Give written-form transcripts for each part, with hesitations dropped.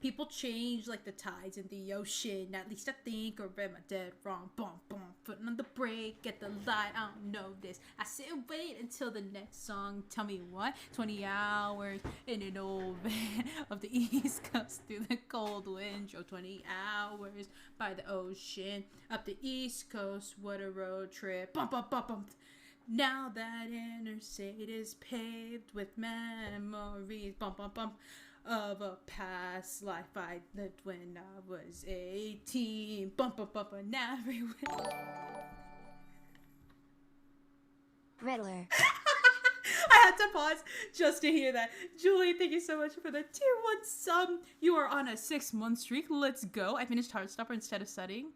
People change like the tides in the ocean. At least I think, or am I dead wrong? Boom, boom, putting on the brake, get the light. I don't know this. I sit and wait until the next song. Tell me what? 20 hours in an old van of the East Coast through the cold wind. Drove 20 hours by the ocean up the East Coast. What a road trip. Bump, bump, bump, bump. Now that interstate is paved with memories. Bump, bump, bump. Of a past life I lived when I was 18. Bump, bump, bump, and everywhere. Riddler. I had to pause just to hear that. Julie, thank you so much for the tier 1 sub. You are on a 6-month streak. Let's go. I finished Heartstopper instead of studying.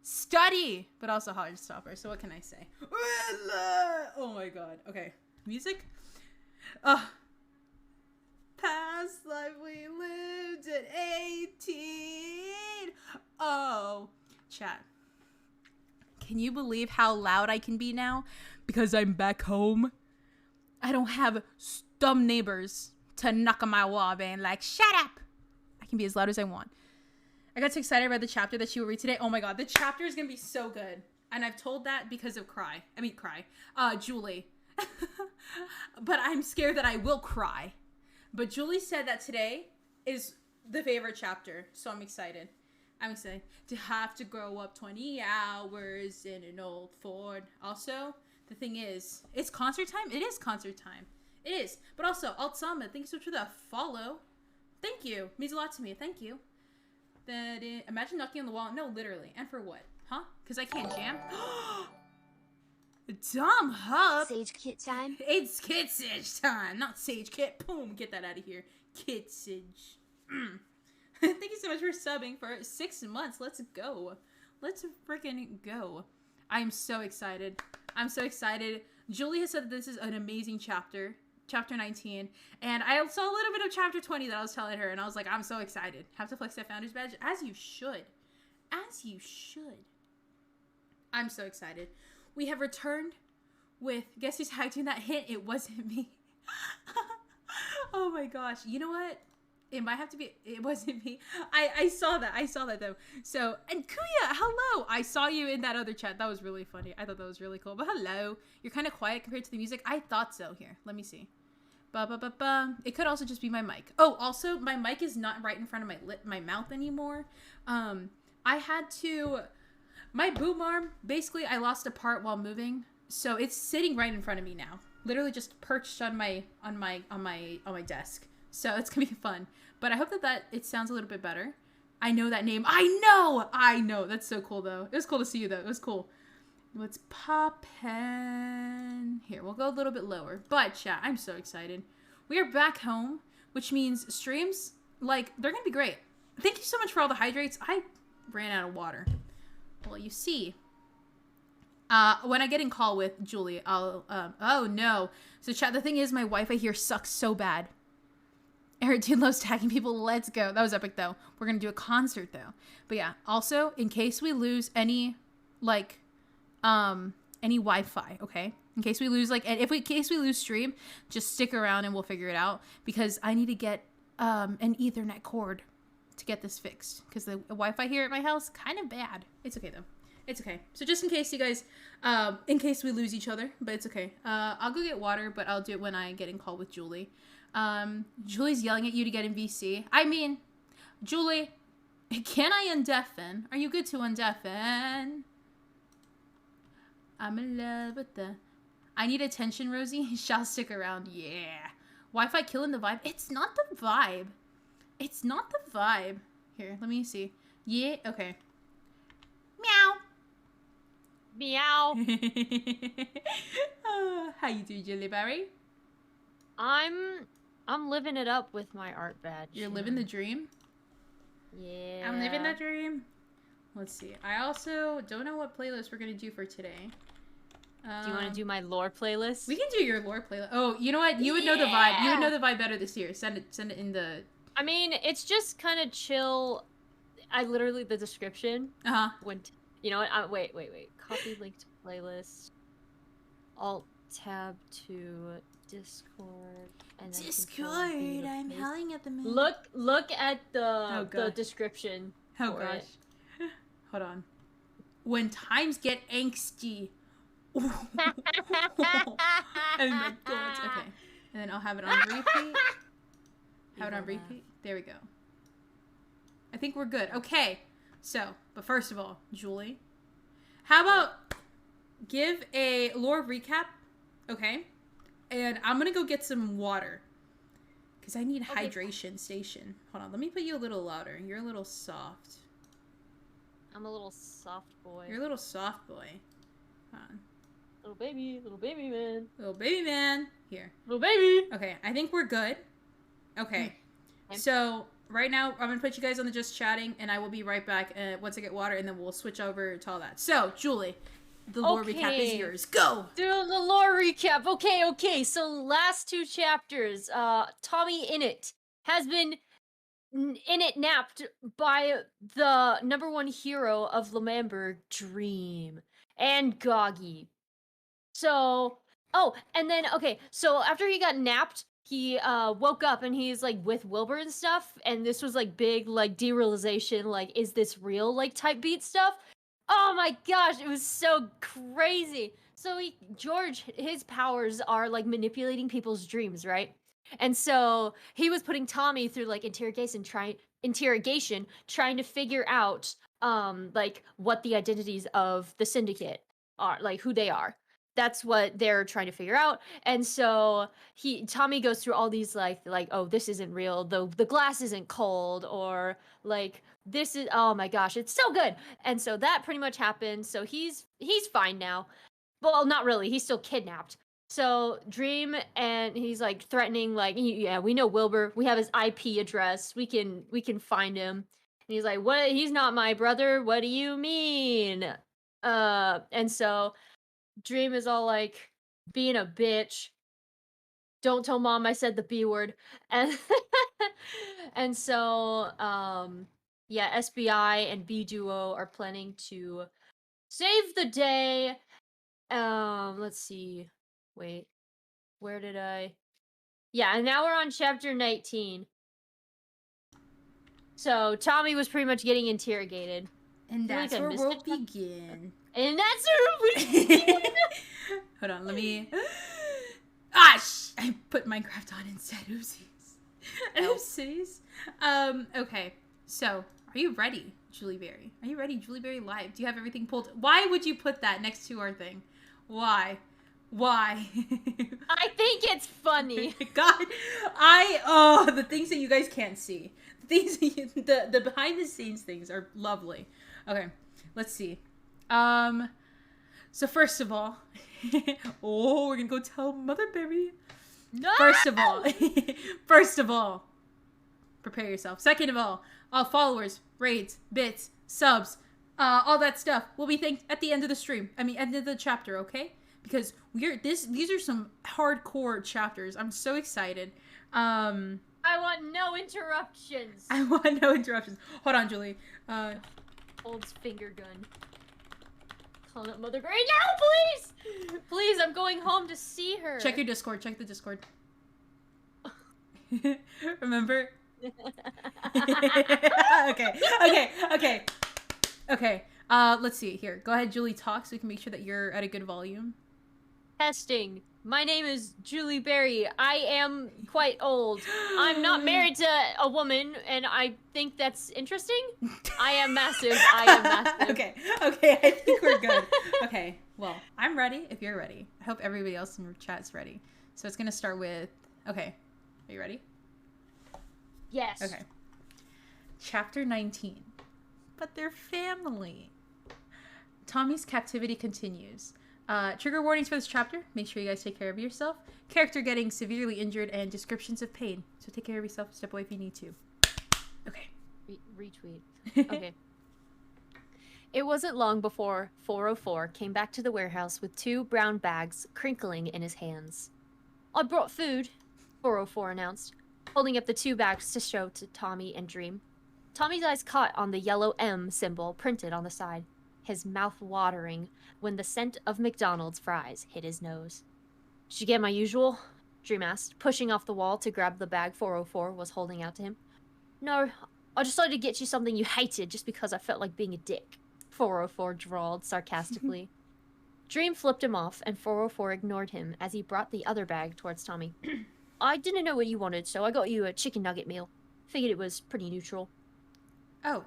Study! But also Heartstopper, so what can I say? Oh my god. Okay. Music? Past life we lived at 18. Oh, chat. Can you believe how loud I can be now? Because I'm back home. I don't have dumb neighbors to knock on my wall being like, shut up. I can be as loud as I want. I got so excited about the chapter that you will read today. Oh my god, the chapter is gonna be so good. And I've told that because of Julie. But I'm scared that I will cry. But Julie said that today is the favorite chapter, so I'm excited. I'm excited to have to grow up 20 hours in an old Ford. Also, the thing is, it's concert time. It is concert time. It is. But also, Alt Sama, thank you so much for that follow. Thank you. It means a lot to me. Thank you. Imagine knocking on the wall. No, literally. And for what? Huh? Because I can't jam? Dumb Hub. Sage Kit time. It's Kit Sage time, not Sage Kit. Boom, get that out of here. Kit Sage. Thank you so much for subbing for 6 months. Let's go. Let's freaking go. I'm so excited. I'm so excited. Julie has said that this is an amazing chapter. Chapter 19. And I saw a little bit of chapter 20 that I was telling her. And I was like, I'm so excited. Have to flex that founder's badge. As you should. As you should. I'm so excited. We have returned with, guess who's acting that hint? It wasn't me. Oh my gosh. You know what? It might have to be, it wasn't me. I saw that. I saw that though. So, and Kuya, hello. I saw you in that other chat. That was really funny. I thought that was really cool. But hello. You're kind of quiet compared to the music. I thought so. Here, let me see. Ba ba ba ba. It could also just be my mic. Oh, also my mic is not right in front of my mouth anymore. I had to, my boom arm, basically I lost a part while moving. So it's sitting right in front of me now. Literally just perched on my desk. So it's gonna be fun. But I hope that it sounds a little bit better. I know that name. I know. That's so cool though. It was cool to see you though. It was cool. Let's pop in. Here, we'll go a little bit lower. But chat, I'm so excited. We are back home, which means streams, like, they're gonna be great. Thank you so much for all the hydrates. I ran out of water. Well, you see. When I get in call with Julie, I'll, oh no. So chat, the thing is, my Wi-Fi here sucks so bad. Eric dude loves tagging people. Let's go. That was epic though. We're gonna do a concert though. But yeah, also, in case we lose any, like, any Wi-Fi, okay? In case we lose, like, in case we lose stream, just stick around and we'll figure it out. Because I need to get, an Ethernet cord to get this fixed. Because the Wi-Fi here at my house, kind of bad. It's okay though. It's okay. So just in case you guys, in case we lose each other, but it's okay. I'll go get water, but I'll do it when I get in call with Julie. Julie's yelling at you to get in VC. I mean, Julie, can I undeafen? Are you good to undeafen? I'm in love with the... I need attention, Rosie. Shall stick around. Yeah. Wi-Fi killing the vibe. It's not the vibe. It's not the vibe. Here, let me see. Yeah, okay. Meow. Meow. How you doing, Juliberry? I'm living it up with my art badge. You're living the dream? Yeah. I'm living the dream. Let's see. I also don't know what playlist we're going to do for today. Do you want to do my lore playlist? We can do your lore playlist. Oh, you know what? You would know the vibe. You would know the vibe better this year. Send it in the... I mean, it's just kind of chill. I literally, the description. Uh-huh. Went, you know what? Wait. Copy link to playlist. Alt tab to Discord and then Discord. I'm howling at the moon. Look at the description. Oh gosh. Hold on. When times get angsty. Oh my god. Okay. And then I'll have it on repeat. Have it on repeat. There we go. I think we're good. Okay. So, but first of all, Julie, how about give a lore recap? Okay. And I'm gonna go get some water. Because I need hydration station. Hold on. Let me put you a little louder. You're a little soft. I'm a little soft boy. You're a little soft boy. Hold on. Little baby man. Little baby man. Here. Little baby. Okay, I think we're good. Okay. So, right now, I'm going to put you guys on the just chatting, and I will be right back once I get water, and then we'll switch over to all that. So, Julie, the lore recap is yours. Go! Do the lore recap. Okay. So, last 2 chapters, TOMMYINNIT has been napped by the #1 hero of Lamamber, Dream, and Goggy. So, and then, so after he got napped, he woke up and he's like with Wilbur and stuff, and this was like big like derealization, like, is this real, like, type beat stuff. Oh my gosh, it was so crazy. So George, his powers are like manipulating people's dreams, right? And so he was putting Tommy through like interrogation, trying to figure out like what the identities of the syndicate are, like who they are. That's what they're trying to figure out. And so Tommy goes through all these like, oh, this isn't real, the glass isn't cold, or like this is, oh my gosh, it's so good. And so that pretty much happened. So he's fine now. Well, not really, he's still kidnapped. So Dream, and he's like threatening, like, yeah, we know Wilbur, we have his IP address, we can find him. And he's like, what? He's not my brother. What do you mean? And so Dream is all like being a bitch. Don't tell mom I said the B word. And and so yeah, SBI and B Duo are planning to save the day. Let's see. Wait, where did I? Yeah, and now we're on chapter 19. So Tommy was pretty much getting interrogated. And that's where we'll begin. And that's where we begin. Hold on, let me... I put Minecraft on instead. Oopsies. Okay, so, are you ready, Julie Berry? Are you ready, JULIBERRYLIVE? Do you have everything pulled? Why would you put that next to our thing? Why? I think it's funny. God, the things that you guys can't see. The behind the scenes things are lovely. Okay, let's see. So first of all, we're gonna go tell Mother Berry. No! First of all, prepare yourself. Second of all followers, raids, bits, subs, all that stuff will be thanked at the end of the stream. I mean, end of the chapter, okay? Because these are some hardcore chapters. I'm so excited. I want no interruptions. Hold on, Julie. Holds finger gun. Calling up Mother Berry. No, please! Please, I'm going home to see her. Check your Discord. Check the Discord. Remember? Okay. Let's see. Here. Go ahead, Julie, talk so we can make sure that you're at a good volume. Testing. My name is Julie Berry. I am quite old. I'm not married to a woman, and I think that's interesting. I am massive. Okay, I think we're good. Okay, well, I'm ready if you're ready. I hope everybody else in the chat's ready. So it's gonna start with, okay, are you ready? Yes. Okay. Chapter 19. But they're family. Tommy's captivity continues. Trigger warnings for this chapter. Make sure you guys take care of yourself. Character getting severely injured and descriptions of pain. So take care of yourself. Step away if you need to. Okay. Retweet. Okay. It wasn't long before 404 came back to the warehouse with 2 brown bags crinkling in his hands. I brought food, 404 announced, holding up the 2 bags to show to Tommy and Dream. Tommy's eyes caught on the yellow M symbol printed on the side, his mouth watering when the scent of McDonald's fries hit his nose. Did you get my usual? Dream asked, pushing off the wall to grab the bag 404 was holding out to him. No, I decided to get you something you hated just because I felt like being a dick, 404 drawled sarcastically. Dream flipped him off, and 404 ignored him as he brought the other bag towards Tommy. I didn't know what you wanted, so I got you a chicken nugget meal. Figured it was pretty neutral. Oh,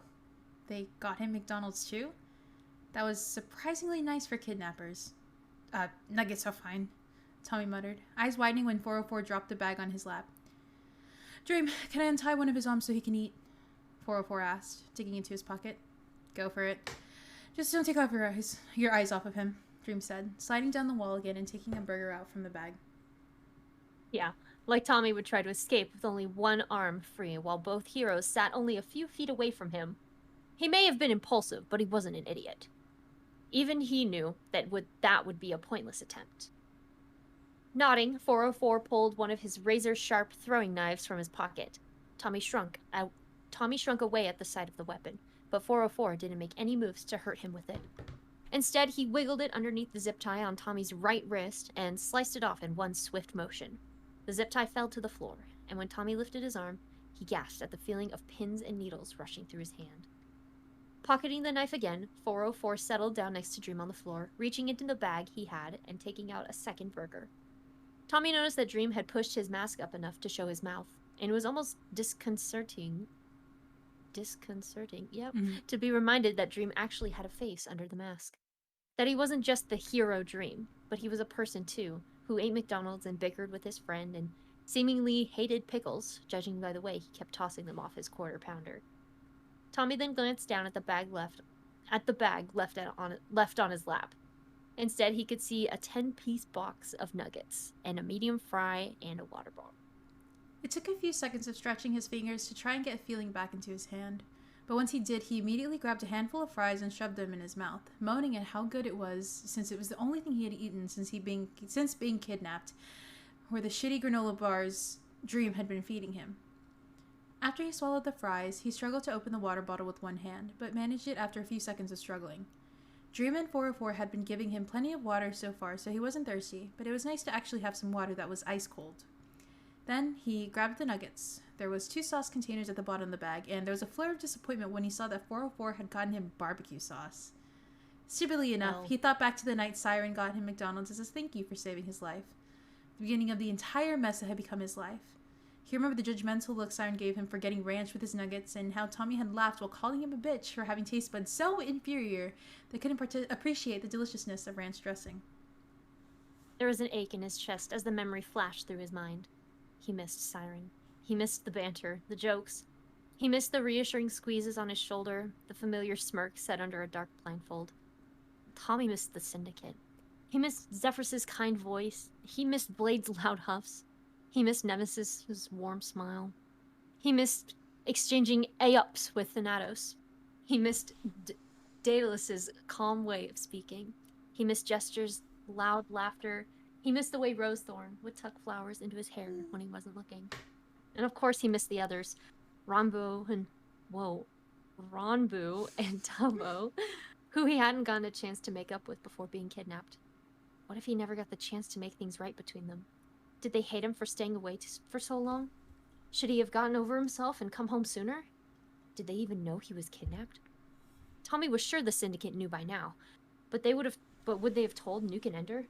they got him McDonald's too? That was surprisingly nice for kidnappers. Nuggets are fine, Tommy muttered, eyes widening when 404 dropped the bag on his lap. Dream, can I untie one of his arms so he can eat? 404 asked, digging into his pocket. Go for it. Just don't take off your eyes off of him, Dream said, sliding down the wall again and taking a burger out from the bag. Yeah, like Tommy would try to escape with only one arm free while both heroes sat only a few feet away from him. He may have been impulsive, but he wasn't an idiot. Even he knew that would be a pointless attempt. Nodding, 404 pulled one of his razor-sharp throwing knives from his pocket. Tommy shrunk away at the sight of the weapon, but 404 didn't make any moves to hurt him with it. Instead, he wiggled it underneath the zip tie on Tommy's right wrist and sliced it off in one swift motion. The zip tie fell to the floor, and when Tommy lifted his arm, he gasped at the feeling of pins and needles rushing through his hand. Pocketing the knife again, 404 settled down next to Dream on the floor, reaching into the bag he had and taking out a second burger. Tommy noticed that Dream had pushed his mask up enough to show his mouth, and it was almost disconcerting, to be reminded that Dream actually had a face under the mask. That he wasn't just the hero Dream, but he was a person too, who ate McDonald's and bickered with his friend and seemingly hated pickles, judging by the way he kept tossing them off his quarter-pounder. Tommy then glanced down at the bag left on his lap. Instead, he could see a 10-piece box of nuggets and a medium fry and a water bottle. It took a few seconds of stretching his fingers to try and get feeling back into his hand. But once he did, he immediately grabbed a handful of fries and shoved them in his mouth, moaning at how good it was, since it was the only thing he had eaten since being kidnapped, were the shitty granola bars Dream had been feeding him. After he swallowed the fries, he struggled to open the water bottle with one hand, but managed it after a few seconds of struggling. Dream and 404 had been giving him plenty of water so far, so he wasn't thirsty, but it was nice to actually have some water that was ice cold. Then he grabbed the nuggets. There was 2 sauce containers at the bottom of the bag, and there was a flare of disappointment when he saw that 404 had gotten him barbecue sauce. Stupidly enough, he thought back to the night Siren got him McDonald's as a thank you for saving his life. The beginning of the entire mess that had become his life. He remembered the judgmental look Siren gave him for getting ranch with his nuggets, and how Tommy had laughed while calling him a bitch for having taste buds so inferior they couldn't appreciate the deliciousness of ranch dressing. There was an ache in his chest as the memory flashed through his mind. He missed Siren. He missed the banter, the jokes. He missed the reassuring squeezes on his shoulder, the familiar smirk set under a dark blindfold. Tommy missed the syndicate. He missed Zephyrus's kind voice. He missed Blade's loud huffs. He missed Nemesis's warm smile. He missed exchanging A-ups with Thanatos. He missed Daedalus's calm way of speaking. He missed Jester's loud laughter. He missed the way Rosethorn would tuck flowers into his hair when he wasn't looking. And of course he missed the others. Ranbu and Tubbo, who he hadn't gotten a chance to make up with before being kidnapped. What if he never got the chance to make things right between them? Did they hate him for staying away for so long? Should he have gotten over himself and come home sooner? Did they even know he was kidnapped? Tommy was sure the syndicate knew by now, but would they have told Nuke and Ender?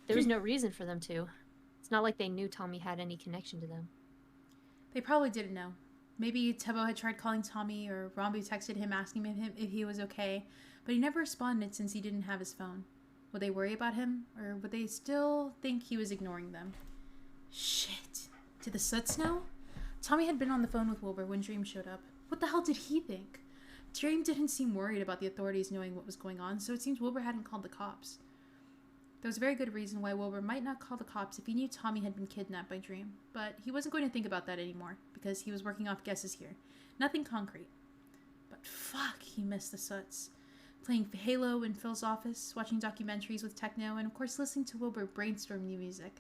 There was no reason for them to. It's not like they knew Tommy had any connection to them. They probably didn't know. Maybe Tubbo had tried calling Tommy, or Ranbu texted him asking him if he was okay, but he never responded since he didn't have his phone. Would they worry about him, or would they still think he was ignoring them? Shit. Did the Soots know? Tommy had been on the phone with Wilbur when Dream showed up. What the hell did he think? Dream didn't seem worried about the authorities knowing what was going on, so it seems Wilbur hadn't called the cops. There was a very good reason why Wilbur might not call the cops if he knew Tommy had been kidnapped by Dream, but he wasn't going to think about that anymore, because he was working off guesses here. Nothing concrete. But fuck, he missed the Soots. Playing Halo in Phil's office, watching documentaries with Techno, and of course listening to Wilbur brainstorm new music.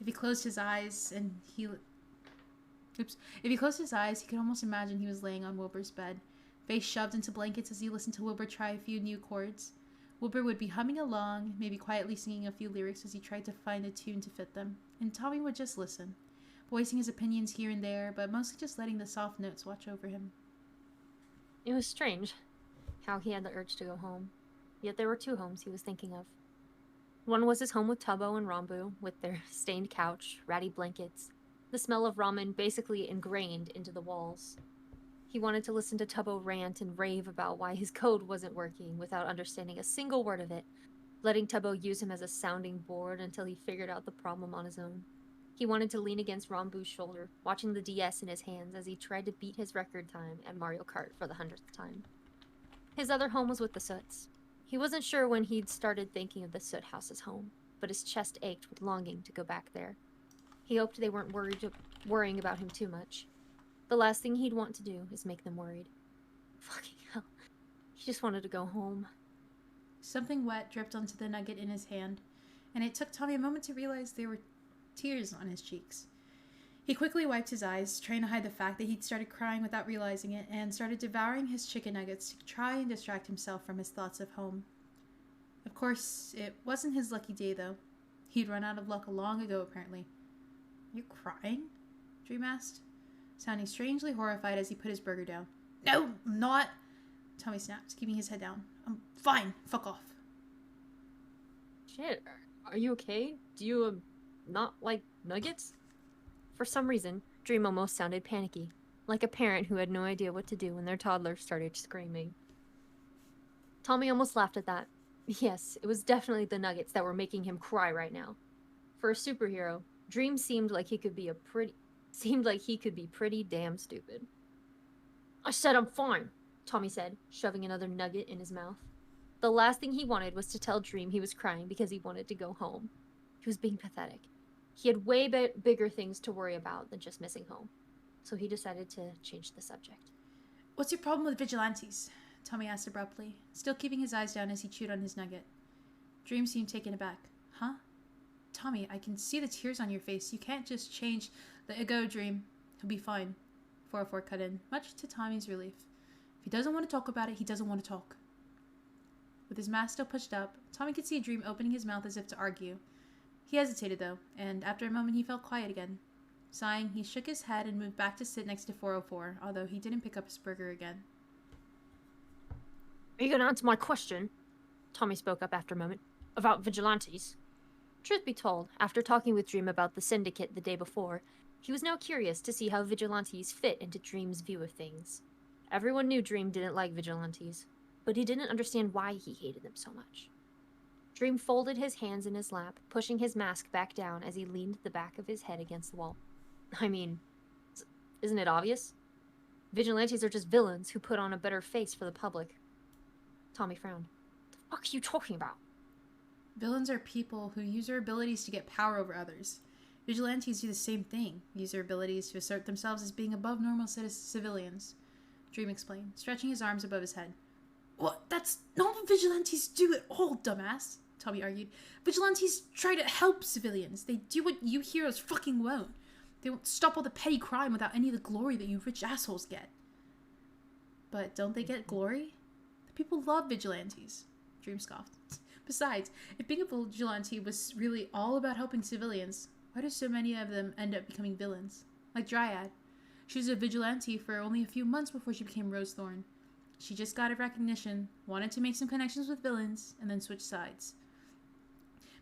If he closed his eyes, he could almost imagine he was laying on Wilbur's bed, face shoved into blankets as he listened to Wilbur try a few new chords. Wilbur would be humming along, maybe quietly singing a few lyrics as he tried to find a tune to fit them, and Tommy would just listen, voicing his opinions here and there, but mostly just letting the soft notes watch over him. It was strange how he had the urge to go home, yet there were two homes he was thinking of. One was his home with Tubbo and Rambu, with their stained couch, ratty blankets, the smell of ramen basically ingrained into the walls. He wanted to listen to Tubbo rant and rave about why his code wasn't working without understanding a single word of it, letting Tubbo use him as a sounding board until he figured out the problem on his own. He wanted to lean against Rambu's shoulder, watching the DS in his hands as he tried to beat his record time at Mario Kart for the 100th time. His other home was with the Soots. He wasn't sure when he'd started thinking of the Soot house as home, but his chest ached with longing to go back there. He hoped they weren't worrying about him too much. The last thing he'd want to do is make them worried. Fucking hell. He just wanted to go home. Something wet dripped onto the nugget in his hand, and it took Tommy a moment to realize there were tears on his cheeks. He quickly wiped his eyes, trying to hide the fact that he'd started crying without realizing it, and started devouring his chicken nuggets to try and distract himself from his thoughts of home. Of course, it wasn't his lucky day, though. He'd run out of luck long ago, apparently. "You crying?" Dream asked, sounding strangely horrified as he put his burger down. "No, I'm not," Tommy snapped, keeping his head down. "I'm fine. Fuck off." Shit, are you okay? Do you, not like nuggets? For some reason, Dream almost sounded panicky, like a parent who had no idea what to do when their toddler started screaming. Tommy almost laughed at that. Yes, it was definitely the nuggets that were making him cry right now. For a superhero, Dream seemed like he could be pretty damn stupid. "I said I'm fine," Tommy said, shoving another nugget in his mouth. The last thing he wanted was to tell Dream he was crying because he wanted to go home. He was being pathetic. He had way bigger things to worry about than just missing home, so he decided to change the subject. "What's your problem with vigilantes?" Tommy asked abruptly, still keeping his eyes down as he chewed on his nugget. Dream seemed taken aback. "Huh? Tommy, I can see the tears on your face. You can't just change the Go, Dream. He'll be fine." 404 cut in, much to Tommy's relief. If he doesn't want to talk about it, he doesn't want to talk. With his mask still pushed up, Tommy could see Dream opening his mouth as if to argue. He hesitated, though, and after a moment he felt quiet again. Sighing, he shook his head and moved back to sit next to 404, although he didn't pick up his burger again. "Are you gonna answer my question?" Tommy spoke up after a moment. "About vigilantes?" Truth be told, after talking with Dream about the Syndicate the day before, he was now curious to see how vigilantes fit into Dream's view of things. Everyone knew Dream didn't like vigilantes, but he didn't understand why he hated them so much. Dream folded his hands in his lap, pushing his mask back down as he leaned the back of his head against the wall. I mean, isn't it obvious? Vigilantes are just villains who put on a better face for the public. Tommy frowned. "The fuck are you talking about?" Villains are people who use their abilities to get power over others. Vigilantes do the same thing, use their abilities to assert themselves as being above normal civilians. Dream explained, stretching his arms above his head. "What? That's not what vigilantes do at all, dumbass," Tommy argued. "Vigilantes try to help civilians. They do what you heroes fucking won't. They won't stop all the petty crime without any of the glory that you rich assholes get." "But don't they get glory? The people love vigilantes," Dream scoffed. "Besides, if being a vigilante was really all about helping civilians, why do so many of them end up becoming villains? Like Dryad. She was a vigilante for only a few months before she became Rose Thorn. She just got a recognition, wanted to make some connections with villains, and then switched sides."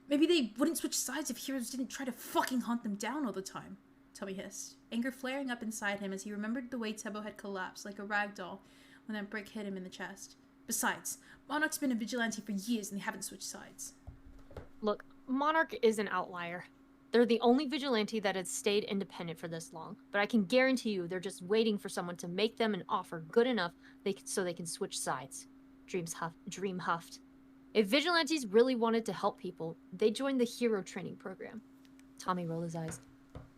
"Maybe they wouldn't switch sides if heroes didn't try to fucking hunt them down all the time," Tommy hissed, anger flaring up inside him as he remembered the way Tubbo had collapsed like a rag doll when that brick hit him in the chest. "Besides, Monarch's been a vigilante for years and they haven't switched sides." Look, Monarch is an outlier. They're the only vigilante that has stayed independent for this long, but I can guarantee you they're just waiting for someone to make them an offer good enough so they can switch sides. Dream huffed. If vigilantes really wanted to help people, they'd join the hero training program. Tommy rolled his eyes.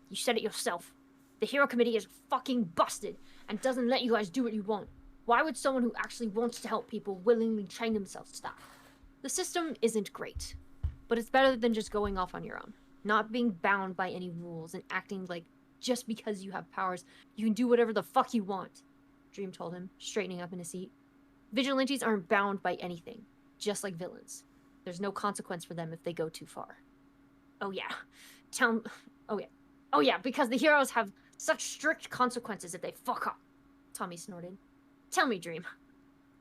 "You said it yourself. The hero committee is fucking busted and doesn't let you guys do what you want. Why would someone who actually wants to help people willingly train themselves to that? The system isn't great, but it's better than just going off on your own. Not being bound by any rules and acting like just because you have powers, you can do whatever the fuck you want," Dream told him, straightening up in his seat. "Vigilantes aren't bound by anything. just like villains. There's no consequence for them if they go too far. Oh yeah. Oh yeah, because the heroes have such strict consequences if they fuck up. Tommy snorted. Tell me, Dream.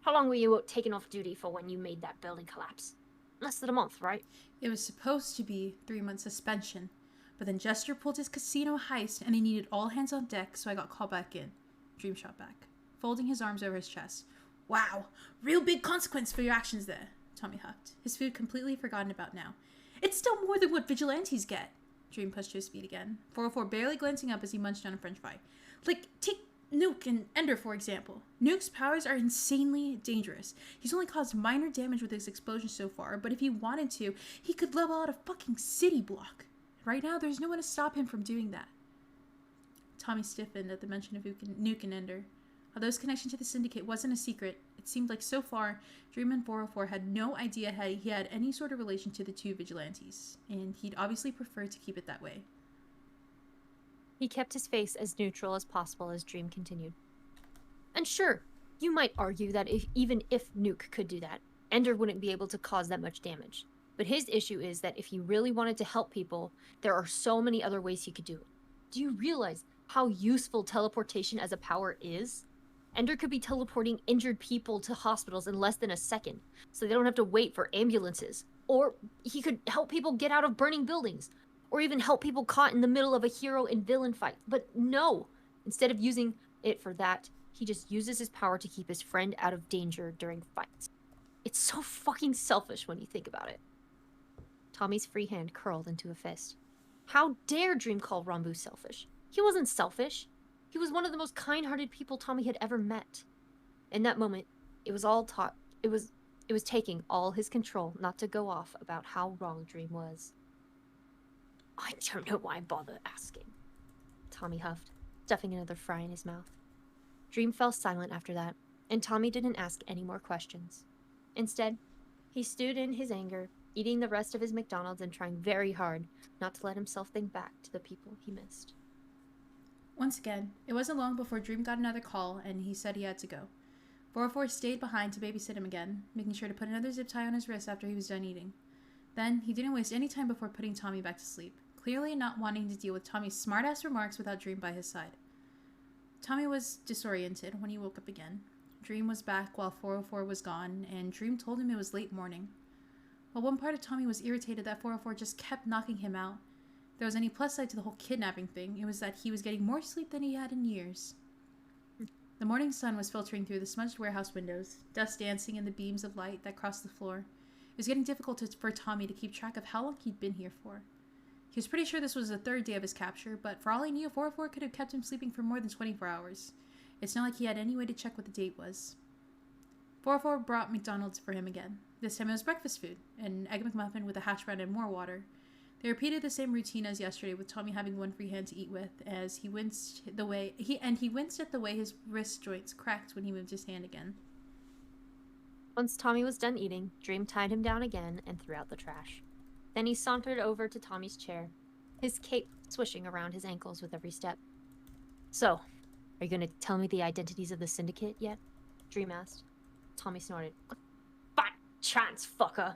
How long were you taken off duty for when you made that building collapse? Less than a month, right? It was supposed to be 3-month suspension, but then Jester pulled his casino heist and he needed all hands on deck, so I got called back in. Dream shot back, folding his arms over his chest. Wow, real big consequence for your actions there, Tommy huffed, his food completely forgotten about now. It's still more than what vigilantes get. Dream pushed to his feet again, 404 barely glancing up as he munched on a french fry. Like, take Nuke and Ender, for example. Nuke's powers are insanely dangerous. He's only caused minor damage with his explosion so far, but if he wanted to, he could level out a fucking city block. Right now, there's no one to stop him from doing that. Tommy stiffened at the mention of Nuke and Ender. Although his connection to the Syndicate wasn't a secret, it seemed like so far, Dream and 404 had no idea he had any sort of relation to the two vigilantes, and he'd obviously prefer to keep it that way. He kept his face as neutral as possible as Dream continued. And sure, you might argue that even if Nuke could do that, Ender wouldn't be able to cause that much damage. But his issue is that if he really wanted to help people, there are so many other ways he could do it. Do you realize how useful teleportation as a power is? Ender could be teleporting injured people to hospitals in less than a second, so they don't have to wait for ambulances. Or he could help people get out of burning buildings, or even help people caught in the middle of a hero and villain fight. But no! Instead of using it for that, he just uses his power to keep his friend out of danger during fights. It's so fucking selfish when you think about it. Tommy's free hand curled into a fist. How dare Dream call Rambu selfish? He wasn't selfish. He was one of the most kind-hearted people Tommy had ever met. In that moment, it was taking all his control not to go off about how wrong Dream was. I don't know why I bother asking, Tommy huffed, stuffing another fry in his mouth. Dream fell silent after that, and Tommy didn't ask any more questions. Instead, he stewed in his anger, eating the rest of his McDonald's and trying very hard not to let himself think back to the people he missed. Once again, it wasn't long before Dream got another call, and he said he had to go. 404 stayed behind to babysit him again, making sure to put another zip tie on his wrist after he was done eating. Then, he didn't waste any time before putting Tommy back to sleep, clearly not wanting to deal with Tommy's smart-ass remarks without Dream by his side. Tommy was disoriented when he woke up again. Dream was back while 404 was gone, and Dream told him it was late morning. While one part of Tommy was irritated that 404 just kept knocking him out, if there was any plus side to the whole kidnapping thing, it was that he was getting more sleep than he had in years. The morning sun was filtering through the smudged warehouse windows, dust dancing in the beams of light that crossed the floor. It was getting difficult for Tommy to keep track of how long he'd been here for. He was pretty sure this was the third day of his capture, but for all he knew, 404 could have kept him sleeping for more than 24 hours. It's not like he had any way to check what the date was. 404 brought McDonald's for him again. This time it was breakfast food, an Egg McMuffin with a hash brown and more water. They repeated the same routine as yesterday, with Tommy having one free hand to eat with, as he winced at the way his wrist joints cracked when he moved his hand again. Once Tommy was done eating, Dream tied him down again and threw out the trash. Then he sauntered over to Tommy's chair, his cape swishing around his ankles with every step. So, are you going to tell me the identities of the Syndicate yet? Dream asked. Tommy snorted. Fat chance, fucker!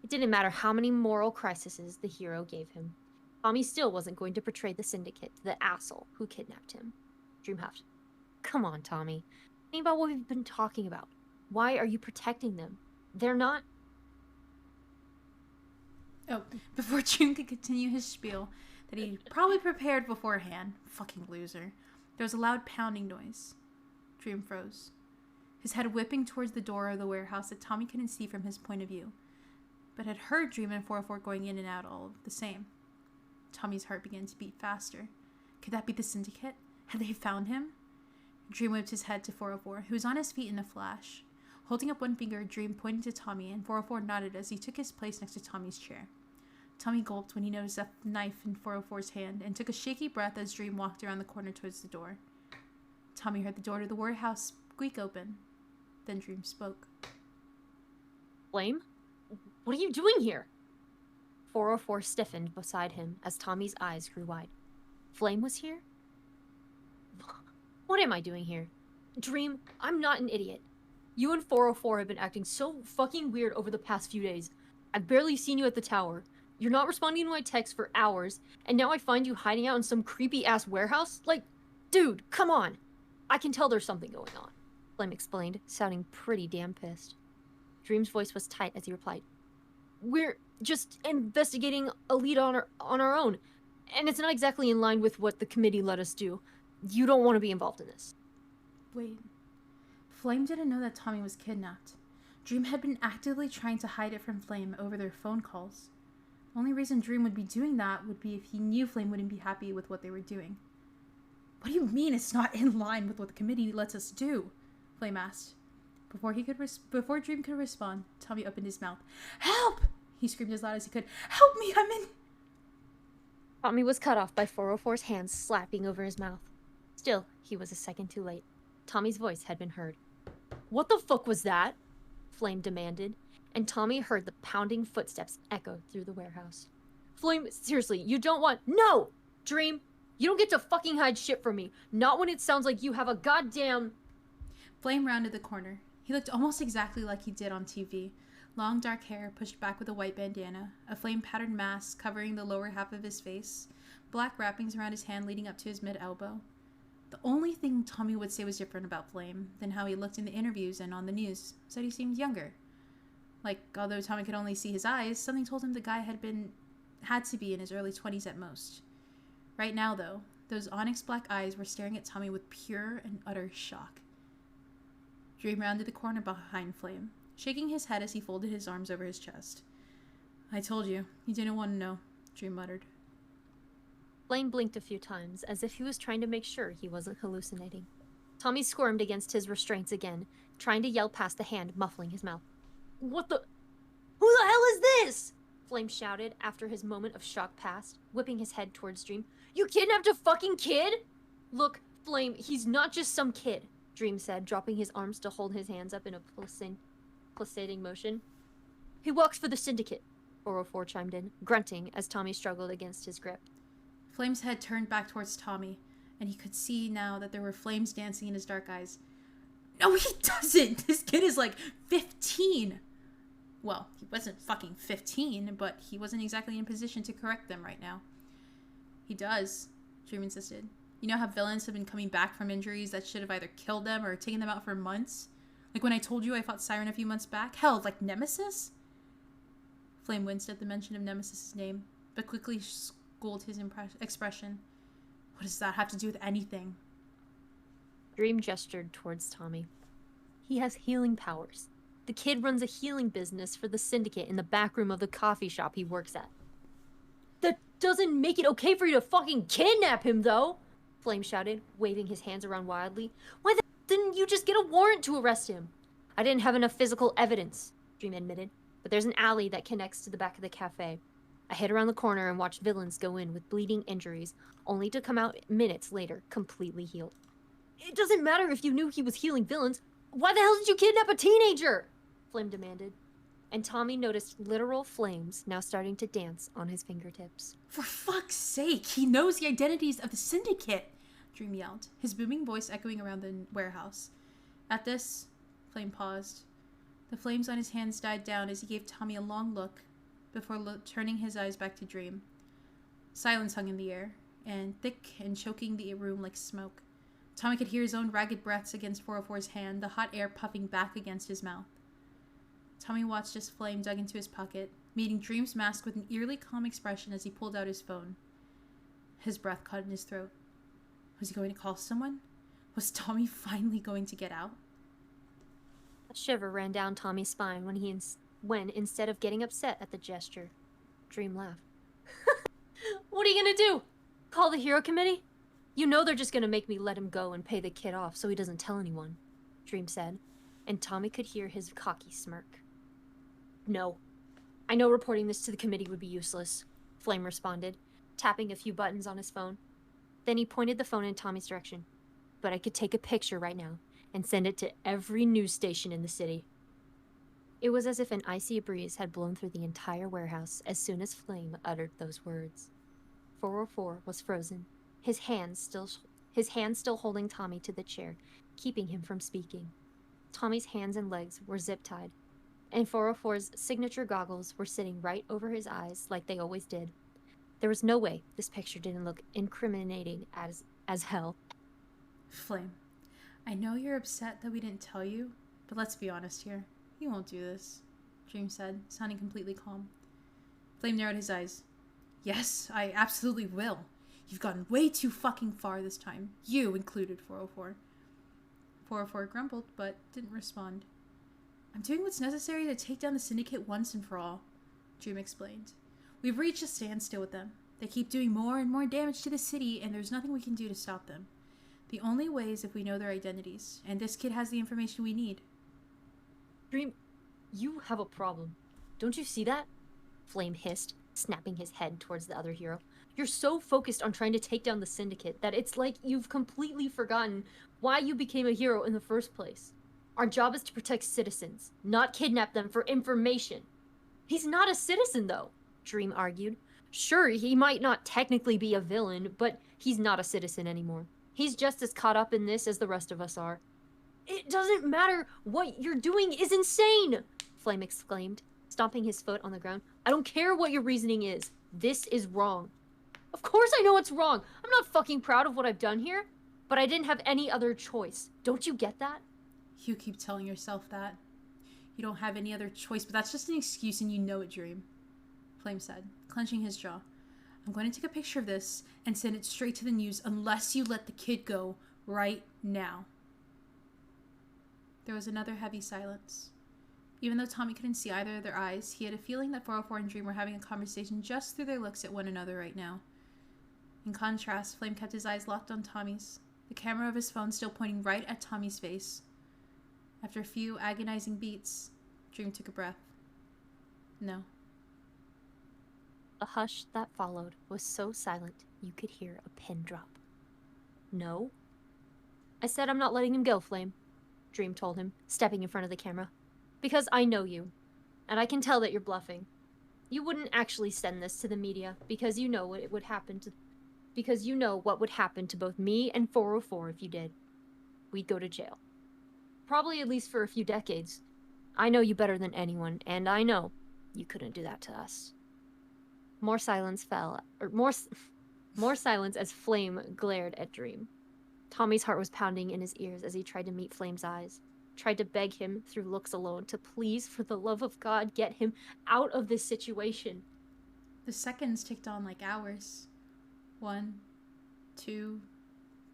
It didn't matter how many moral crises the hero gave him. Tommy still wasn't going to betray the Syndicate to the asshole who kidnapped him. Dream huffed. Come on, Tommy. Think about what we've been talking about. Why are you protecting them? They're not... Oh, before Dream could continue his spiel that he'd probably prepared beforehand, fucking loser, there was a loud pounding noise. Dream froze, his head whipping towards the door of the warehouse that Tommy couldn't see from his point of view, but had heard Dream and 404 going in and out all the same. Tommy's heart began to beat faster. Could that be the Syndicate? Had they found him? Dream whipped his head to 404, who was on his feet in a flash. Holding up one finger, Dream pointed to Tommy, and 404 nodded as he took his place next to Tommy's chair. Tommy gulped when he noticed a knife in 404's hand, and took a shaky breath as Dream walked around the corner towards the door. Tommy heard the door to the warehouse squeak open. Then Dream spoke. Flame? What are you doing here? 404 stiffened beside him as Tommy's eyes grew wide. Flame was here? What am I doing here? Dream, I'm not an idiot. You and 404 have been acting so fucking weird over the past few days. I've barely seen you at the tower. You're not responding to my texts for hours, and now I find you hiding out in some creepy-ass warehouse? Like, dude, come on. I can tell there's something going on, Flame explained, sounding pretty damn pissed. Dream's voice was tight as he replied, we're just investigating a lead on our own, and it's not exactly in line with what the committee let us do. You don't want to be involved in this. Wait. Flame didn't know that Tommy was kidnapped. Dream had been actively trying to hide it from Flame over their phone calls. The only reason Dream would be doing that would be if he knew Flame wouldn't be happy with what they were doing. What do you mean it's not in line with what the committee lets us do? Flame asked. Before Dream could respond, Tommy opened his mouth. Help! He screamed as loud as he could. Help me, I'm in... Tommy was cut off by 404's hands slapping over his mouth. Still, he was a second too late. Tommy's voice had been heard. What the fuck was that? Flame demanded, and Tommy heard the pounding footsteps echo through the warehouse. Flame, seriously, you don't want... No! Dream, you don't get to fucking hide shit from me. Not when it sounds like you have a goddamn... Flame rounded the corner. He looked almost exactly like he did on TV. Long dark hair pushed back with a white bandana, a flame-patterned mask covering the lower half of his face, black wrappings around his hand leading up to his mid-elbow. The only thing Tommy would say was different about Flame than how he looked in the interviews and on the news was that he seemed younger. Like, although Tommy could only see his eyes, something told him the guy had to be in his early 20s at most. Right now, though, those onyx black eyes were staring at Tommy with pure and utter shock. Dream rounded the corner behind Flame, shaking his head as he folded his arms over his chest. I told you, you didn't want to know, Dream muttered. Flame blinked a few times, as if he was trying to make sure he wasn't hallucinating. Tommy squirmed against his restraints again, trying to yell past the hand muffling his mouth. What the... Who the hell is this? Flame shouted after his moment of shock passed, whipping his head towards Dream. You kidnapped a fucking kid? Look, Flame, he's not just some kid, Dream said, dropping his arms to hold his hands up in a pulsating motion. He works for the Syndicate, 404 chimed in, grunting as Tommy struggled against his grip. Flame's head turned back towards Tommy, and he could see now that there were flames dancing in his dark eyes. No, he doesn't! This kid is like 15! Well, he wasn't fucking 15, but he wasn't exactly in position to correct them right now. He does, Dream insisted. You know how villains have been coming back from injuries that should have either killed them or taken them out for months? Like when I told you I fought Siren a few months back? Hell, like Nemesis? Flame winced at the mention of Nemesis's name, but quickly schooled his expression. What does that have to do with anything? Dream gestured towards Tommy. He has healing powers. The kid runs a healing business for the Syndicate in the back room of the coffee shop he works at. That doesn't make it okay for you to fucking kidnap him, though! Flame shouted, waving his hands around wildly. Why didn't you just get a warrant to arrest him? I didn't have enough physical evidence, Dream admitted, but there's an alley that connects to the back of the cafe. I hid around the corner and watched villains go in with bleeding injuries, only to come out minutes later, completely healed. It doesn't matter if you knew he was healing villains. Why the hell did you kidnap a teenager? Flame demanded. And Tommy noticed literal flames now starting to dance on his fingertips. For fuck's sake, he knows the identities of the Syndicate, Dream yelled, his booming voice echoing around the warehouse. At this, Flame paused. The flames on his hands died down as he gave Tommy a long look before turning his eyes back to Dream. Silence hung in the air, and thick and choking the room like smoke. Tommy could hear his own ragged breaths against 404's hand, the hot air puffing back against his mouth. Tommy watched as Flame dug into his pocket, meeting Dream's mask with an eerily calm expression as he pulled out his phone. His breath caught in his throat. Was he going to call someone? Was Tommy finally going to get out? A shiver ran down Tommy's spine when instead of getting upset at the gesture, Dream laughed. What are you gonna do? Call the Hero Committee? You know they're just gonna make me let him go and pay the kid off so he doesn't tell anyone, Dream said, and Tommy could hear his cocky smirk. No. I know reporting this to the committee would be useless, Flame responded, tapping a few buttons on his phone. Then he pointed the phone in Tommy's direction. But I could take a picture right now and send it to every news station in the city. It was as if an icy breeze had blown through the entire warehouse as soon as Flame uttered those words. 404 was frozen, his hand still holding Tommy to the chair, keeping him from speaking. Tommy's hands and legs were zip-tied, and 404's signature goggles were sitting right over his eyes like they always did. There was no way this picture didn't look incriminating as hell. Flame, I know you're upset that we didn't tell you, but let's be honest here. You won't do this, Dream said, sounding completely calm. Flame narrowed his eyes. Yes, I absolutely will. You've gotten way too fucking far this time. You included, 404. 404 grumbled, but didn't respond. I'm doing what's necessary to take down the syndicate once and for all, Dream explained. We've reached a standstill with them. They keep doing more and more damage to the city, and there's nothing we can do to stop them. The only way is if we know their identities, and this kid has the information we need. Dream, you have a problem. Don't you see that? Flame hissed, snapping his head towards the other hero. You're so focused on trying to take down the syndicate that it's like you've completely forgotten why you became a hero in the first place. Our job is to protect citizens, not kidnap them for information. He's not a citizen, though, Dream argued. Sure, he might not technically be a villain, but he's not a citizen anymore. He's just as caught up in this as the rest of us are. It doesn't matter. What you're doing is insane, Flame exclaimed, stomping his foot on the ground. I don't care what your reasoning is. This is wrong. Of course I know it's wrong. I'm not fucking proud of what I've done here, but I didn't have any other choice. Don't you get that? You keep telling yourself that. You don't have any other choice, but that's just an excuse and you know it, Dream, Flame said, clenching his jaw. I'm going to take a picture of this and send it straight to the news unless you let the kid go right now. There was another heavy silence. Even though Tommy couldn't see either of their eyes, he had a feeling that 404 and Dream were having a conversation just through their looks at one another right now. In contrast, Flame kept his eyes locked on Tommy's, the camera of his phone still pointing right at Tommy's face. After a few agonizing beats, Dream took a breath. No. The hush that followed was so silent you could hear a pin drop. No? I said I'm not letting him go, Flame, Dream told him, stepping in front of the camera. Because I know you, and I can tell that you're bluffing. You wouldn't actually send this to the media because you know what would happen to both me and 404 if you did. We'd go to jail. Probably at least for a few decades. I know you better than anyone, and I know you couldn't do that to us. More silence as Flame glared at Dream. Tommy's heart was pounding in his ears as he tried to meet Flame's eyes, tried to beg him through looks alone to please, for the love of God, get him out of this situation. The seconds ticked on like hours. 1, 2,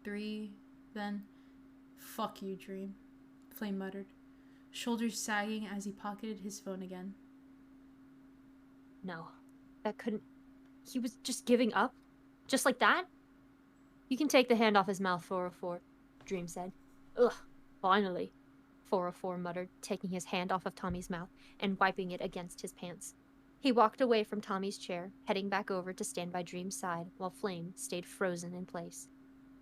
3, then... Fuck you, Dream, Flame muttered, shoulders sagging as he pocketed his phone again. No, that couldn't... He was just giving up? Just like that? You can take the hand off his mouth, 404, Dream said. Ugh, finally, 404 muttered, taking his hand off of Tommy's mouth and wiping it against his pants. He walked away from Tommy's chair, heading back over to stand by Dream's side while Flame stayed frozen in place,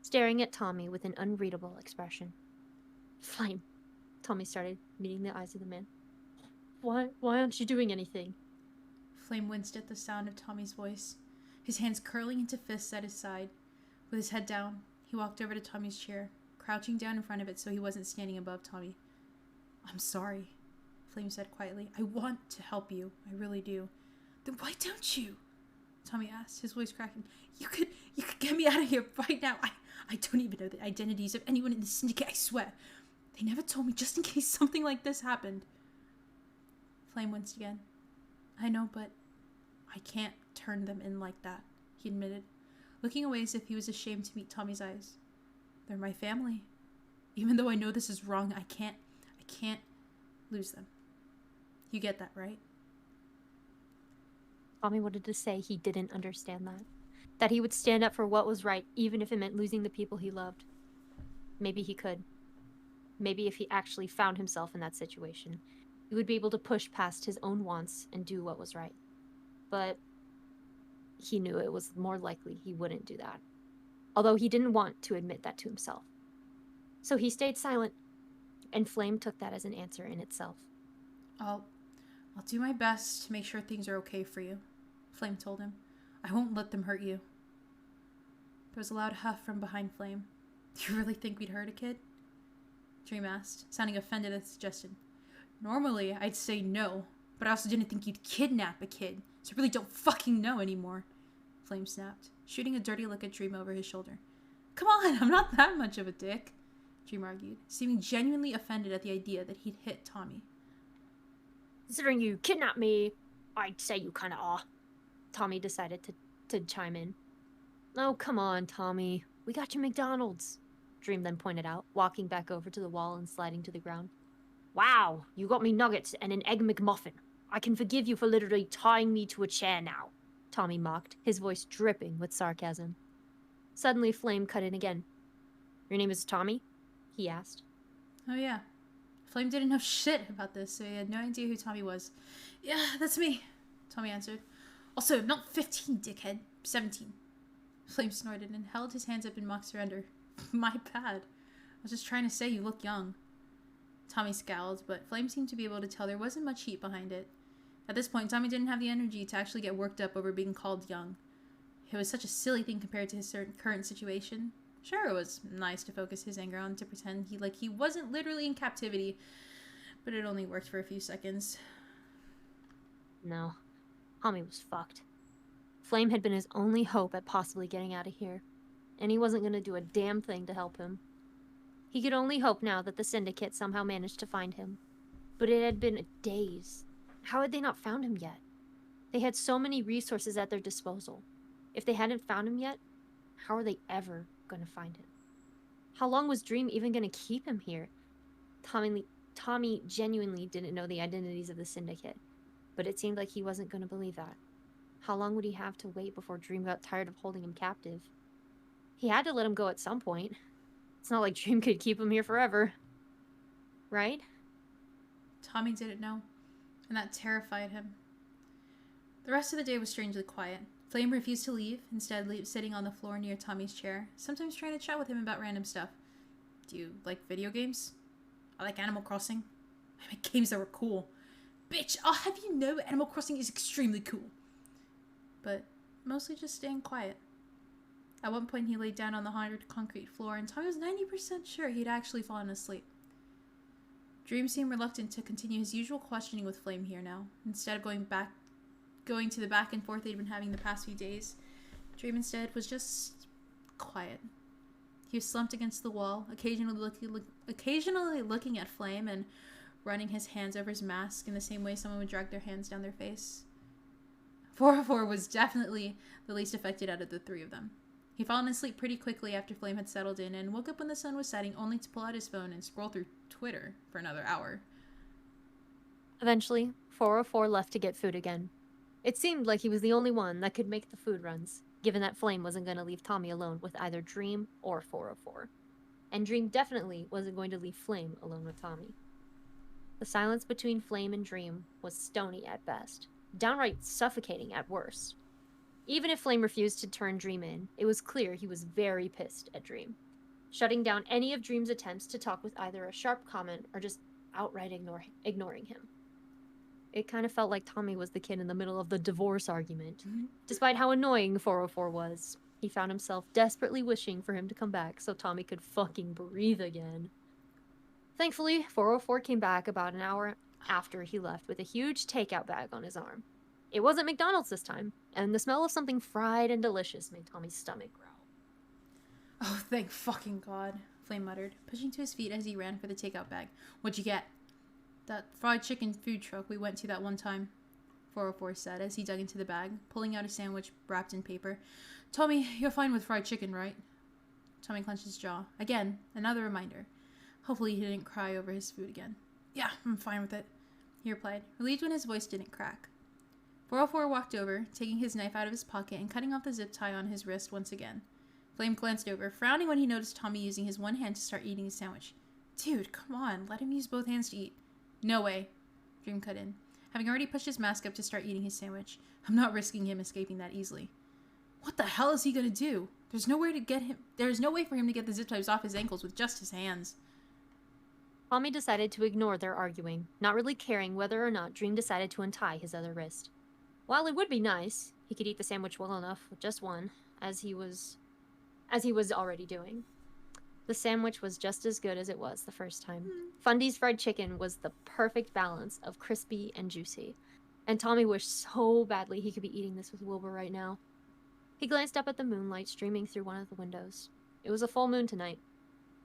staring at Tommy with an unreadable expression. Flame, Tommy started, meeting the eyes of the man. Why aren't you doing anything? Flame winced at the sound of Tommy's voice, his hands curling into fists at his side. With his head down, he walked over to Tommy's chair, crouching down in front of it so he wasn't standing above Tommy. I'm sorry, Flame said quietly. I want to help you. I really do. Then why don't you? Tommy asked, his voice cracking. You could get me out of here right now. I don't even know the identities of anyone in the syndicate, I swear. They never told me just in case something like this happened. Flame winced again. I know, but I can't turn them in like that, he admitted, looking away as if he was ashamed to meet Tommy's eyes. They're my family. Even though I know this is wrong, I can't lose them. You get that, right? Tommy wanted to say he didn't understand that. That he would stand up for what was right, even if it meant losing the people he loved. Maybe he could. Maybe if he actually found himself in that situation, he would be able to push past his own wants and do what was right. But he knew it was more likely he wouldn't do that. Although he didn't want to admit that to himself. So he stayed silent, and Flame took that as an answer in itself. I'll do my best to make sure things are okay for you, Flame told him. I won't let them hurt you. There was a loud huff from behind Flame. Do you really think we'd hurt a kid? Dream asked, sounding offended at the suggestion. Normally, I'd say no, but I also didn't think you'd kidnap a kid, so I really don't fucking know anymore. Flame snapped, shooting a dirty look at Dream over his shoulder. Come on, I'm not that much of a dick, Dream argued, seeming genuinely offended at the idea that he'd hit Tommy. Considering you kidnapped me, I'd say you kinda are. Tommy decided to chime in. Oh, come on, Tommy. We got you McDonald's, Dream then pointed out, walking back over to the wall and sliding to the ground. Wow, you got me nuggets and an egg McMuffin. I can forgive you for literally tying me to a chair now, Tommy mocked, his voice dripping with sarcasm. Suddenly, Flame cut in again. Your name is Tommy? He asked. Oh yeah. Flame didn't know shit about this, so he had no idea who Tommy was. Yeah, that's me, Tommy answered. Also, I'm not 15, dickhead. 17. Flame snorted and held his hands up in mock surrender. My bad. I was just trying to say you look young. Tommy scowled, but Flame seemed to be able to tell there wasn't much heat behind it. At this point, Tommy didn't have the energy to actually get worked up over being called young. It was such a silly thing compared to his current situation. Sure, it was nice to focus his anger on to pretend he wasn't literally in captivity, but it only worked for a few seconds. No, Tommy was fucked. Flame had been his only hope at possibly getting out of here, and he wasn't going to do a damn thing to help him. He could only hope now that the Syndicate somehow managed to find him. But it had been days. How had they not found him yet? They had so many resources at their disposal. If they hadn't found him yet, how are they ever going to find him? How long was Dream even going to keep him here? Tommy genuinely didn't know the identities of the Syndicate, but it seemed like he wasn't going to believe that. How long would he have to wait before Dream got tired of holding him captive? He had to let him go at some point. It's not like Dream could keep him here forever. Right? Tommy didn't know, and that terrified him. The rest of the day was strangely quiet. Flame refused to leave, instead sitting on the floor near Tommy's chair, sometimes trying to chat with him about random stuff. Do you like video games? I like Animal Crossing. I make games that were cool. Bitch, I'll have you know Animal Crossing is extremely cool. But mostly just staying quiet. At one point, he laid down on the hard concrete floor, and Tommy was 90% sure he'd actually fallen asleep. Dream seemed reluctant to continue his usual questioning with Flame here now. Instead of going to the back and forth they'd been having the past few days, Dream instead was just quiet. He was slumped against the wall, occasionally looking at Flame and running his hands over his mask in the same way someone would drag their hands down their face. 404 was definitely the least affected out of the three of them. He'd fallen asleep pretty quickly after Flame had settled in and woke up when the sun was setting, only to pull out his phone and scroll through Twitter for another hour. Eventually, 404 left to get food again. It seemed like he was the only one that could make the food runs, given that Flame wasn't going to leave Tommy alone with either Dream or 404. And Dream definitely wasn't going to leave Flame alone with Tommy. The silence between Flame and Dream was stony at best, downright suffocating at worst. Even if Flame refused to turn Dream in, it was clear he was very pissed at Dream, shutting down any of Dream's attempts to talk with either a sharp comment or just outright ignoring him. It kind of felt like Tommy was the kid in the middle of the divorce argument. Despite how annoying 404 was, he found himself desperately wishing for him to come back so Tommy could fucking breathe again. Thankfully, 404 came back about an hour after he left with a huge takeout bag on his arm. It wasn't McDonald's this time, and the smell of something fried and delicious made Tommy's stomach growl. Oh, thank fucking God, Flame muttered, pushing to his feet as he ran for the takeout bag. What'd you get? That fried chicken food truck we went to that one time, 404 said as he dug into the bag, pulling out a sandwich wrapped in paper. Tommy, you're fine with fried chicken, right? Tommy clenched his jaw. Again, another reminder. Hopefully he didn't cry over his food again. Yeah, I'm fine with it, he replied, relieved when his voice didn't crack. 404 walked over, taking his knife out of his pocket and cutting off the zip tie on his wrist once again. Flame glanced over, frowning when he noticed Tommy using his one hand to start eating his sandwich. Dude, come on, let him use both hands to eat. No way, Dream cut in, having already pushed his mask up to start eating his sandwich. I'm not risking him escaping that easily. What the hell is he gonna do? There's no way for him to get the zip ties off his ankles with just his hands. Tommy decided to ignore their arguing, not really caring whether or not Dream decided to untie his other wrist. While it would be nice, he could eat the sandwich well enough with just one, as he was already doing. The sandwich was just as good as it was the first time. Fundy's fried chicken was the perfect balance of crispy and juicy, and Tommy wished so badly he could be eating this with Wilbur right now. He glanced up at the moonlight streaming through one of the windows. It was a full moon tonight,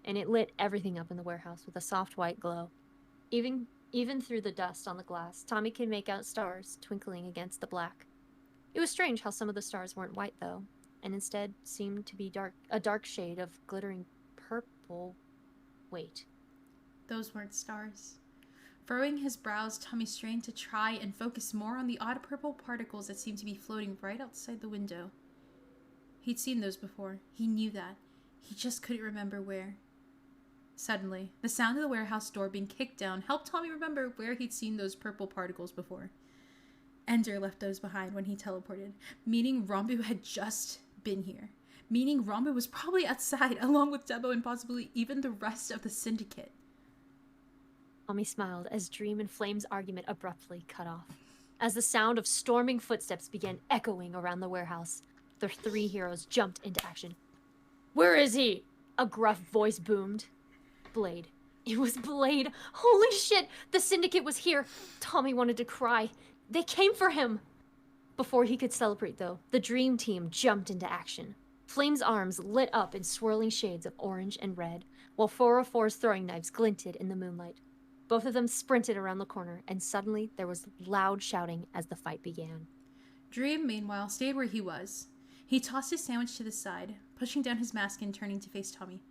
and it lit everything up in the warehouse with a soft white glow. Even through the dust on the glass, Tommy could make out stars twinkling against the black. It was strange how some of the stars weren't white, though, and instead seemed to be a dark shade of glittering purple. Wait. Those weren't stars. Furrowing his brows, Tommy strained to try and focus more on the odd purple particles that seemed to be floating right outside the window. He'd seen those before. He knew that. He just couldn't remember where. Suddenly, the sound of the warehouse door being kicked down helped Tommy remember where he'd seen those purple particles before. Ender left those behind when he teleported, meaning Rambu had just been here. Meaning Rambu was probably outside, along with Debo and possibly even the rest of the syndicate. Tommy smiled as Dream and Flame's argument abruptly cut off. As the sound of storming footsteps began echoing around the warehouse, the three heroes jumped into action. "Where is he?" a gruff voice boomed. Blade. It was Blade. Holy shit! The syndicate was here. Tommy wanted to cry. They came for him! Before he could celebrate, though, the Dream Team jumped into action. Flame's arms lit up in swirling shades of orange and red, while 404's throwing knives glinted in the moonlight. Both of them sprinted around the corner, and suddenly there was loud shouting as the fight began. Dream, meanwhile, stayed where he was. He tossed his sandwich to the side, pushing down his mask and turning to face Tommy.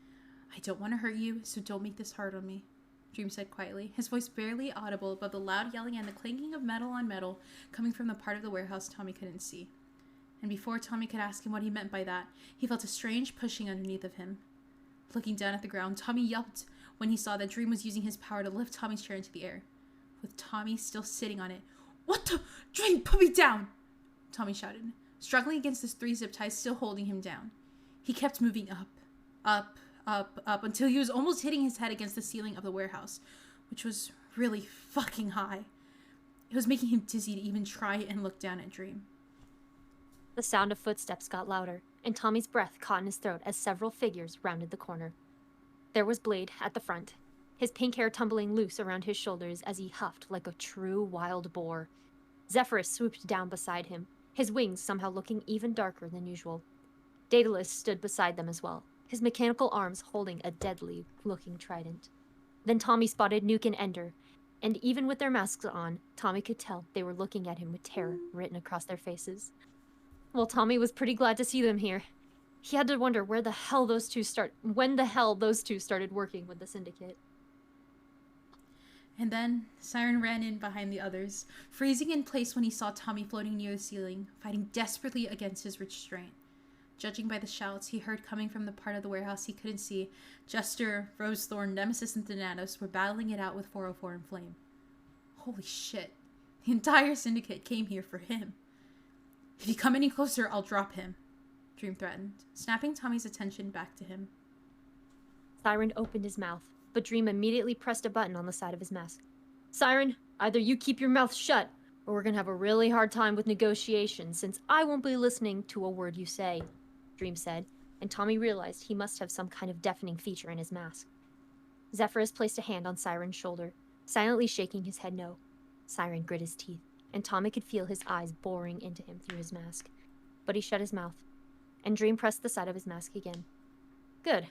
"I don't want to hurt you, so don't make this hard on me," Dream said quietly, his voice barely audible above the loud yelling and the clanking of metal on metal coming from the part of the warehouse Tommy couldn't see. And before Tommy could ask him what he meant by that, he felt a strange pushing underneath of him. Looking down at the ground, Tommy yelped when he saw that Dream was using his power to lift Tommy's chair into the air, with Tommy still sitting on it. "What the? Dream, put me down!" Tommy shouted, struggling against his 3 zip ties still holding him down. He kept moving up, until he was almost hitting his head against the ceiling of the warehouse, which was really fucking high. It was making him dizzy to even try and look down at Dream. The sound of footsteps got louder, and Tommy's breath caught in his throat as several figures rounded the corner. There was Blade at the front, his pink hair tumbling loose around his shoulders as he huffed like a true wild boar. Zephyrus swooped down beside him, his wings somehow looking even darker than usual. Daedalus stood beside them as well, his mechanical arms holding a deadly-looking trident. Then Tommy spotted Nuke and Ender, and even with their masks on, Tommy could tell they were looking at him with terror written across their faces. Well, Tommy was pretty glad to see them here. He had to wonder when the hell those two started working with the syndicate. And then, Siren ran in behind the others, freezing in place when he saw Tommy floating near the ceiling, fighting desperately against his restraint. Judging by the shouts he heard coming from the part of the warehouse he couldn't see, Jester, Rosethorn, Nemesis, and Thanatos were battling it out with 404 and Flame. Holy shit. The entire syndicate came here for him. "If you come any closer, I'll drop him," Dream threatened, snapping Tommy's attention back to him. Siren opened his mouth, but Dream immediately pressed a button on the side of his mask. "Siren, either you keep your mouth shut, or we're gonna have a really hard time with negotiations, since I won't be listening to a word you say," Dream said, and Tommy realized he must have some kind of deafening feature in his mask. Zephyrus placed a hand on Siren's shoulder, silently shaking his head no. Siren grit his teeth, and Tommy could feel his eyes boring into him through his mask. But he shut his mouth, and Dream pressed the side of his mask again. "Good.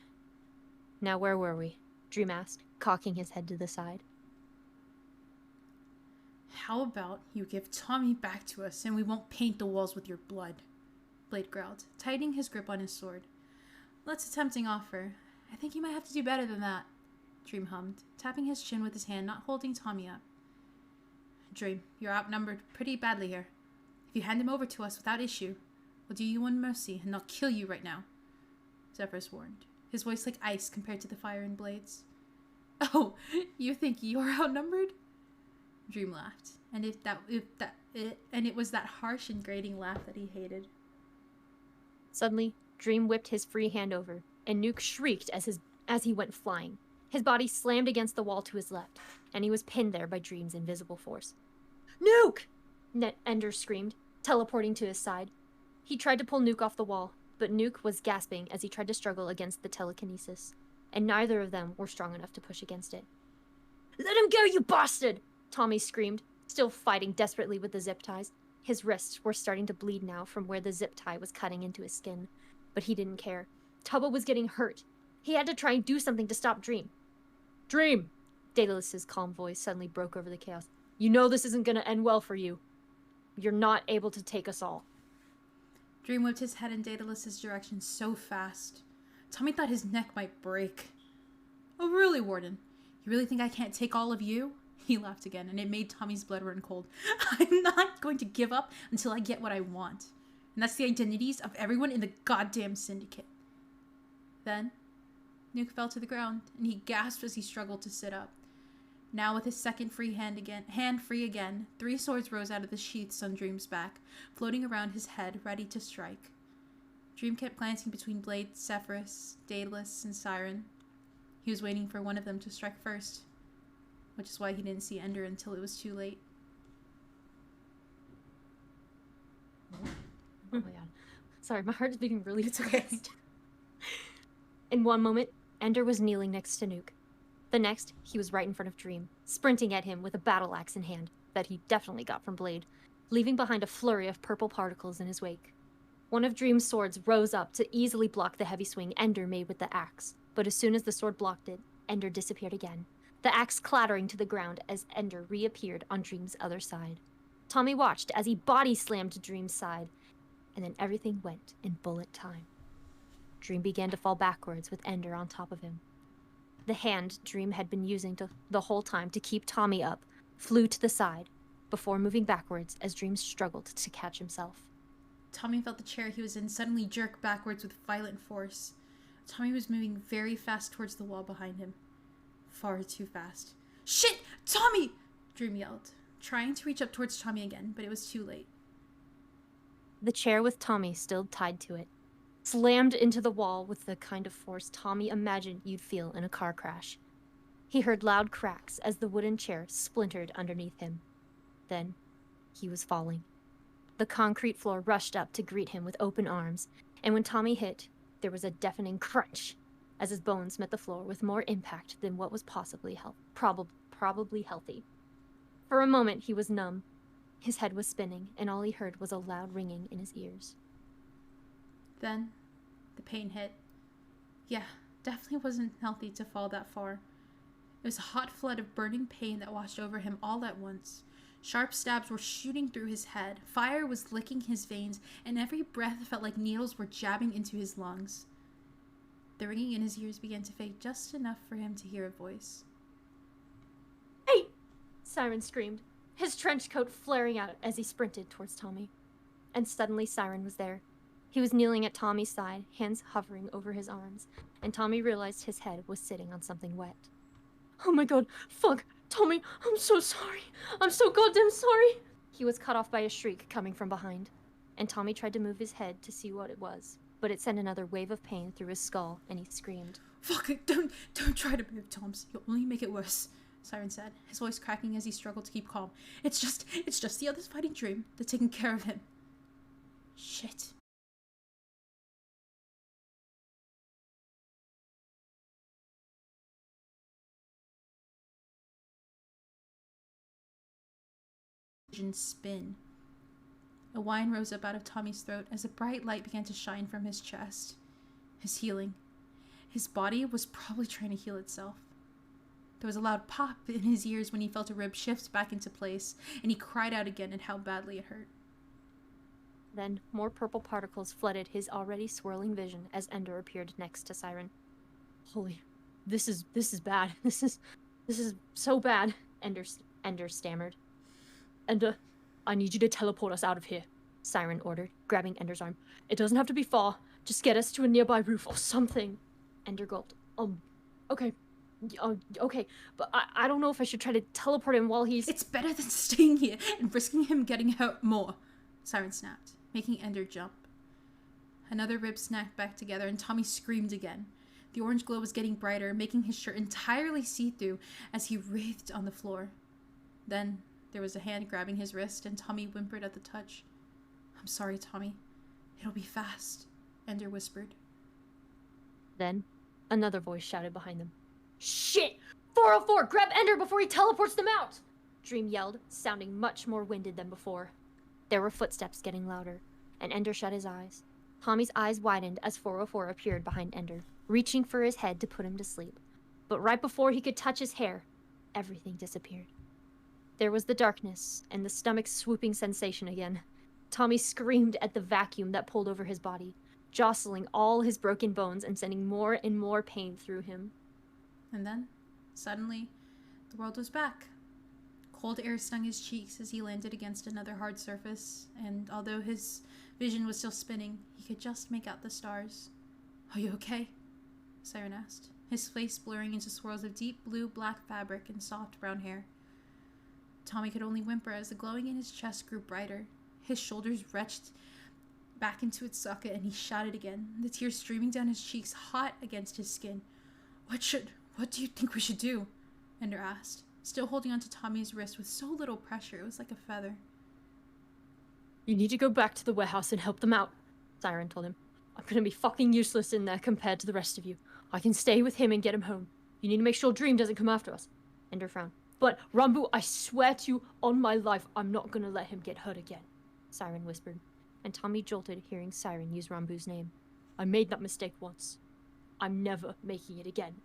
Now where were we?" Dream asked, cocking his head to the side. "How about you give Tommy back to us and we won't paint the walls with your blood?" Blade growled, tightening his grip on his sword. "That's a tempting offer. I think you might have to do better than that," Dream hummed, tapping his chin with his hand, not holding Tommy up. "Dream, you're outnumbered pretty badly here. If you hand him over to us without issue, we'll do you one mercy and not kill you right now," Zephyrus warned, his voice like ice compared to the fire in Blade's. "Oh, you think you're outnumbered?" Dream laughed, and it was that harsh and grating laugh that he hated. Suddenly, Dream whipped his free hand over, and Nuke shrieked as he went flying. His body slammed against the wall to his left, and he was pinned there by Dream's invisible force. "Nuke!" Ender screamed, teleporting to his side. He tried to pull Nuke off the wall, but Nuke was gasping as he tried to struggle against the telekinesis, and neither of them were strong enough to push against it. "Let him go, you bastard!" Tommy screamed, still fighting desperately with the zip ties. His wrists were starting to bleed now from where the zip tie was cutting into his skin, but he didn't care. Tubbo was getting hurt. He had to try and do something to stop Dream. "Dream!" Daedalus's calm voice suddenly broke over the chaos. "You know this isn't gonna end well for you. You're not able to take us all." Dream whipped his head in Daedalus's direction so fast. Tommy thought his neck might break. "Oh, really, Warden? You really think I can't take all of you?" He laughed again, and it made Tommy's blood run cold. "I'm not going to give up until I get what I want. And that's the identities of everyone in the goddamn syndicate." Then, Nuke fell to the ground, and he gasped as he struggled to sit up. Now, with his second hand free again, 3 swords rose out of the sheaths on Dream's back, floating around his head, ready to strike. Dream kept glancing between Blade, Zephyrus, Daedalus, and Siren. He was waiting for one of them to strike first, which is why he didn't see Ender until it was too late. Oh my god. Sorry, my heart is beating really It's okay. fast. In one moment, Ender was kneeling next to Nuke. The next, he was right in front of Dream, sprinting at him with a battle axe in hand that he definitely got from Blade, leaving behind a flurry of purple particles in his wake. One of Dream's swords rose up to easily block the heavy swing Ender made with the axe, but as soon as the sword blocked it, Ender disappeared again, the axe clattering to the ground as Ender reappeared on Dream's other side. Tommy watched as he body slammed Dream's side, and then everything went in bullet time. Dream began to fall backwards with Ender on top of him. The hand Dream had been using the whole time to keep Tommy up flew to the side, before moving backwards as Dream struggled to catch himself. Tommy felt the chair he was in suddenly jerk backwards with violent force. Tommy was moving very fast towards the wall behind him. Far too fast. "Shit! Tommy!" Dream yelled, trying to reach up towards Tommy again, but it was too late. The chair with Tommy still tied to it slammed into the wall with the kind of force Tommy imagined you'd feel in a car crash. He heard loud cracks as the wooden chair splintered underneath him. Then, he was falling. The concrete floor rushed up to greet him with open arms, and when Tommy hit, there was a deafening crunch as his bones met the floor with more impact than what was possibly probably healthy. For a moment, he was numb. His head was spinning, and all he heard was a loud ringing in his ears. Then, the pain hit. Yeah, definitely wasn't healthy to fall that far. It was a hot flood of burning pain that washed over him all at once. Sharp stabs were shooting through his head, fire was licking his veins, and every breath felt like needles were jabbing into his lungs. The ringing in his ears began to fade just enough for him to hear a voice. "Hey!" Siren screamed, his trench coat flaring out as he sprinted towards Tommy. And suddenly Siren was there. He was kneeling at Tommy's side, hands hovering over his arms, and Tommy realized his head was sitting on something wet. "Oh my god, fuck! Tommy, I'm so sorry! I'm so goddamn sorry!" He was cut off by a shriek coming from behind, and Tommy tried to move his head to see what it was, but it sent another wave of pain through his skull, and he screamed. "Fuck it, don't try to move, Toms. You'll only make it worse," Siren said, his voice cracking as he struggled to keep calm. It's just the others fighting Dream. They're taking care of him." Shit. Spin. A whine rose up out of Tommy's throat as a bright light began to shine from his chest. His healing. His body was probably trying to heal itself. There was a loud pop in his ears when he felt a rib shift back into place, and he cried out again at how badly it hurt. Then more purple particles flooded his already swirling vision as Ender appeared next to Siren. "Holy, this is bad. This is so bad," Ender stammered. "Ender, I need you to teleport us out of here," Siren ordered, grabbing Ender's arm. "It doesn't have to be far. Just get us to a nearby roof or something." Ender gulped. Okay. Okay, but I don't know if I should try to teleport him while he's..." "It's better than staying here and risking him getting hurt more," Siren snapped, making Ender jump. Another rib snapped back together and Tommy screamed again. The orange glow was getting brighter, making his shirt entirely see-through as he writhed on the floor. Then there was a hand grabbing his wrist and Tommy whimpered at the touch. "I'm sorry, Tommy. It'll be fast," Ender whispered. Then Another voice shouted behind them. Shit! 404, grab Ender before he teleports them out! Dream yelled, sounding much more winded than before. There were footsteps getting louder, and Ender shut his eyes. Tommy's eyes widened as 404 appeared behind Ender, reaching for his head to put him to sleep. But right before he could touch his hair, everything disappeared. There was the darkness and the stomach swooping sensation again. Tommy screamed at the vacuum that pulled over his body, jostling all his broken bones and sending more and more pain through him. And then, suddenly, the world was back. Cold air stung his cheeks as he landed against another hard surface, and although his vision was still spinning, he could just make out the stars. "Are you okay?" Siren asked, his face blurring into swirls of deep blue-black fabric and soft brown hair. Tommy could only whimper as the glowing in his chest grew brighter. His shoulders retched back into its socket, and he shouted again, the tears streaming down his cheeks hot against his skin. What do you think we should do?" Ender asked, still holding onto Tommy's wrist with so little pressure it was like a feather. You need to go back to the warehouse and help them out, Siren told him. I'm gonna be fucking useless in there compared to the rest of you. I can stay with him and get him home. You need to make sure Dream doesn't come after us. Ender frowned. But, Rambu, I swear to you, on my life, I'm not gonna let him get hurt again, Siren whispered, and Tommy jolted hearing Siren use Rambu's name. I made that mistake once. I'm never making it again.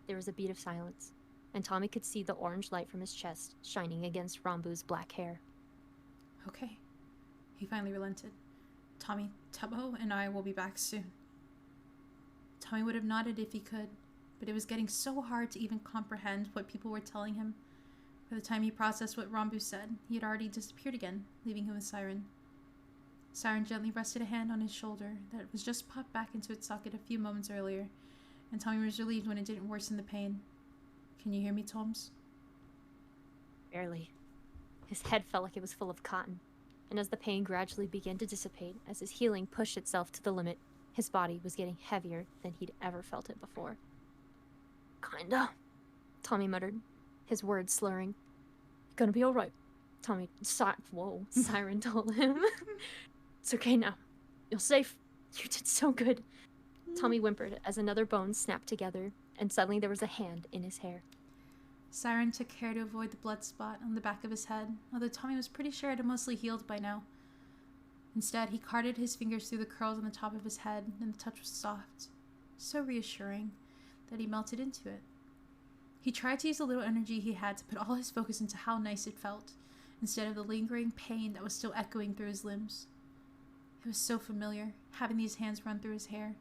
There was a beat of silence, and Tommy could see the orange light from his chest shining against Rambu's black hair. Okay. He finally relented. Tommy, Tubbo, and I will be back soon. Tommy would have nodded if he could, but it was getting so hard to even comprehend what people were telling him. By the time he processed what Rambu said, he had already disappeared again, leaving him with Siren. Siren gently rested a hand on his shoulder that was just popped back into its socket a few moments earlier, and Tommy was relieved when it didn't worsen the pain. Can you hear me, Toms? Barely. His head felt like it was full of cotton, and as the pain gradually began to dissipate, as his healing pushed itself to the limit, his body was getting heavier than he'd ever felt it before. Kinda, Tommy muttered, his words slurring. Gonna be alright, Siren told him. It's okay now. You're safe. You did so good. Tommy whimpered as another bone snapped together, and suddenly there was a hand in his hair. Siren took care to avoid the blood spot on the back of his head, although Tommy was pretty sure it had mostly healed by now. Instead, he carted his fingers through the curls on the top of his head, and the touch was soft, so reassuring, that he melted into it. He tried to use the little energy he had to put all his focus into how nice it felt, instead of the lingering pain that was still echoing through his limbs. It was so familiar, having these hands run through his hair.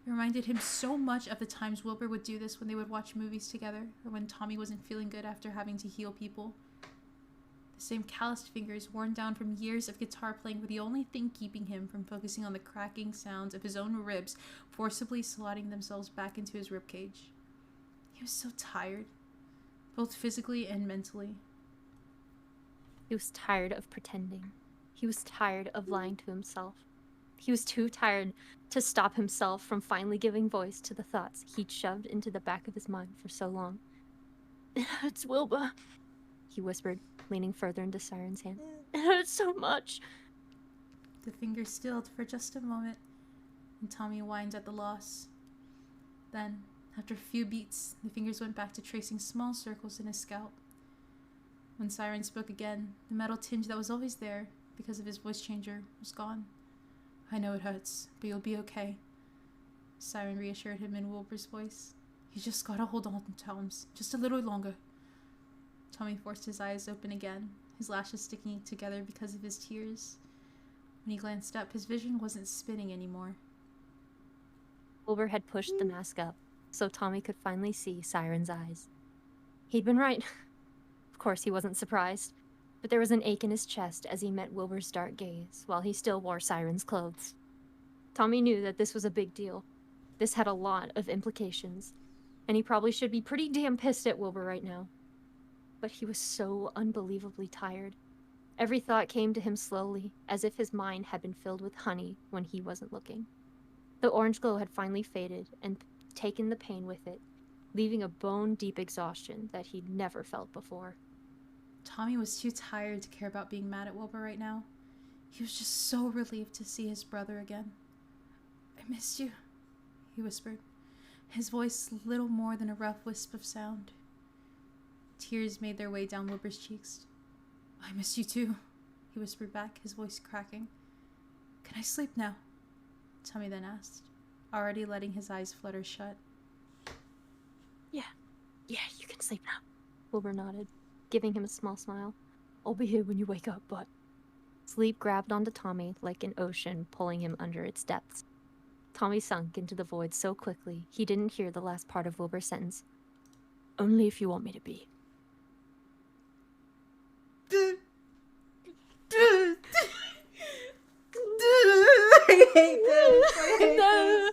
It reminded him so much of the times Wilbur would do this when they would watch movies together, or when Tommy wasn't feeling good after having to heal people. The same calloused fingers, worn down from years of guitar playing, were the only thing keeping him from focusing on the cracking sounds of his own ribs forcibly slotting themselves back into his ribcage. He was so tired, both physically and mentally. He was tired of pretending. He was tired of lying to himself. He was too tired to stop himself from finally giving voice to the thoughts he'd shoved into the back of his mind for so long. It hurts, Wilbur, he whispered, leaning further into Siren's hand. It hurts so much. The fingers stilled for just a moment, and Tommy whined at the loss. Then, after a few beats, the fingers went back to tracing small circles in his scalp. When Siren spoke again, the metal tinge that was always there, because of his voice changer, was gone. I know it hurts, but you'll be okay, Siren reassured him in Wilbur's voice. You just gotta hold on, Toms, just a little longer. Tommy forced his eyes open again, his lashes sticking together because of his tears. When he glanced up, his vision wasn't spinning anymore. Wilbur had pushed the mask up, so Tommy could finally see Siren's eyes. He'd been right. Of course, he wasn't surprised, but there was an ache in his chest as he met Wilbur's dark gaze while he still wore Siren's clothes. Tommy knew that this was a big deal. This had a lot of implications, and he probably should be pretty damn pissed at Wilbur right now. But he was so unbelievably tired. Every thought came to him slowly, as if his mind had been filled with honey when he wasn't looking. The orange glow had finally faded and taken the pain with it, leaving a bone-deep exhaustion that he'd never felt before. Tommy was too tired to care about being mad at Wilbur right now. He was just so relieved to see his brother again. I missed you, he whispered, his voice little more than a rough wisp of sound. Tears made their way down Wilbur's cheeks. I miss you too, he whispered back, his voice cracking. Can I sleep now? Tommy then asked, already letting his eyes flutter shut. Yeah, you can sleep now. Wilbur nodded, giving him a small smile. I'll be here when you wake up, but... Sleep grabbed onto Tommy like an ocean, pulling him under its depths. Tommy sunk into the void so quickly, he didn't hear the last part of Wilbur's sentence. Only if you want me to be. I hate this.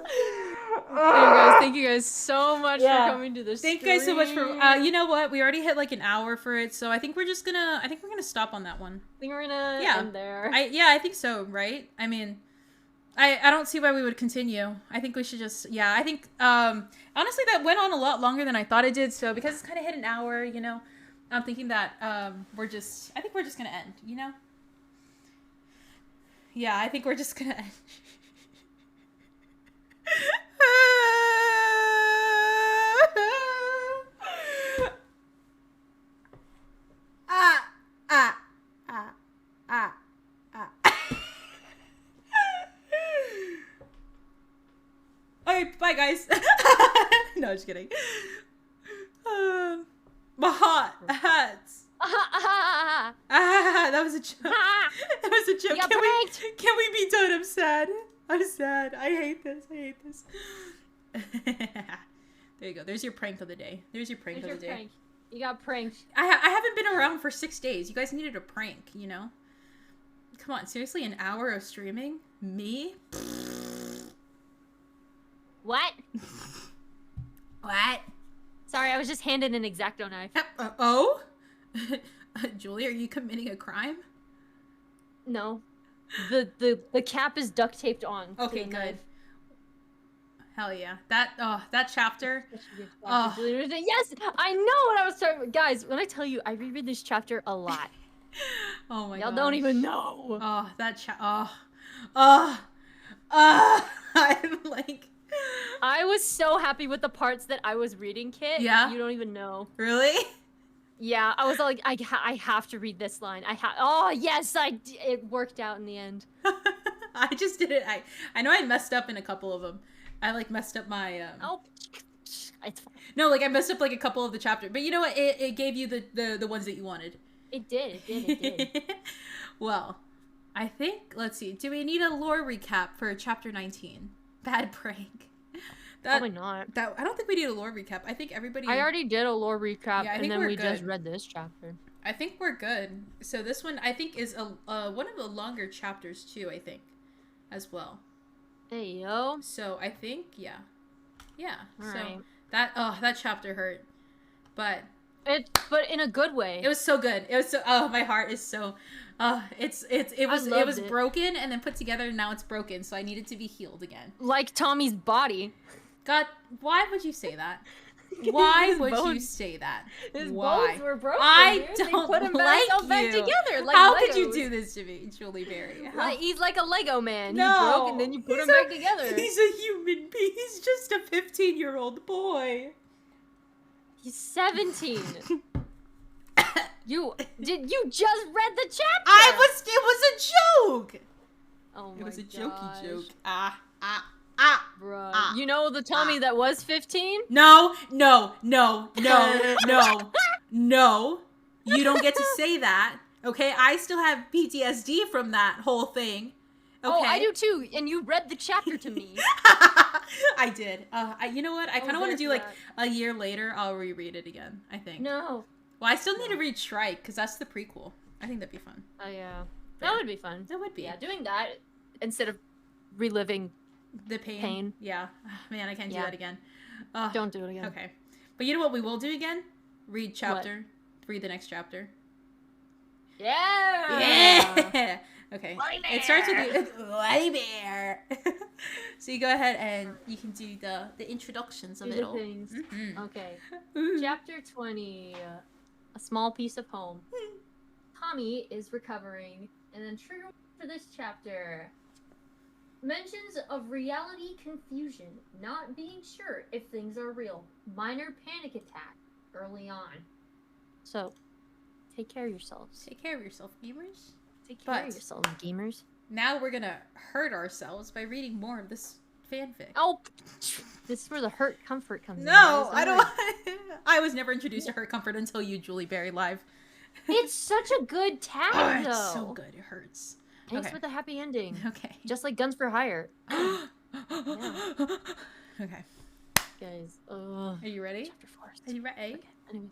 Thank you guys so much for coming to this. Thank you guys so much for. You know what? We already hit like an hour for it, so I think we're just gonna. I think we're gonna stop on that one. I think we're gonna end there. I think so. Right? I mean, I don't see why we would continue. I think we should just. Yeah. I think. Honestly, that went on a lot longer than I thought it did. So because it's kind of hit an hour, you know, I'm thinking that we're just. I think we're just gonna end. You know. Yeah, I think we're just gonna end. Okay, bye guys. No, just kidding. My hot hats. That was a joke. That was a joke. Can we be done? I'm sad. I'm sad. I hate this. There you go. There's your prank of the day. There's your prank of the day. Prank. You got pranked. I haven't been around for 6 days. You guys needed a prank, you know? Come on, seriously? An hour of streaming? Me? What? What? Sorry, I was just handed an X-Acto knife. Oh? Julie, are you committing a crime? No. The cap is duct taped on. Okay, good. Knife. Hell yeah. That chapter. Yes, I know what I was talking. Guys, when I tell you, I reread this chapter a lot. Oh my god. Y'all don't even know. Oh, that I'm like. I was so happy with the parts that I was reading, Kit. Yeah. You don't even know. Really? Yeah, I was like, I have to read this line. Oh yes, it worked out in the end. I just did it. I know I messed up in a couple of them. I like messed up my. Oh, it's fine. No, like I messed up like a couple of the chapters, but you know what? It gave you the ones that you wanted. It did. Well, I think let's see. Do we need a lore recap for chapter 19? Bad prank. Probably not. I don't think we need a lore recap. I think everybody. I already did a lore recap, yeah, and then we just read this chapter. I think we're good. So this one, I think, is one of the longer chapters too. I think, as well. Hey yo. So I think, yeah. All so right. that chapter hurt, but in a good way. It was so good. It was so. Oh, my heart is so. It was broken and then put together, and now it's broken. So I needed to be healed again. Like Tommy's body. God, why would you say that? Why would you say that? His Why? bones were broken. I dude. don't put him like back, you. Back together. Like How Legos. could you do this to me, JULIBERRY? He's like a Lego man. No, he broke and then you put him back together. He's a human being. He's just a 15-year-old boy. He's 17. You just read the chapter. It was a joke. Oh my It was a gosh. jokey joke. Bruh. You know the Tommy that was 15? No. No. You don't get to say that. Okay? I still have PTSD from that whole thing. Okay? Oh, I do too. And you read the chapter to me. I did. You know what? I kind of want to do like a year later. I'll reread it again. I think. No. Well, I still need to read Shrike because that's the prequel. I think that'd be fun. Oh yeah, that would be fun. That would be. Yeah, doing that instead of reliving the pain. Yeah. Oh, man, I can't do that again. Don't do it again. Okay. But you know what we will do again? Read chapter. Read the next chapter. Yeah. Okay. It starts with you. Whitey Bear. So you go ahead and you can do the introductions of it all. Things. Okay. Chapter 20. A small piece of home. Tommy is recovering, and then trigger for this chapter. Mentions of reality confusion, not being sure if things are real. Minor panic attack early on. So, take care of yourselves. Take care of yourself, gamers. Take care of yourselves, gamers. Now we're gonna hurt ourselves by reading more of this fanfic. Oh, this is where the hurt comfort comes in. No, I don't. I was never introduced to hurt comfort until you, JULIBERRYLIVE. It's such a good tag, though. It's so good. It hurts. Thanks with a happy ending. Okay. Just like Guns for Hire. Okay. Guys, are you ready? Chapter 4. Are you ready? Okay, anyways.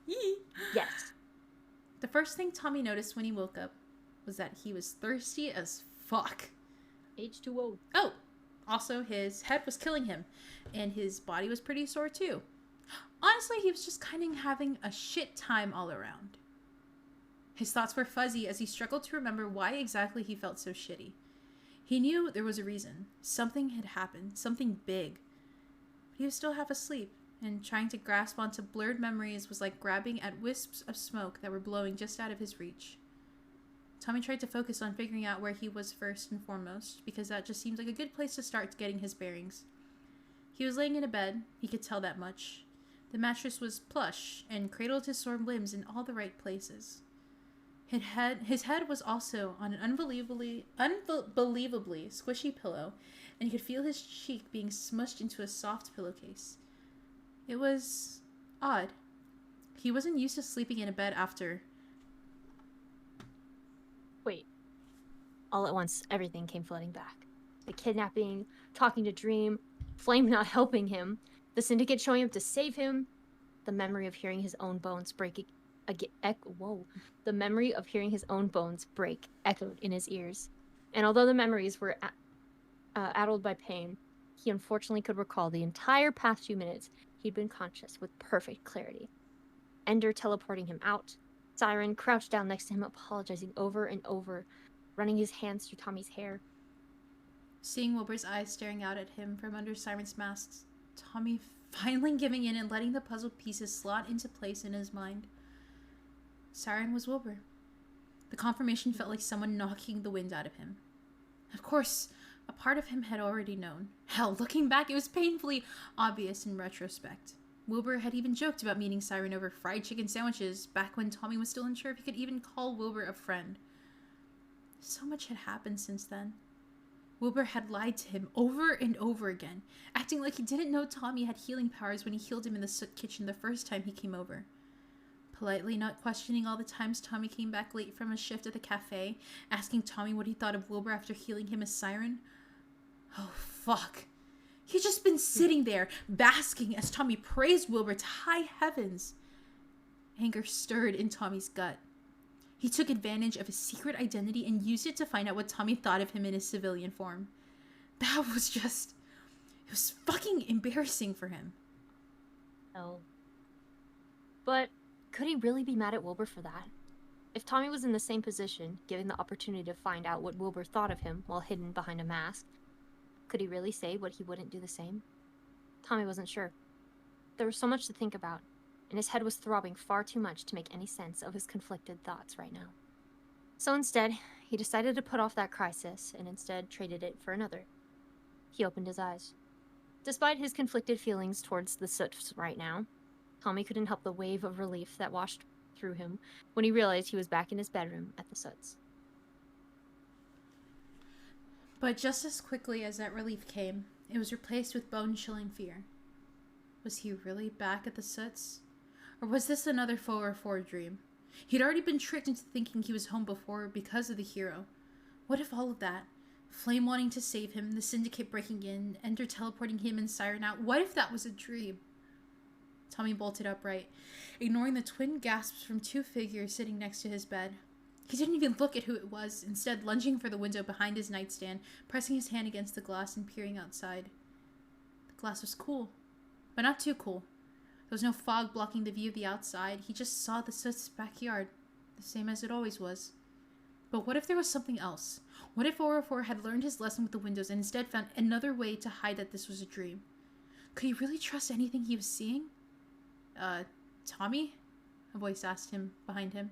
Yee. Yes. The first thing Tommy noticed when he woke up was that he was thirsty as fuck. H2O. Oh, also his head was killing him, and his body was pretty sore too. Honestly, he was just kind of having a shit time all around. His thoughts were fuzzy as he struggled to remember why exactly he felt so shitty. He knew there was a reason. Something had happened, something big. But he was still half asleep, and trying to grasp onto blurred memories was like grabbing at wisps of smoke that were blowing just out of his reach. Tommy tried to focus on figuring out where he was first and foremost, because that just seemed like a good place to start getting his bearings. He was laying in a bed, he could tell that much. The mattress was plush and cradled his sore limbs in all the right places. His head was also on an unbelievably squishy pillow, and he could feel his cheek being smushed into a soft pillowcase. It was odd. He wasn't used to sleeping in a bed after. Wait. All at once, everything came flooding back. The kidnapping, talking to Dream, Flame not helping him, the Syndicate showing up to save him, the memory of hearing his own bones break The memory of hearing his own bones break echoed in his ears. And although the memories were addled by pain, he unfortunately could recall the entire past few minutes he'd been conscious with perfect clarity. Ender teleporting him out, Siren crouched down next to him, apologizing over and over, running his hands through Tommy's hair. Seeing Wilbur's eyes staring out at him from under Siren's masks, Tommy finally giving in and letting the puzzle pieces slot into place in his mind. Siren was Wilbur. The confirmation felt like someone knocking the wind out of him. Of course, a part of him had already known. Hell, looking back, it was painfully obvious in retrospect. Wilbur had even joked about meeting Siren over fried chicken sandwiches back when Tommy was still unsure if he could even call Wilbur a friend. So much had happened since then. Wilbur had lied to him over and over again, acting like he didn't know Tommy had healing powers when he healed him in the soot kitchen the first time he came over. Politely not questioning all the times Tommy came back late from a shift at the cafe, asking Tommy what he thought of Wilbur after healing him as Siren. Oh, fuck. He'd just been sitting there, basking as Tommy praised Wilbur to high heavens. Anger stirred in Tommy's gut. He took advantage of his secret identity and used it to find out what Tommy thought of him in his civilian form. That was just... It was fucking embarrassing for him. Oh. But could he really be mad at Wilbur for that? If Tommy was in the same position, given the opportunity to find out what Wilbur thought of him while hidden behind a mask, could he really say what he wouldn't do the same? Tommy wasn't sure. There was so much to think about, and his head was throbbing far too much to make any sense of his conflicted thoughts right now. So instead, he decided to put off that crisis and instead traded it for another. He opened his eyes. Despite his conflicted feelings towards the soot right now, Tommy couldn't help the wave of relief that washed through him when he realized he was back in his bedroom at the Soots. But just as quickly as that relief came, it was replaced with bone-chilling fear. Was he really back at the Soots? Or was this another 404 dream? He'd already been tricked into thinking he was home before because of the hero. What if all of that? Flame wanting to save him, the Syndicate breaking in, Ender teleporting him and Siren out. What if that was a dream? Tommy bolted upright, ignoring the twin gasps from two figures sitting next to his bed. He didn't even look at who it was, instead lunging for the window behind his nightstand, pressing his hand against the glass and peering outside. The glass was cool, but not too cool. There was no fog blocking the view of the outside. He just saw the Soot's backyard, the same as it always was. But what if there was something else? What if 404 had learned his lesson with the windows and instead found another way to hide that this was a dream? Could he really trust anything he was seeing? Tommy? A voice asked him behind him,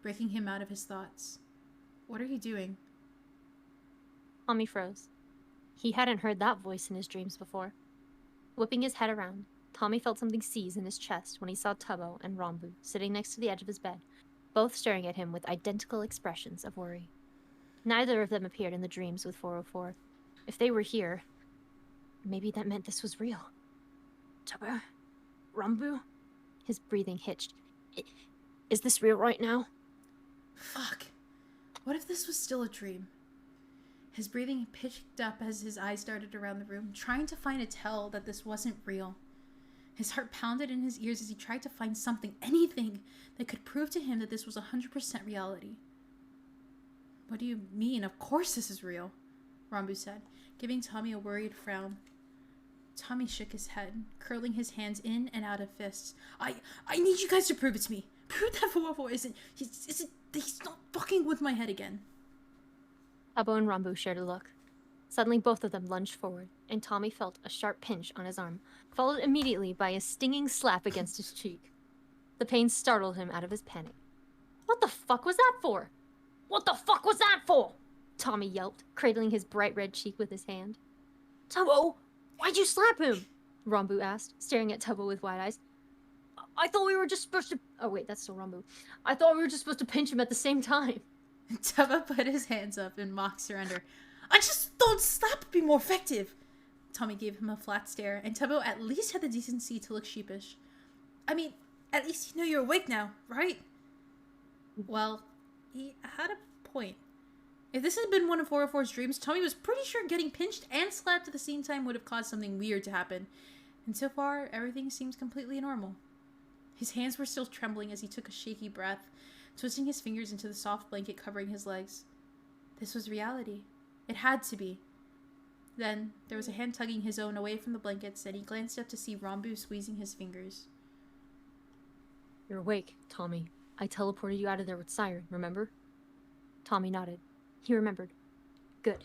breaking him out of his thoughts. What are you doing? Tommy froze. He hadn't heard that voice in his dreams before. Whipping his head around, Tommy felt something seize in his chest when he saw Tubbo and Rombu sitting next to the edge of his bed, both staring at him with identical expressions of worry. Neither of them appeared in the dreams with 404. If they were here, maybe that meant this was real. Tubbo? Rombu? His breathing hitched. Is this real right now? Fuck. What if this was still a dream? His breathing picked up as his eyes darted around the room, trying to find a tell that this wasn't real. His heart pounded in his ears as he tried to find something, anything, that could prove to him that this was 100% reality. What do you mean? Of course this is real, Rombu said, giving Tommy a worried frown. Tommy shook his head, curling his hands in and out of fists. I need you guys to prove it to me. Prove that 404 he's not fucking with my head again. Tubbo and Rombu shared a look. Suddenly, both of them lunged forward, and Tommy felt a sharp pinch on his arm, followed immediately by a stinging slap against his cheek. The pain startled him out of his panic. What the fuck was that for? What the fuck was that for? Tommy yelped, cradling his bright red cheek with his hand. Tubbo, why'd you slap him? Rombu asked, staring at Tubbo with wide eyes. I thought we were just supposed to... Oh wait, that's still Rombu. I thought we were just supposed to pinch him at the same time. Tubbo put his hands up in mock surrender. I just thought slap would be more effective. Tommy gave him a flat stare, and Tubbo at least had the decency to look sheepish. I mean, at least you know you're awake now, right? Well, he had a point. If this had been one of 404's dreams, Tommy was pretty sure getting pinched and slapped at the same time would have caused something weird to happen. And so far, everything seems completely normal. His hands were still trembling as he took a shaky breath, twisting his fingers into the soft blanket covering his legs. This was reality. It had to be. Then, there was a hand tugging his own away from the blankets, and he glanced up to see Rombu squeezing his fingers. You're awake, Tommy. I teleported you out of there with Siren, remember? Tommy nodded. He remembered. Good.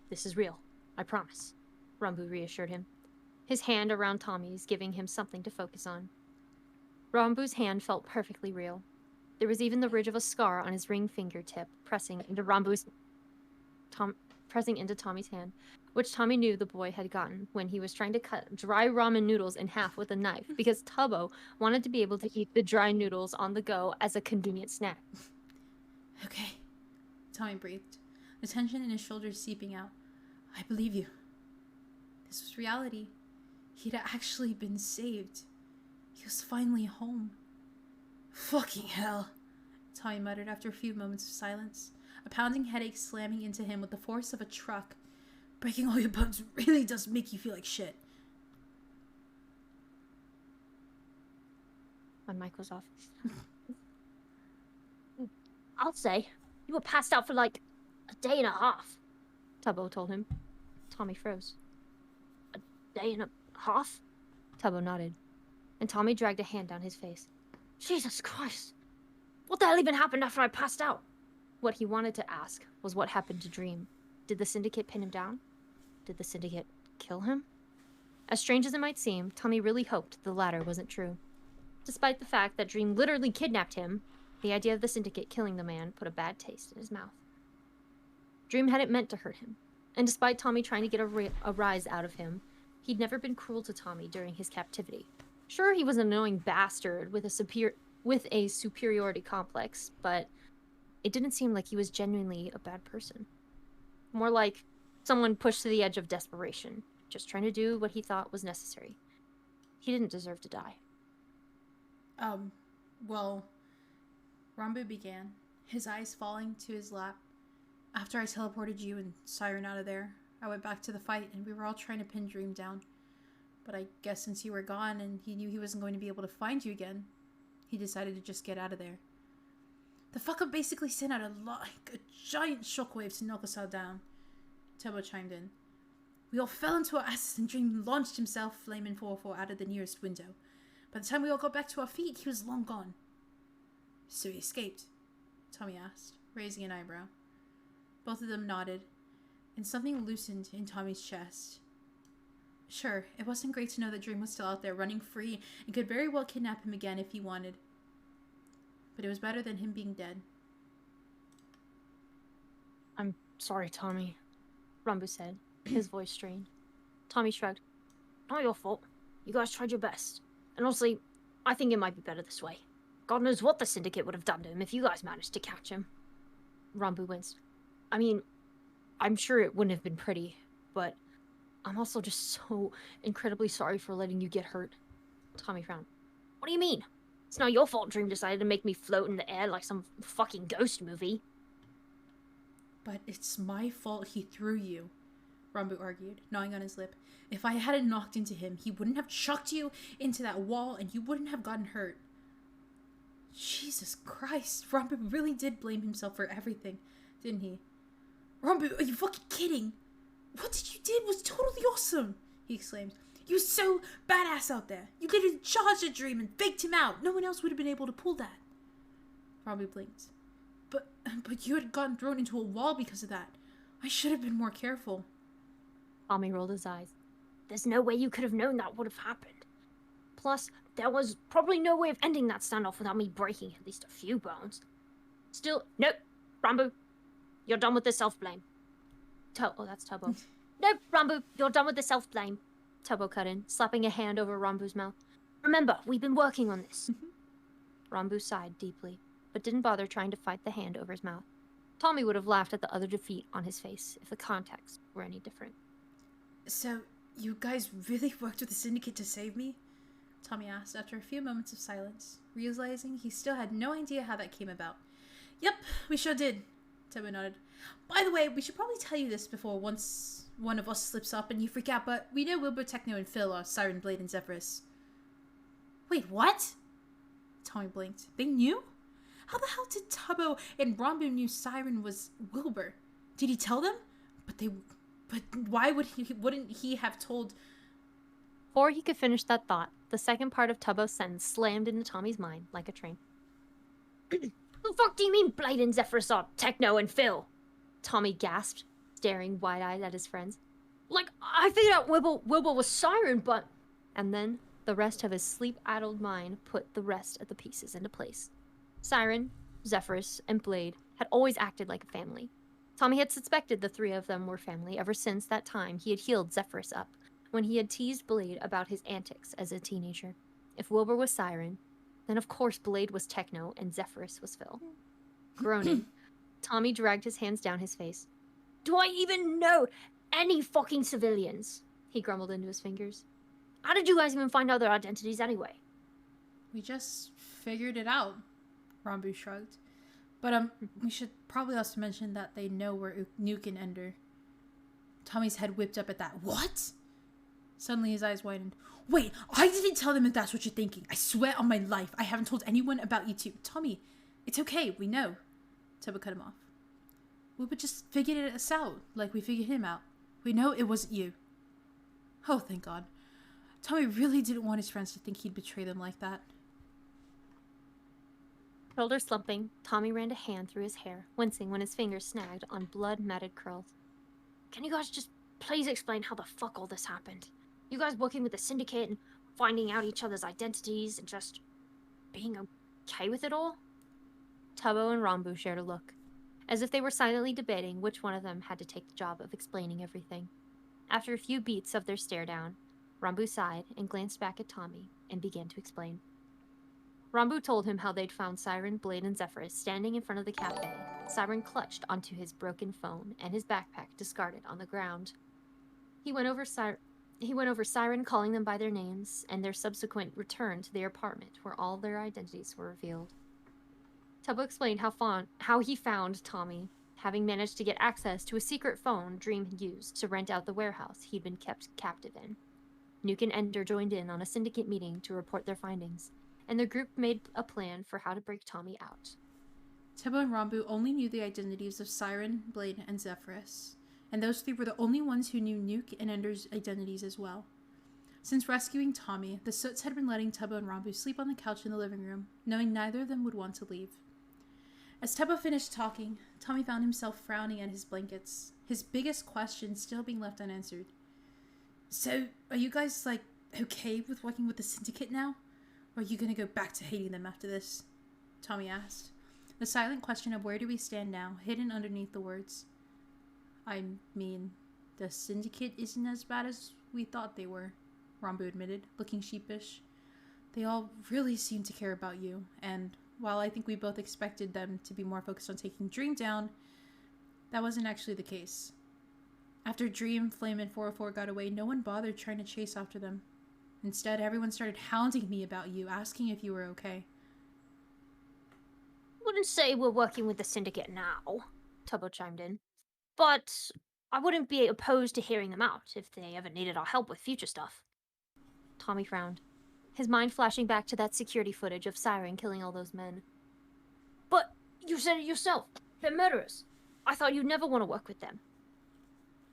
This is real. I promise. Rombu reassured him, his hand around Tommy's, giving him something to focus on. Rombu's hand felt perfectly real. There was even the ridge of a scar on his ring fingertip pressing into Tommy's hand, which Tommy knew the boy had gotten when he was trying to cut dry ramen noodles in half with a knife because Tubbo wanted to be able to eat the dry noodles on the go as a convenient snack. Okay, Tommy breathed, the tension in his shoulders seeping out. I believe you. This was reality. He'd actually been saved. He was finally home. Fucking hell, Tommy muttered after a few moments of silence, a pounding headache slamming into him with the force of a truck. Breaking all your bones really does make you feel like shit. My mic was off. I'll say, you were passed out for like a day and a half, Tubbo told him. Tommy froze. A day and a half? Tubbo nodded, and Tommy dragged a hand down his face. Jesus Christ! What the hell even happened after I passed out? What he wanted to ask was what happened to Dream. Did the Syndicate pin him down? Did the Syndicate kill him? As strange as it might seem, Tommy really hoped the latter wasn't true. Despite the fact that Dream literally kidnapped him, the idea of the Syndicate killing the man put a bad taste in his mouth. Dream hadn't meant to hurt him, and despite Tommy trying to get a rise out of him, he'd never been cruel to Tommy during his captivity. Sure, he was an annoying bastard with a superiority complex, but it didn't seem like he was genuinely a bad person. More like someone pushed to the edge of desperation, just trying to do what he thought was necessary. He didn't deserve to die. Well, Rombu began, his eyes falling to his lap. After I teleported you and Siren out of there, I went back to the fight and we were all trying to pin Dream down. But I guess since you were gone and he knew he wasn't going to be able to find you again, he decided to just get out of there. The fucker basically sent out a giant shockwave to knock us all down. Tubbo chimed in. We all fell into our asses and Dream launched himself, flaming 404, out of the nearest window. By the time we all got back to our feet, he was long gone. So he escaped? Tommy asked, raising an eyebrow. Both of them nodded, and something loosened in Tommy's chest. Sure, it wasn't great to know that Dream was still out there running free and could very well kidnap him again if he wanted. But it was better than him being dead. I'm sorry, Tommy, Rombu said, his voice strained. Tommy shrugged. Not your fault. You guys tried your best. And honestly, I think it might be better this way. God knows what the Syndicate would have done to him if you guys managed to catch him. Rambu winced. I mean, I'm sure it wouldn't have been pretty, but I'm also just so incredibly sorry for letting you get hurt. Tommy frowned. What do you mean? It's not your fault Dream decided to make me float in the air like some fucking ghost movie. But it's my fault he threw you, Rambu argued, gnawing on his lip. If I hadn't knocked into him, he wouldn't have chucked you into that wall and you wouldn't have gotten hurt. Jesus Christ, Rambu really did blame himself for everything, didn't he? Rambu, are you fucking kidding? What you did was totally awesome, he exclaimed. You were so badass out there. You literally charged a Dream and faked him out. No one else would have been able to pull that. Rambu blinked. But you had gotten thrown into a wall because of that. I should have been more careful. Tommy rolled his eyes. There's no way you could have known that would have happened. Plus, there was probably no way of ending that standoff without me breaking at least a few bones. Still, nope, Rambu. You're done with the self-blame. Oh, that's Tubbo. Nope, Rambu, you're done with the self-blame. Tubbo cut in, slapping a hand over Rambu's mouth. Remember, we've been working on this. Rambu sighed deeply, but didn't bother trying to fight the hand over his mouth. Tommy would have laughed at the utter defeat on his face if the context were any different. So, you guys really worked with the Syndicate to save me? Tommy asked after a few moments of silence, realizing he still had no idea how that came about. Yep, we sure did, Tubbo nodded. By the way, we should probably tell you this before once one of us slips up and you freak out, but we know Wilbur, Techno, and Phil are Siren, Blade, and Zephyrus. Wait, what? Tommy blinked. They knew? How the hell did Tubbo and Rambu knew Siren was Wilbur? Did he tell them? But why wouldn't he have told... Before he could finish that thought, the second part of Tubbo's sentence slammed into Tommy's mind like a train. The fuck do you mean Blade and Zephyrus are Techno and Phil? Tommy gasped, staring wide-eyed at his friends. Like, I figured out Wilbur was Siren, but... And then, the rest of his sleep-addled mind put the rest of the pieces into place. Siren, Zephyrus, and Blade had always acted like a family. Tommy had suspected the three of them were family ever since that time he had healed Zephyrus up, when he had teased Blade about his antics as a teenager. If Wilbur was Siren, then of course Blade was Techno and Zephyrus was Phil. Groaning, Tommy dragged his hands down his face. Do I even know any fucking civilians? He grumbled into his fingers. How did you guys even find out their identities anyway? We just figured it out, Rambu shrugged. But we should probably also mention that they know we're Nuke and Ender. Tommy's head whipped up at that. What? Suddenly his eyes widened. Wait, I didn't tell them if that's what you're thinking. I swear on my life, I haven't told anyone about you two. Tommy, it's okay, we know. Tubbo cut him off. Wilbur just figured us out, like we figured him out. We know it wasn't you. Oh, thank God. Tommy really didn't want his friends to think he'd betray them like that. Shoulder slumping, Tommy ran a hand through his hair, wincing when his fingers snagged on blood-matted curls. Can you guys just please explain how the fuck all this happened? You guys working with the Syndicate and finding out each other's identities and just being okay with it all? Tubbo and Rambu shared a look, as if they were silently debating which one of them had to take the job of explaining everything. After a few beats of their stare-down, Rambu sighed and glanced back at Tommy and began to explain. Rambu told him how they'd found Siren, Blade, and Zephyrus standing in front of the cafe, Siren clutched onto his broken phone and his backpack discarded on the ground. He went over Siren calling them by their names and their subsequent return to their apartment where all their identities were revealed. Tubbo explained how he found Tommy, having managed to get access to a secret phone Dream had used to rent out the warehouse he'd been kept captive in. Nuke and Ender joined in on a Syndicate meeting to report their findings, and the group made a plan for how to break Tommy out. Tubbo and Rambu only knew the identities of Siren, Blade, and Zephyrus, and those three were the only ones who knew Nuke and Ender's identities as well. Since rescuing Tommy, the Soots had been letting Tubbo and Rambu sleep on the couch in the living room, knowing neither of them would want to leave. As Tubbo finished talking, Tommy found himself frowning at his blankets, his biggest question still being left unanswered. So, are you guys, okay with working with the Syndicate now? Or are you gonna go back to hating them after this? Tommy asked, the silent question of where do we stand now hidden underneath the words. I mean, The syndicate isn't as bad as we thought they were, Rambo admitted, looking sheepish. They all really seem to care about you, and while I think we both expected them to be more focused on taking Dream down, that wasn't actually the case. After Dream, Flame, and 404 got away, no one bothered trying to chase after them. Instead, everyone started hounding me about you, asking if you were okay. Wouldn't say we're working with the syndicate now, Tubbo chimed in. But I wouldn't be opposed to hearing them out if they ever needed our help with future stuff. Tommy frowned, his mind flashing back to that security footage of Siren killing all those men. But you said it yourself. They're murderers. I thought you'd never want to work with them.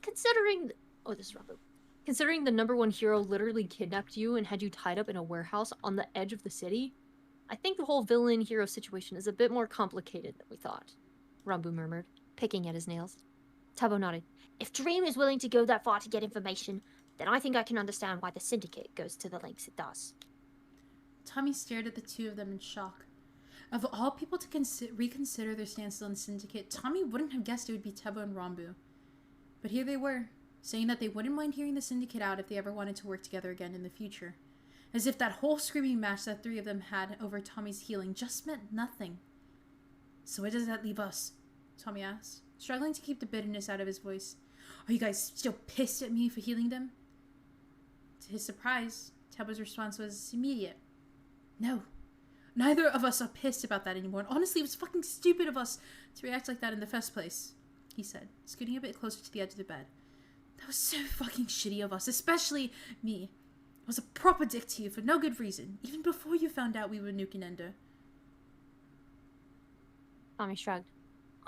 Considering... Oh, this is Rambo. Considering the number one hero literally kidnapped you and had you tied up in a warehouse on the edge of the city, I think the whole villain-hero situation is a bit more complicated than we thought, Rambo murmured, picking at his nails. Tubbo nodded. If Dream is willing to go that far to get information, then I think I can understand why the syndicate goes to the lengths it does. Tommy stared at the two of them in shock. Of all people to reconsider their stance on the syndicate, Tommy wouldn't have guessed it would be Tubbo and Rambo. But here they were, saying that they wouldn't mind hearing the syndicate out if they ever wanted to work together again in the future. As if that whole screaming match that three of them had over Tommy's healing just meant nothing. So where does that leave us? Tommy asked, struggling to keep the bitterness out of his voice. Are you guys still pissed at me for healing them? To his surprise, Tubbo's response was immediate. No. Neither of us are pissed about that anymore, and honestly, it was fucking stupid of us to react like that in the first place, he said, scooting a bit closer to the edge of the bed. That was so fucking shitty of us, especially me. I was a proper dick to you for no good reason, even before you found out we were nuking Ender. Tommy shrugged.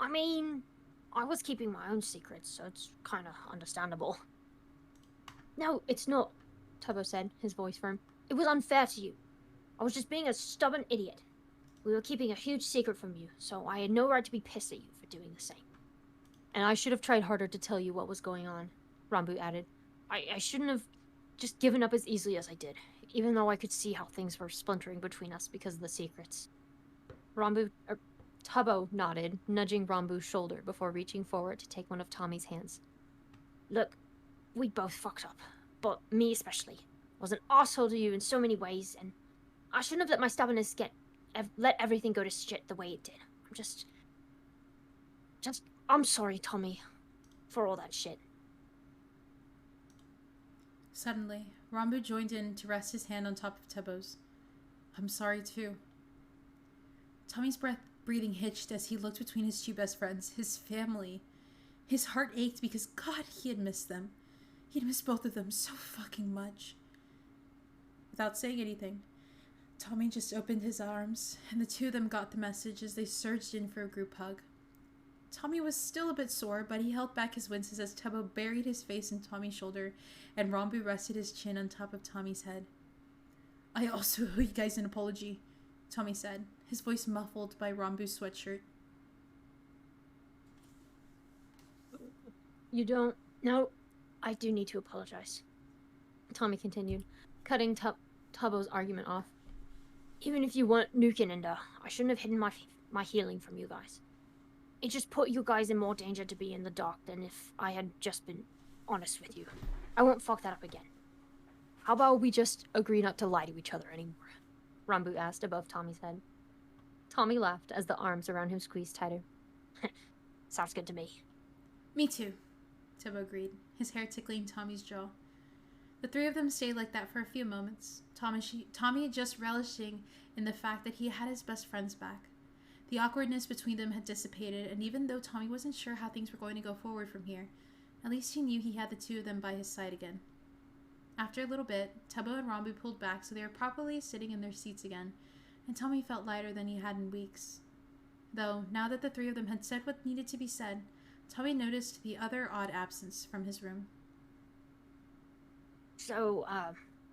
I mean, I was keeping my own secrets, so it's kind of understandable. No, it's not, Tubbo said, his voice firm. It was unfair to you. I was just being a stubborn idiot. We were keeping a huge secret from you, so I had no right to be pissed at you for doing the same. And I should have tried harder to tell you what was going on, Rambo added. I shouldn't have just given up as easily as I did, even though I could see how things were splintering between us because of the secrets. Tubbo nodded, nudging Rambo's shoulder before reaching forward to take one of Tommy's hands. Look, we both fucked up, but me especially. I was an asshole to you in so many ways, and I shouldn't have let my stubbornness let everything go to shit the way it did. I'm sorry, Tommy, for all that shit. Suddenly, Rambo joined in to rest his hand on top of Tubbo's. I'm sorry, too. Tommy's breathing hitched as he looked between his two best friends, his family. His heart ached because, God, he had missed them. He had missed both of them so fucking much. Without saying anything, Tommy just opened his arms, and the two of them got the message as they surged in for a group hug. Tommy was still a bit sore, but he held back his winces as Tubbo buried his face in Tommy's shoulder, and Rambo rested his chin on top of Tommy's head. I also owe you guys an apology, Tommy said, his voice muffled by Rambo's sweatshirt. You don't... No, I do need to apologize, Tommy continued, cutting Tubbo's argument off. Even if you weren't nuking Ender, I shouldn't have hidden my healing from you guys. It just put you guys in more danger to be in the dark than if I had just been honest with you. I won't fuck that up again. How about we just agree not to lie to each other anymore? Rambo asked above Tommy's head. Tommy laughed as the arms around him squeezed tighter. Sounds good to me. Me too, Tubbo agreed, his hair tickling Tommy's jaw. The three of them stayed like that for a few moments, Tommy just relishing in the fact that he had his best friends back. The awkwardness between them had dissipated, and even though Tommy wasn't sure how things were going to go forward from here, at least he knew he had the two of them by his side again. After a little bit, Tubbo and Rambo pulled back so they were properly sitting in their seats again, and Tommy felt lighter than he had in weeks. Though, now that the three of them had said what needed to be said, Tommy noticed the other odd absence from his room. So,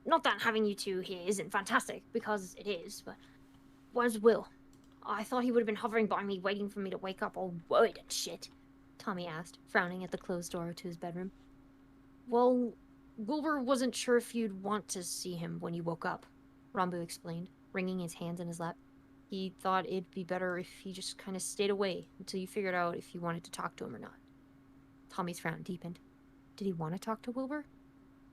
not that having you two here isn't fantastic, because it is, but where's Will? I thought he would have been hovering by me waiting for me to wake up all worried and shit, Tommy asked, frowning at the closed door to his bedroom. Well, Wilbur wasn't sure if you'd want to see him when you woke up, Rambo explained, wringing his hands in his lap. He thought it'd be better if he just kind of stayed away until you figured out if you wanted to talk to him or not. Tommy's frown deepened. Did he want to talk to Wilbur?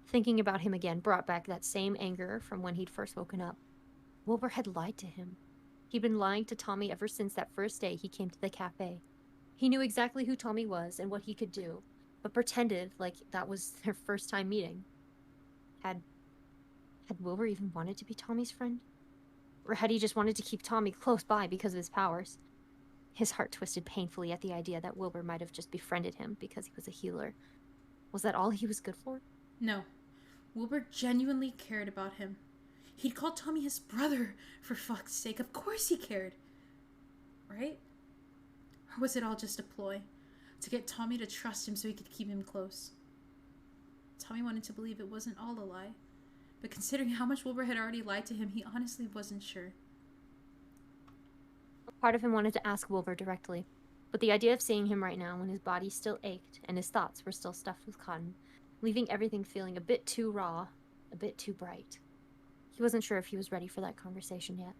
Thinking about him again brought back that same anger from when he'd first woken up. Wilbur had lied to him. He'd been lying to Tommy ever since that first day he came to the cafe. He knew exactly who Tommy was and what he could do, but pretended like that was their first time meeting. Had Wilbur even wanted to be Tommy's friend? Or had he just wanted to keep Tommy close by because of his powers? His heart twisted painfully at the idea that Wilbur might have just befriended him because he was a healer. Was that all he was good for? No. Wilbur genuinely cared about him. He'd called Tommy his brother, for fuck's sake. Of course he cared. Right? Or was it all just a ploy? To get Tommy to trust him so he could keep him close. Tommy wanted to believe it wasn't all a lie. But considering how much Wilbur had already lied to him, he honestly wasn't sure. Part of him wanted to ask Wilbur directly, but the idea of seeing him right now when his body still ached and his thoughts were still stuffed with cotton, leaving everything feeling a bit too raw, a bit too bright. He wasn't sure if he was ready for that conversation yet.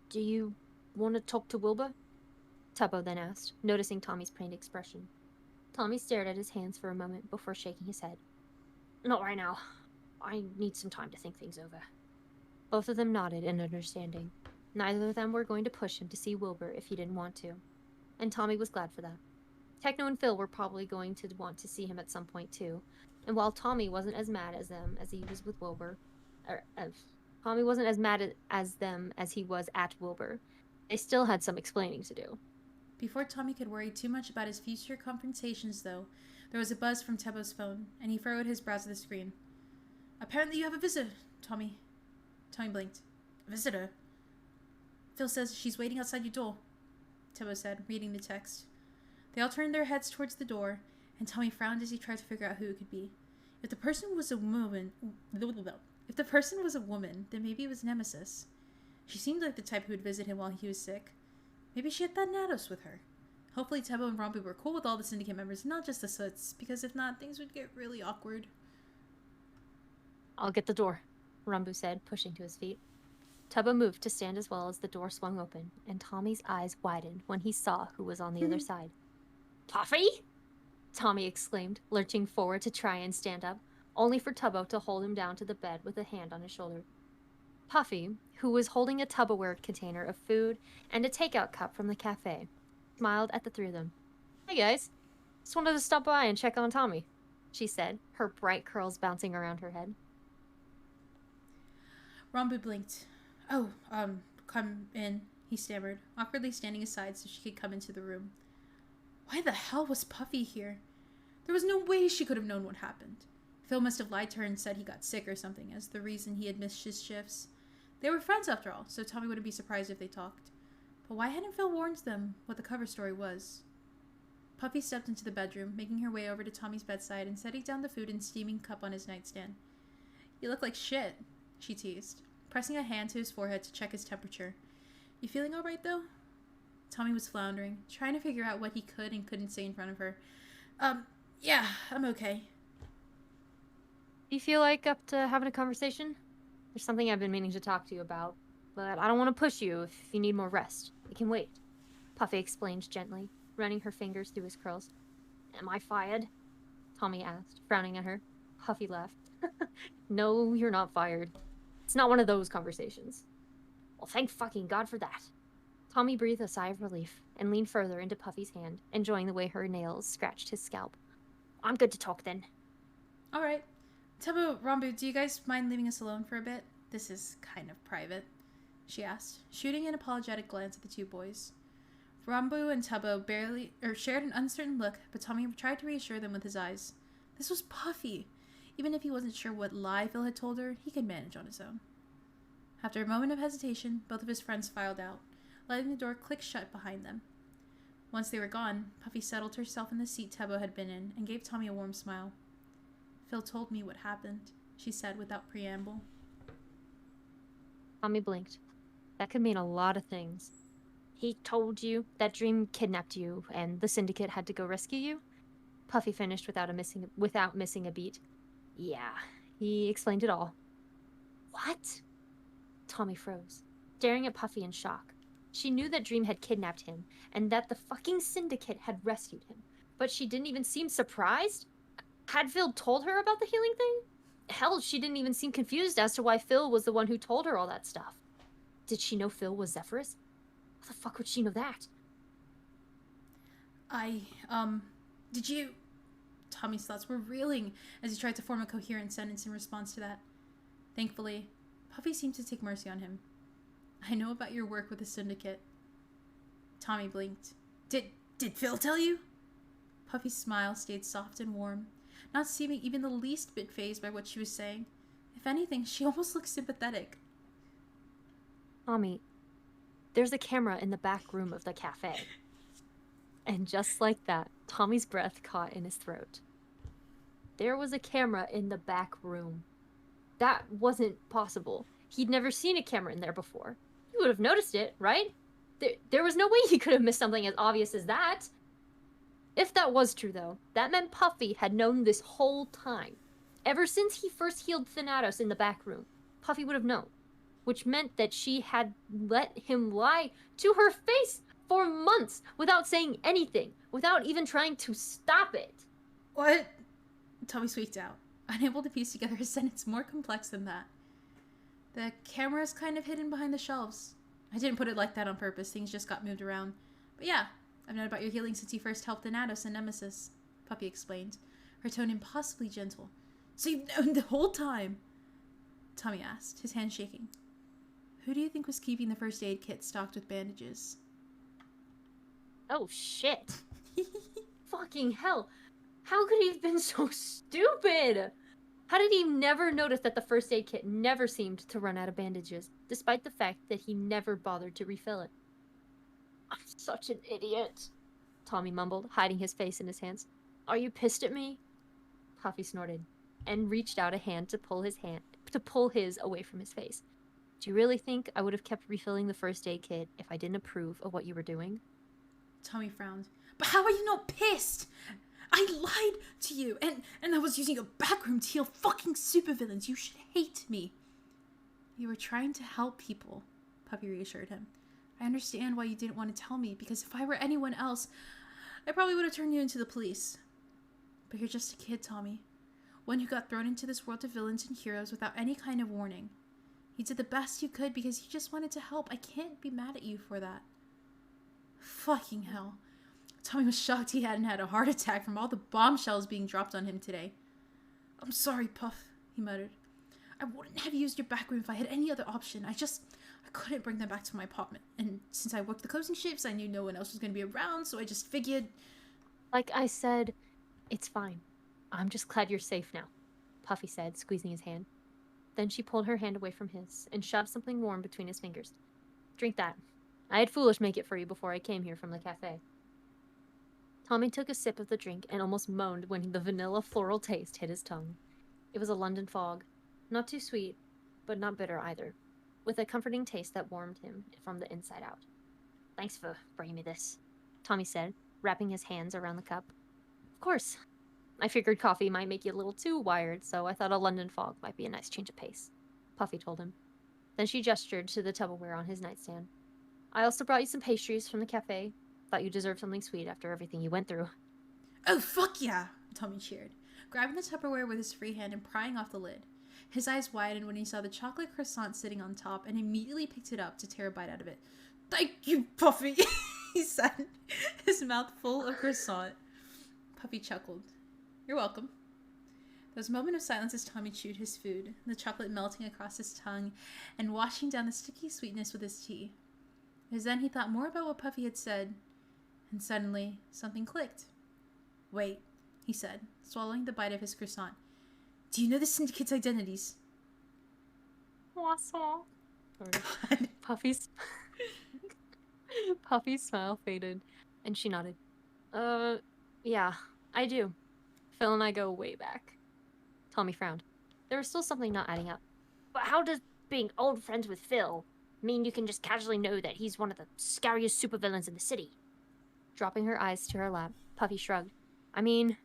Do you want to talk to Wilbur? Tubbo then asked, noticing Tommy's pained expression. Tommy stared at his hands for a moment before shaking his head. Not right now. I need some time to think things over. Both of them nodded in understanding. Neither of them were going to push him to see Wilbur if he didn't want to. And Tommy was glad for that. Techno and Phil were probably going to want to see him at some point too. And while Tommy wasn't as mad as them as he was with Wilbur, Tommy wasn't as mad as them as he was at Wilbur, they still had some explaining to do. Before Tommy could worry too much about his future confrontations, though, there was a buzz from Tebo's phone, and he furrowed his brows at the screen. Apparently you have a visitor, Tommy. Tommy blinked. A visitor? Phil says she's waiting outside your door, Tebo said, reading the text. They all turned their heads towards the door, and Tommy frowned as he tried to figure out who it could be. If the person was a woman, then maybe it was Nemesis. She seemed like the type who would visit him while he was sick. Maybe she had Thanatos with her. Hopefully Tebo and Rombu were cool with all the syndicate members, not just the Soots, because if not, things would get really awkward. I'll get the door, Rombu said, pushing to his feet. Tubbo moved to stand as well as the door swung open, and Tommy's eyes widened when he saw who was on the other side. Puffy? Tommy exclaimed, lurching forward to try and stand up, only for Tubbo to hold him down to the bed with a hand on his shoulder. Puffy, who was holding a Tupperware container of food and a takeout cup from the cafe, smiled at the three of them. Hey guys, just wanted to stop by and check on Tommy, she said, her bright curls bouncing around her head. Rombu blinked. Oh, come in, he stammered, awkwardly standing aside so she could come into the room. Why the hell was Puffy here? There was no way she could have known what happened. Phil must have lied to her and said he got sick or something as the reason he had missed his shifts. They were friends after all, so Tommy wouldn't be surprised if they talked. But why hadn't Phil warned them what the cover story was? Puffy stepped into the bedroom, making her way over to Tommy's bedside and setting down the food and steaming cup on his nightstand. You look like shit, she teased, pressing a hand to his forehead to check his temperature. You feeling alright, though? Tommy was floundering, trying to figure out what he could and couldn't say in front of her. Yeah, I'm okay. You feel like up to having a conversation? There's something I've been meaning to talk to you about, but I don't want to push you if you need more rest. It can wait. Puffy explained gently, running her fingers through his curls. Am I fired? Tommy asked, frowning at her. Puffy laughed. No, you're not fired. It's not one of those conversations. Well, thank fucking God for that. Tommy breathed a sigh of relief and leaned further into Puffy's hand, enjoying the way her nails scratched his scalp. I'm good to talk then. All right. Tebo, Rombu, do you guys mind leaving us alone for a bit? This is kind of private, she asked, shooting an apologetic glance at the two boys. Rombu and Tebo shared an uncertain look, but Tommy tried to reassure them with his eyes. This was Puffy. Even if he wasn't sure what lie Phil had told her, he could manage on his own. After a moment of hesitation, both of his friends filed out, letting the door click shut behind them. Once they were gone, Puffy settled herself in the seat Tebo had been in and gave Tommy a warm smile. Phil told me what happened, she said without preamble. Tommy blinked. That could mean a lot of things. He told you that Dream kidnapped you and the Syndicate had to go rescue you? Puffy finished without missing a beat. Yeah, he explained it all. What? Tommy froze, staring at Puffy in shock. She knew that Dream had kidnapped him and that the fucking Syndicate had rescued him, but she didn't even seem surprised? Had Phil told her about the healing thing? Hell, she didn't even seem confused as to why Phil was the one who told her all that stuff. Did she know Phil was Zephyrus? How the fuck would she know that? Did you... Tommy's thoughts were reeling as he tried to form a coherent sentence in response to that. Thankfully, Puffy seemed to take mercy on him. I know about your work with the syndicate. Tommy blinked. Did Phil tell you? Puffy's smile stayed soft and warm, not seeming even the least bit fazed by what she was saying. If anything, she almost looked sympathetic. Tommy, there's a camera in the back room of the cafe. And just like that, Tommy's breath caught in his throat. There was a camera in the back room. That wasn't possible. He'd never seen a camera in there before. He would have noticed it, right? There was no way he could have missed something as obvious as that. If that was true, though, that meant Puffy had known this whole time. Ever since he first healed Thanatos in the back room, Puffy would have known. Which meant that she had let him lie to her face for months without saying anything, without even trying to stop it. What? Tommy squeaked out, unable to piece together a sentence more complex than that. The camera's kind of hidden behind the shelves. I didn't put it like that on purpose, things just got moved around. But yeah, I've known about your healing since you first helped Thanatos and Nemesis, Puppy explained, her tone impossibly gentle. So you've known the whole time? Tommy asked, his hand shaking. Who do you think was keeping the first aid kit stocked with bandages? Oh shit. Fucking hell. How could he have been so stupid? How did he never notice that the first aid kit never seemed to run out of bandages, despite the fact that he never bothered to refill it? I'm such an idiot, Tommy mumbled, hiding his face in his hands. Are you pissed at me? Puffy snorted, and reached out a hand to pull his away from his face. Do you really think I would have kept refilling the first aid kit if I didn't approve of what you were doing? Tommy frowned. But how are you not pissed? I lied to you, and I was using a backroom to heal fucking supervillains. You should hate me. You were trying to help people, Puppy reassured him. I understand why you didn't want to tell me, because if I were anyone else, I probably would have turned you into the police. But you're just a kid, Tommy. One who got thrown into this world of villains and heroes without any kind of warning. You did the best you could because you just wanted to help. I can't be mad at you for that. Fucking hell. Tommy was shocked he hadn't had a heart attack from all the bombshells being dropped on him today. I'm sorry, Puff, he muttered. I wouldn't have used your back room if I had any other option. I couldn't bring them back to my apartment. And since I worked the closing shifts, I knew no one else was going to be around, so I just figured... Like I said, it's fine. I'm just glad you're safe now, Puffy said, squeezing his hand. Then she pulled her hand away from his and shoved something warm between his fingers. Drink that. I had Foolish make it for you before I came here from the cafe. Tommy took a sip of the drink and almost moaned when the vanilla floral taste hit his tongue. It was a London fog. Not too sweet, but not bitter either, with a comforting taste that warmed him from the inside out. Thanks for bringing me this, Tommy said, wrapping his hands around the cup. Of course. I figured coffee might make you a little too wired, so I thought a London fog might be a nice change of pace, Puffy told him. Then she gestured to the Tupperware on his nightstand. I also brought you some pastries from the cafe. Thought you deserved something sweet after everything you went through. Oh, fuck yeah, Tommy cheered, grabbing the Tupperware with his free hand and prying off the lid. His eyes widened when he saw the chocolate croissant sitting on top and immediately picked it up to tear a bite out of it. Thank you, Puffy, he said, his mouth full of croissant. Puffy chuckled. You're welcome. There was a moment of silence as Tommy chewed his food, the chocolate melting across his tongue and washing down the sticky sweetness with his tea. It was then he thought more about what Puffy had said, and suddenly something clicked. Wait, he said, swallowing the bite of his croissant. Do you know the syndicate's identities? Croissant. Puffy's smile faded, and she nodded. Yeah, I do. Phil and I go way back. Tommy frowned. There was still something not adding up. But how does being old friends with Phil mean you can just casually know that he's one of the scariest supervillains in the city? Dropping her eyes to her lap, Puffy shrugged. I mean,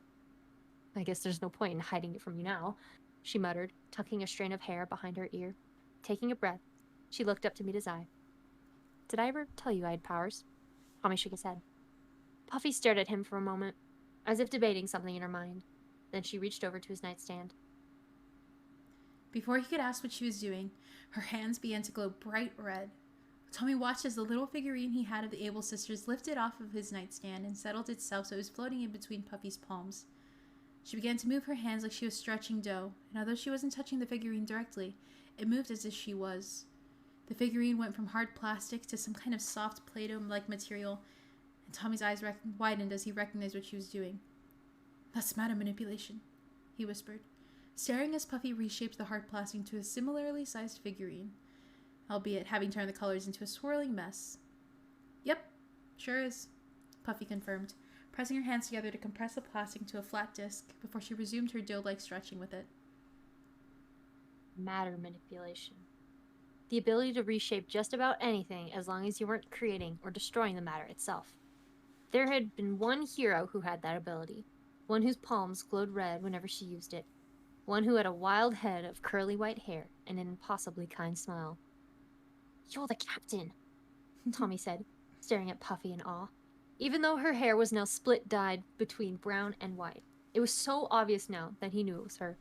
I guess there's no point in hiding it from you now, she muttered, tucking a strand of hair behind her ear. Taking a breath, she looked up to meet his eye. Did I ever tell you I had powers? Tommy shook his head. Puffy stared at him for a moment, as if debating something in her mind. Then she reached over to his nightstand. Before he could ask what she was doing, her hands began to glow bright red. Tommy watched as the little figurine he had of the Able sisters lifted off of his nightstand and settled itself so it was floating in between Puffy's palms. She began to move her hands like she was stretching dough, and although she wasn't touching the figurine directly, it moved as if she was. The figurine went from hard plastic to some kind of soft Play-Doh-like material, and Tommy's eyes widened as he recognized what she was doing. "That's matter manipulation," he whispered, staring as Puffy reshaped the hard plastic into a similarly sized figurine, albeit having turned the colors into a swirling mess. "Yep, sure is," Puffy confirmed, pressing her hands together to compress the plastic into a flat disc before she resumed her dough-like stretching with it. Matter manipulation. The ability to reshape just about anything as long as you weren't creating or destroying the matter itself. There had been one hero who had that ability, one whose palms glowed red whenever she used it, one who had a wild head of curly white hair and an impossibly kind smile. "You're the captain," Tommy said, staring at Puffy in awe. Even though her hair was now split-dyed between brown and white, it was so obvious now that he knew it was her.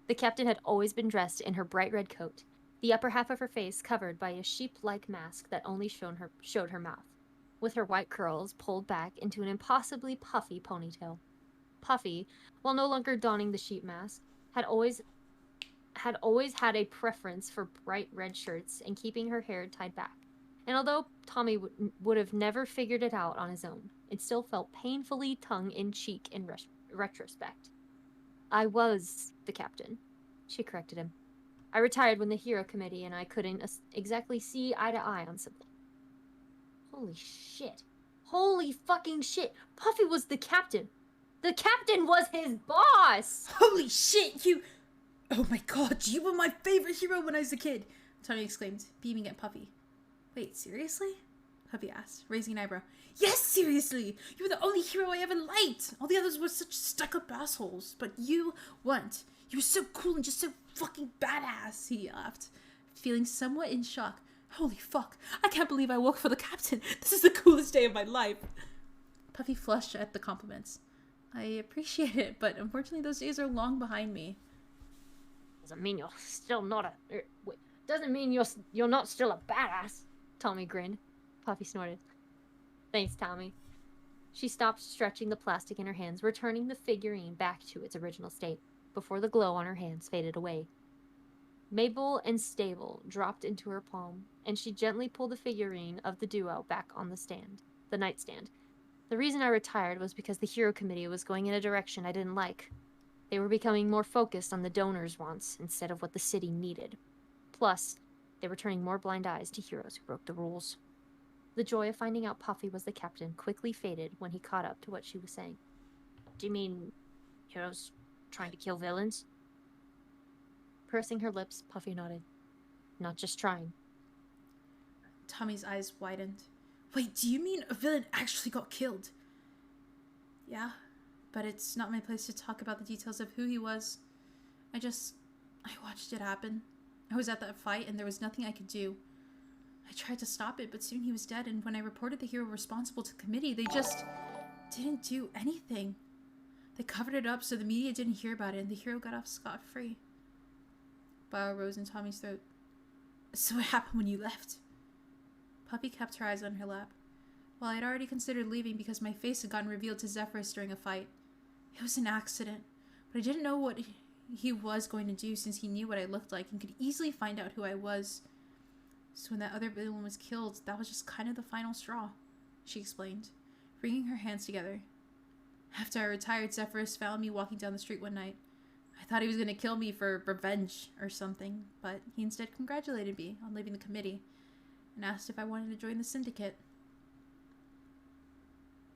The captain had always been dressed in her bright red coat, the upper half of her face covered by a sheep-like mask that only showed her mouth, with her white curls pulled back into an impossibly puffy ponytail. Puffy, while no longer donning the sheep mask, had always had a preference for bright red shirts and keeping her hair tied back. And although Tommy would have never figured it out on his own, it still felt painfully tongue-in-cheek in retrospect. "I was the captain," she corrected him. "I retired when the Hero Committee and I couldn't exactly see eye to eye on something." Holy shit. Holy fucking shit. Puffy was the captain. The captain was his boss! "Holy shit, you... Oh my god, you were my favorite hero when I was a kid!" Tommy exclaimed, beaming at Puffy. "Wait, seriously?" Puffy asked, raising an eyebrow. "Yes, seriously! You were the only hero I ever liked! All the others were such stuck-up assholes, but you weren't. You were so cool and just so fucking badass," he laughed, feeling somewhat in shock. "Holy fuck, I can't believe I work for the captain. This is the coolest day of my life." Puffy flushed at the compliments. "I appreciate it, but unfortunately those days are long behind me." "Doesn't mean you're still not a... doesn't mean you're not still a badass," Tommy grinned. Puffy snorted. "Thanks, Tommy." She stopped stretching the plastic in her hands, returning the figurine back to its original state, before the glow on her hands faded away. Mabel and Stable dropped into her palm, and she gently pulled the figurine of the duo back on the nightstand. "The reason I retired was because the Hero Committee was going in a direction I didn't like. They were becoming more focused on the donors' wants instead of what the city needed. Plus, they were turning more blind eyes to heroes who broke the rules." The joy of finding out Puffy was the captain quickly faded when he caught up to what she was saying. "Do you mean heroes trying to kill villains?" Pursing her lips, Puffy nodded. "Not just trying." Tommy's eyes widened. "Wait, do you mean a villain actually got killed?" "Yeah, but it's not my place to talk about the details of who he was. I watched it happen. I was at that fight and there was nothing I could do. I tried to stop it, but soon he was dead, and when I reported the hero responsible to the committee, they just didn't do anything. They covered it up so the media didn't hear about it, and the hero got off scot-free." Bile rose in Tommy's throat. "So what happened when you left?" Puffy kept her eyes on her lap. "Well, I'd already considered leaving because my face had gotten revealed to Zephyrus during a fight. It was an accident, but I didn't know what he was going to do since he knew what I looked like and could easily find out who I was. So when that other villain was killed, that was just kind of the final straw," she explained, wringing her hands together. "After I retired, Zephyrus found me walking down the street one night. I thought he was going to kill me for revenge or something, but he instead congratulated me on leaving the committee and asked if I wanted to join the syndicate."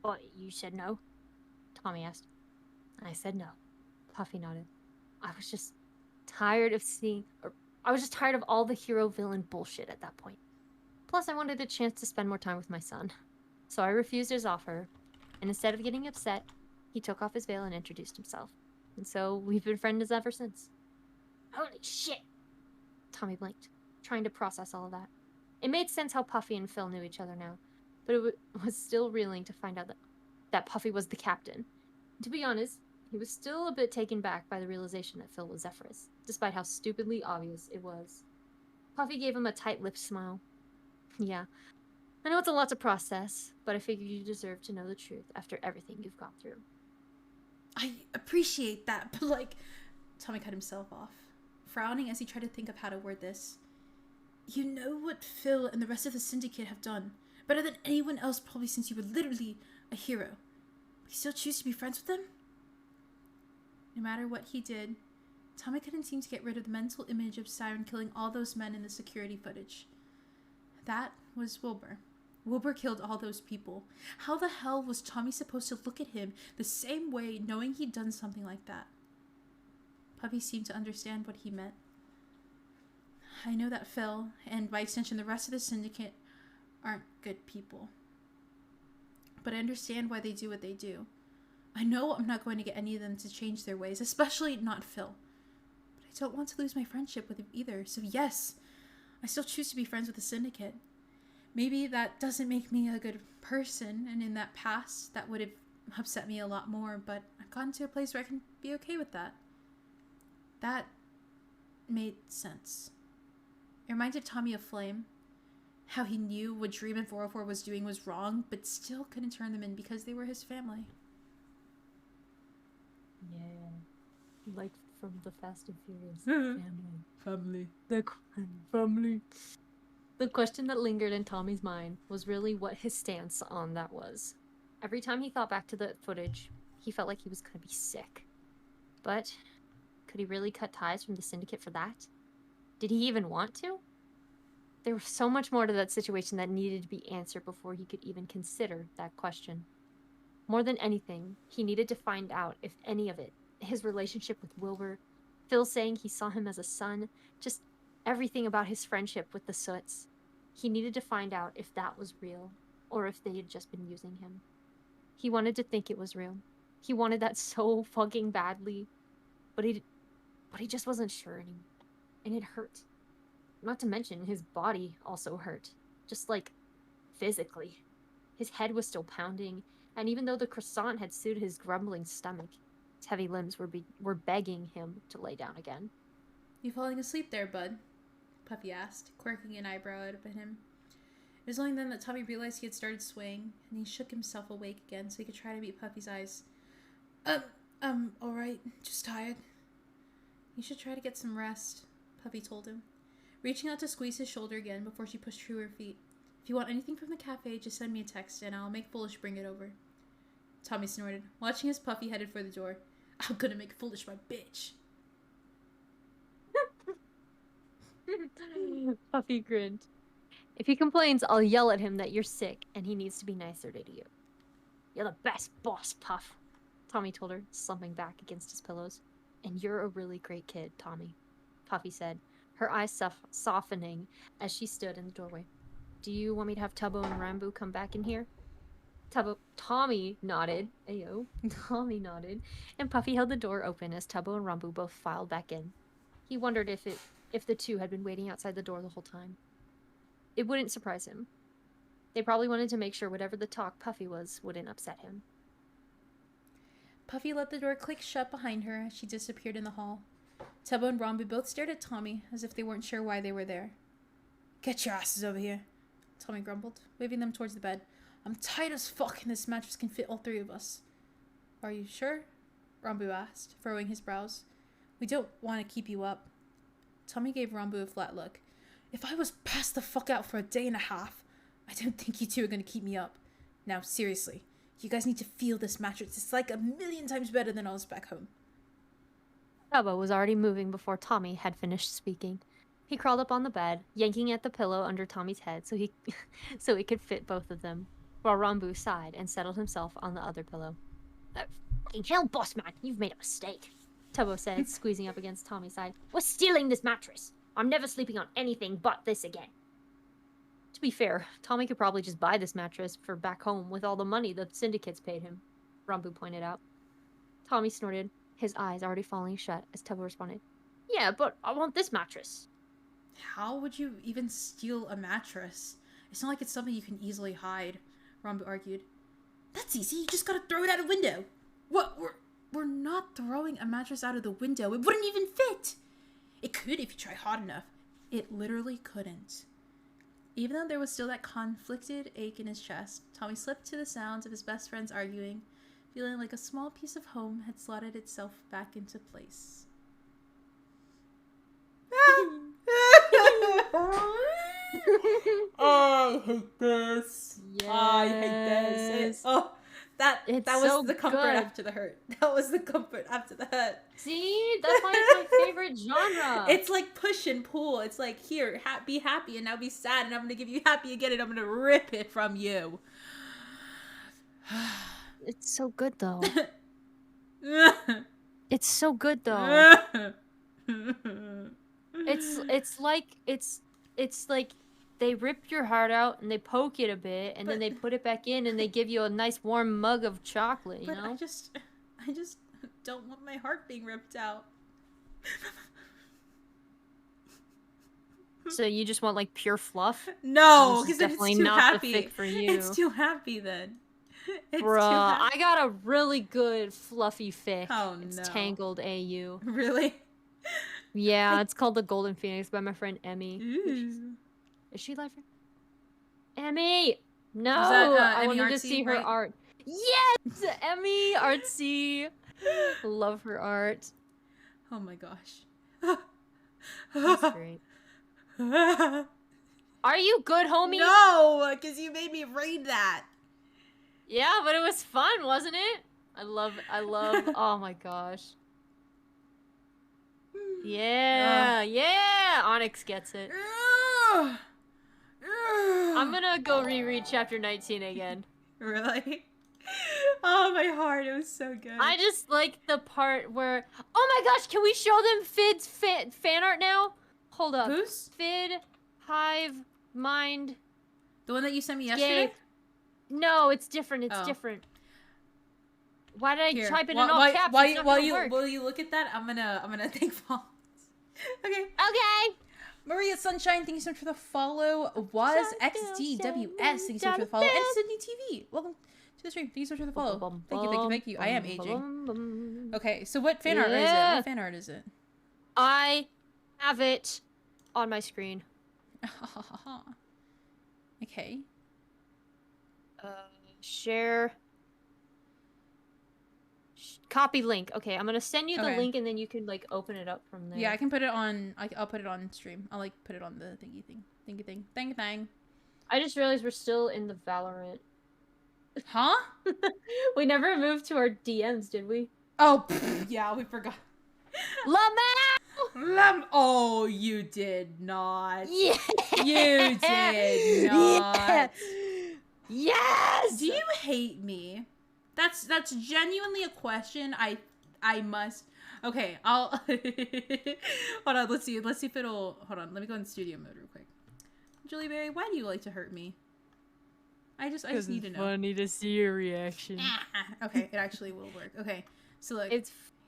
"What, you said no?" Tommy asked. "I said no." Puffy nodded. I was just tired of all the hero-villain bullshit at that point. Plus, I wanted a chance to spend more time with my son. So I refused his offer, and instead of getting upset, he took off his veil and introduced himself. And so we've been friends ever since." "Holy shit!" Tommy blinked, trying to process all of that. It made sense how Puffy and Phil knew each other now, but it was still reeling to find out that Puffy was the captain. To be honest, He was still a bit taken back by the realization that Phil was Zephyrus, despite how stupidly obvious it was. Puffy gave him a tight-lipped smile. Yeah, I know it's a lot to process, but I figured you deserve to know the truth after everything you've gone through. I appreciate that, but like, Tommy cut himself off, frowning as he tried to think of how to word this. You know what Phil and the rest of the syndicate have done, better than anyone else probably since you were literally a hero. But you still choose to be friends with them? No matter what he did, Tommy couldn't seem to get rid of the mental image of Siren killing all those men in the security footage. That was Wilbur. Wilbur killed all those people. How the hell was Tommy supposed to look at him the same way knowing he'd done something like that? Puffy seemed to understand what he meant. I know that Phil, and by extension the rest of the syndicate, aren't good people. But I understand why they do what they do. I know I'm not going to get any of them to change their ways, especially not Phil. But I don't want to lose my friendship with him either, so yes, I still choose to be friends with the syndicate. Maybe that doesn't make me a good person, and in that past, that would have upset me a lot more, but I've gotten to a place where I can be okay with that. That made sense. It reminded Tommy of Flame. How he knew what Dream and 404 was doing was wrong, but still couldn't turn them in because they were his family. Yeah. Like from the Fast and Furious. Family. Family. The question that lingered in Tommy's mind was really what his stance on that was. Every time he thought back to the footage, he felt like he was going to be sick. But could he really cut ties from the syndicate for that? Did he even want to? There was so much more to that situation that needed to be answered before he could even consider that question. More than anything, he needed to find out if any of it, his relationship with Wilbur, Phil saying he saw him as a son, just everything about his friendship with the Soots. He needed to find out if that was real, or if they had just been using him. He wanted to think it was real. He wanted that so fucking badly, but he just wasn't sure anymore. And it hurt. Not to mention, his body also hurt. Just like, physically. His head was still pounding, and even though the croissant had soothed his grumbling stomach, his heavy limbs were begging him to lay down again. You falling asleep there, bud? Puffy asked, quirking an eyebrow at him. It was only then that Tommy realized he had started swaying, and he shook himself awake again so he could try to meet Puffy's eyes. Alright, just tired. You should try to get some rest, Puffy told him, reaching out to squeeze his shoulder again before she pushed to her feet. If you want anything from the cafe, just send me a text, and I'll make Foolish bring it over. Tommy snorted, watching as Puffy headed for the door. I'm gonna make Foolish my bitch. Puffy grinned. If he complains, I'll yell at him that you're sick and he needs to be nicer to you. You're the best boss, Puff, Tommy told her, slumping back against his pillows. And you're a really great kid, Tommy, Puffy said, her eyes softening as she stood in the doorway. Do you want me to have Tubbo and Rambo come back in here? Tommy nodded. Ayo. Tommy nodded, and Puffy held the door open as Tubbo and Rambo both filed back in. He wondered if the two had been waiting outside the door the whole time. It wouldn't surprise him. They probably wanted to make sure whatever the talk Puffy was wouldn't upset him. Puffy let the door click shut behind her as she disappeared in the hall. Tubbo and Rambo both stared at Tommy as if they weren't sure why they were there. Get your asses over here, Tommy grumbled, waving them towards the bed. I'm tight as fuck and this mattress can fit all three of us. Are you sure? Rambo asked, furrowing his brows. We don't want to keep you up. Tommy gave Rambo a flat look. If I was passed the fuck out for a day and a half, I don't think you two are going to keep me up. Now, seriously, you guys need to feel this mattress. It's like 1,000,000 times better than ours back home. Tubbo was already moving before Tommy had finished speaking. He crawled up on the bed, yanking at the pillow under Tommy's head so it could fit both of them, while Rambo sighed and settled himself on the other pillow. Fucking hell, boss man, you've made a mistake, Tubbo said, squeezing up against Tommy's side. We're stealing this mattress. I'm never sleeping on anything but this again. To be fair, Tommy could probably just buy this mattress for back home with all the money the syndicates paid him, Rambo pointed out. Tommy snorted, his eyes already falling shut as Tubbo responded. Yeah, but I want this mattress. How would you even steal a mattress? It's not like it's something you can easily hide, Rambo argued. That's easy, you just gotta throw it out a window. we're not throwing a mattress out of the window. It wouldn't even fit. It could if you try hard enough. It literally couldn't. Even though there was still that conflicted ache in his chest, Tommy slipped to the sounds of his best friends arguing, feeling like a small piece of home had slotted itself back into place. Oh, I hate this. Yes. I hate this. That was so the comfort good. after the hurt. That was the comfort after the hurt. See? That's why it's my favorite genre. It's like push and pull. It's like, here, be happy and now be sad, and I'm gonna give you happy again and I'm gonna rip it from you. It's so good though. It's so good though. It's like they rip your heart out and they poke it a bit and then they put it back in and they give you a nice warm mug of chocolate, you know? I just don't want my heart being ripped out. So you just want like pure fluff? No, This is because it's definitely too not happy. the fic for you. It's too happy then. It's too Bruh, happy. I got a really good fluffy fic. Oh, It's no. Tangled AU. Really? Yeah, it's called The Golden Phoenix by my friend Emmy. Ooh. Is she live? Emmy! No! that, I Emmy wanted to Artsy, see her right? art. Yes! Emmy Artsy! Love her art. Oh my gosh. That's great. Are you good, homie? No, because you made me read that. Yeah, but it was fun, wasn't it? I love, oh my gosh. Yeah, yeah! Onyx gets it. I'm gonna go reread chapter 19 again. Really? Oh, my heart. It was so good. I just like the part where... Oh my gosh, can we show them Fid's fan art now? Hold up. Who's? Fid, Hive, Mind, The one that you sent me yesterday? Gape. No, it's different. It's Oh. different. Why did I Here. type it in all caps? It's not gonna work. While you look at that, I'm gonna think follows. Okay. Okay. Maria Sunshine, thank you so much for the follow. Was XDWS, thank you so much for the follow. And Sydney TV, welcome to the stream. Thank you so much for the follow. Thank you. I am aging. Okay, so what fan art is it? Yeah. What fan art is it? I have it on my screen. Okay. Share. Copy link. Okay, I'm gonna send you the Okay. link and then you can like open it up from there. Yeah, I can put it on. I'll put it on stream. I'll like put it on the thingy thing. I just realized we're still in the Valorant. Huh? We never moved to our DMs, did we? Oh, pff, yeah, we forgot. Lamau! Oh, you did not. Yeah! You did not. Yes! Do you hate me? That's genuinely a question I must. Okay, I'll hold on. Let's see if it'll. Hold on. Let me go in studio mode real quick. Julie Berry, why do you like to hurt me? I just need to know. Funny to see your reaction. Okay, it actually will work. Okay, so look.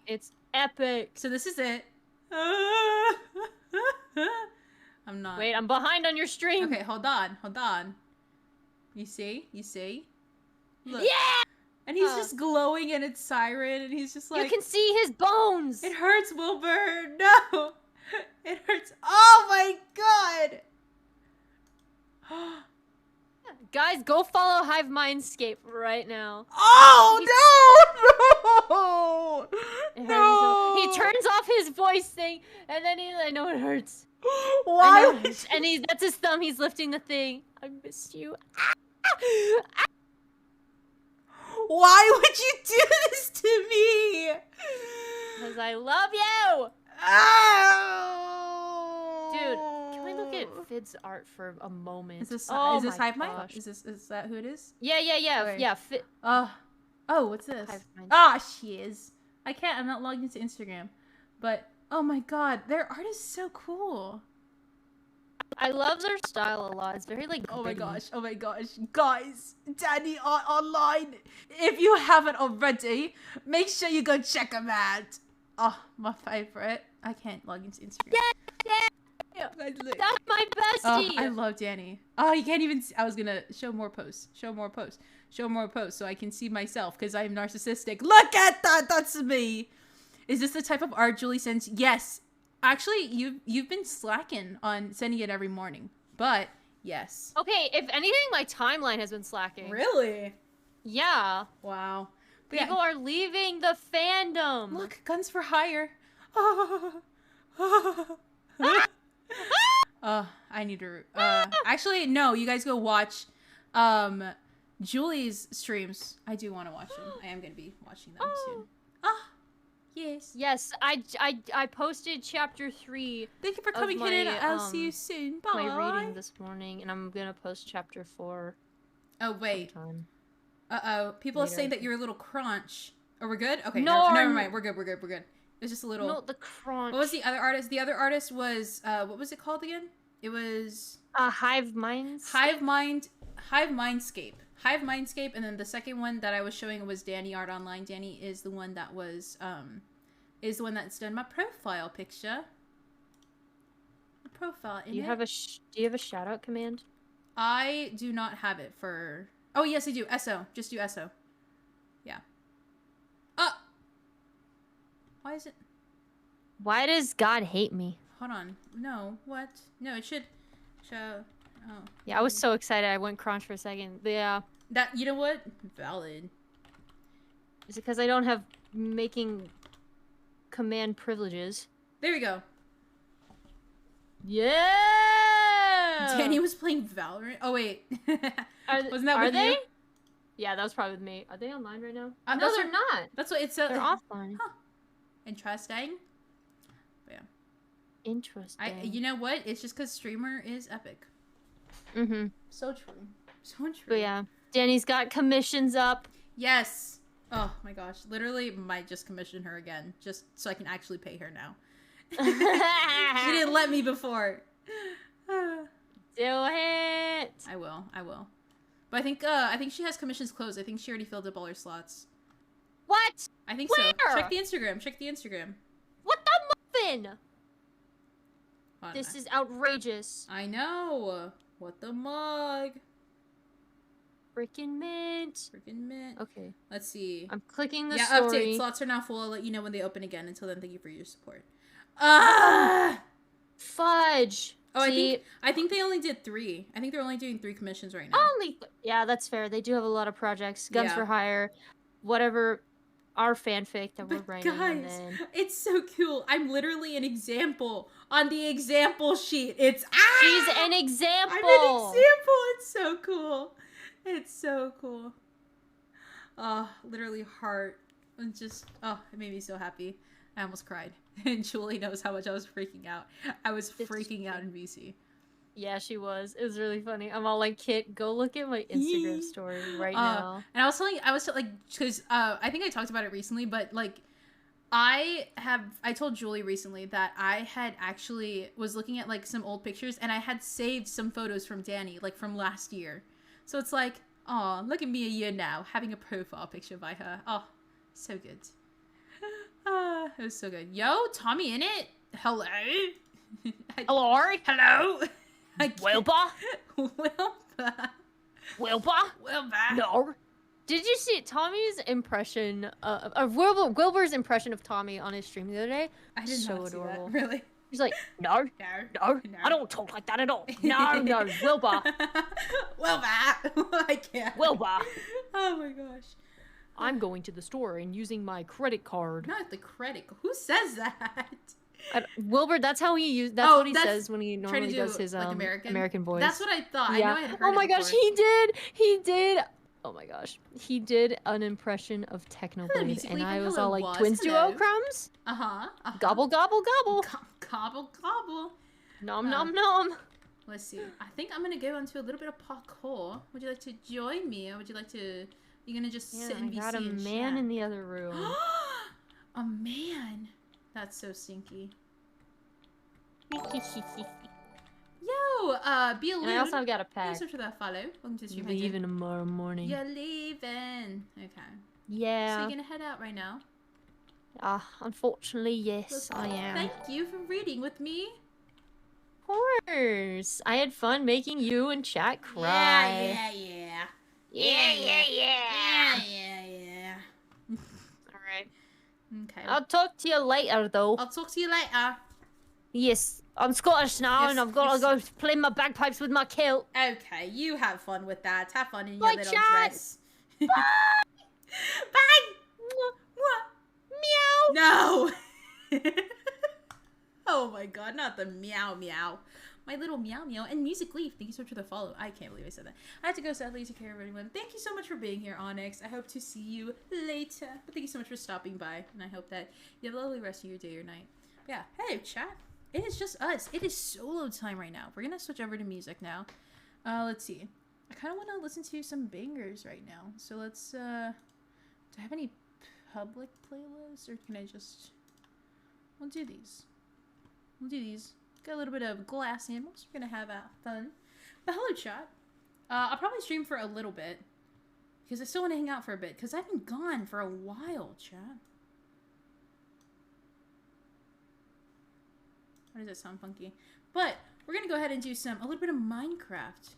It's epic. So this is it. I'm not. Wait, I'm behind on your stream. Okay, hold on. You see? Look. Yeah! And he's just glowing and it's Siren and he's just like... You can see his bones! It hurts, Wilbur! No! It hurts. Oh my god! Guys, go follow Hive Mindscape right now. Oh no! It hurts No! He turns off his voice thing and then I know it hurts. Why? I know it hurts. And that's his thumb, he's lifting the thing. I missed you. Why would you do this to me? Because I love you! Oh! Dude, can we look at Fid's art for a moment? Is this oh is this my Hive Mind? gosh. Is that who it is? Yeah. Okay. Yeah, Fid. Oh, what's this? Hive Mind. Ah, she is. I can't. I'm not logged into Instagram. But oh my god, their art is so cool. I love their style a lot. It's very like Oh my gritty. gosh, guys, Danny Art Online. If you haven't already, make sure you go check them out. Oh, my favorite. I can't log into Instagram. Yeah. Guys, look. That's my best bestie. I love Danny. Oh, you can't even see. I was gonna show more posts. Show more posts. Show more posts so I can see myself because I'm narcissistic. Look at that. That's me. Is this the type of art Julie sends? Yes. Actually, you've been slacking on sending it every morning. But yes. Okay, if anything, my timeline has been slacking. Really? Yeah. Wow. But People are leaving the fandom. Look, guns for hire. I need to. Actually, no. You guys go watch, Julie's streams. I do want to watch them. I am gonna be watching them soon. Ah, yes. Yes, I posted chapter 3. Thank you for coming, Kitten. I'll see you soon. Bye. My reading this morning, and I'm gonna post chapter 4. Oh wait. Sometime. People are Later. saying that you're a little crunch. Are we good? Okay. No, never mind. We're good. It's just a little. No, the crunch. What was the other artist? The other artist was what was it called again? It was Hive Minds. Hive Mindscape, and then the second one that I was showing was Danny Art Online. Danny is the one that was is the one that's done my profile picture. The profile. Do you have a shout out command? I do not have it for. Oh yes, I do. SO. Just do SO. Yeah. Why is it? Why does God hate me? Hold on. No. What? No, it should show. Oh. Yeah, I was so excited. I went crunch for a second. Yeah. That, you know what? Valid. Is it because I don't have making command privileges? There you go. Yeah! Danny was playing Valorant. Oh, wait. Wasn't that are with they? you? Yeah, that was probably with me. Are they online right now? No, those they're not. That's what it said. They're offline. Huh. Interesting. Yeah. Interesting. You know what? It's just because streamer is epic. Mm-hmm. So true. So true. But yeah, Danny's got commissions up. Yes. Oh my gosh. Literally might just commission her again. Just so I can actually pay her now. She didn't let me before. Do it. I will. But I think she has commissions closed. I think she already filled up all her slots. What? I think Where? so. Check the Instagram. What the muffin? Hold on. This is outrageous. I know. What the mug? Freaking mint. Freaking mint. Okay. Let's see. I'm clicking the Yeah, story. update. Slots are now full. I'll let you know when they open again. Until then, thank you for your support. Fudge. Oh, See, I think they only did 3. I think they're only doing 3 commissions right now. yeah, that's fair. They do have a lot of projects. Guns Yeah. for Hire, whatever, our fanfic that we're But writing. guys, And then... it's so cool. I'm literally an example on the example sheet. It's She's an example. I'm an example. It's so cool. It's so cool. Oh, literally heart. It just, it made me so happy. I almost cried. And Julie knows how much I was freaking out. I was freaking out in VC. Yeah, she was. It was really funny. I'm all like, Kit, go look at my Instagram story right now. And I was because I think I talked about it recently, but like, I told Julie recently that I had actually was looking at like some old pictures and I had saved some photos from Danny, like from last year. So it's like, oh, look at me a year now, having a profile picture by her. Oh, so good. It was so good. Yo, TOMMYINNIT. Hello. Hello? Hello. Wilbur? Wilbur. No. Did you see Tommy's impression, Wilbur's impression of Tommy on his stream the other day? I did so not see adorable. that. Really? He's like, no, I don't talk like that at all. No, Wilbur. Wilbur. I can't. Wilbur. Oh my gosh. I'm going to the store and using my credit card. Not the credit. Who says that? Wilbur, that's how he used. That's what he says when he normally does his like American voice. That's what I thought. Yeah. I know I had heard oh my it gosh, before. he did. Oh my gosh, he did an impression of Technoblade, and I was all like, "Twins duo crumbs? Gobble gobble gobble. Gobble gobble. Nom nom nom." Let's see. I think I'm gonna go into a little bit of parkour. Would you like to join me, or would you like to? You're gonna just sit and be got a man in the other room. A man. That's so stinky. Yo, be a And I also got a pack. Thanks for that follow. Welcome to stream. Leaving tomorrow morning. You're leaving. Okay. Yeah. So you're gonna head out right now? Unfortunately, yes, I am. Thank you for reading with me. course. I had fun making you and chat cry. Yeah. All right. Okay. I'll talk to you later, though. I'll talk to you later. Yes, I'm Scottish now, Yes, and I've got to yes. go play my bagpipes with my kilt. Okay, you have fun with that. Have fun in your Bye, little chat. dress. Bye. Meow. No. Oh my god, not the meow meow. My little meow meow and Music Leaf. Thank you so much for the follow. I can't believe I said that. I have to go, sadly. Take care of everyone. Thank you so much for being here, Onyx. I hope to see you later. But thank you so much for stopping by, and I hope that you have a lovely rest of your day or night. But yeah, hey chat. It is just us. It is solo time right now. We're gonna switch over to music now. Let's see. I kind of want to listen to some bangers right now. So let's. Do I have any public playlists, or can I just? We'll do these. We'll do these. Got a little bit of glass animals. We're gonna have fun. But hello, chat. I'll probably stream for a little bit because I still want to hang out for a bit because I've been gone for a while, chat. Why does that sound funky? But we're gonna go ahead and do a little bit of Minecraft.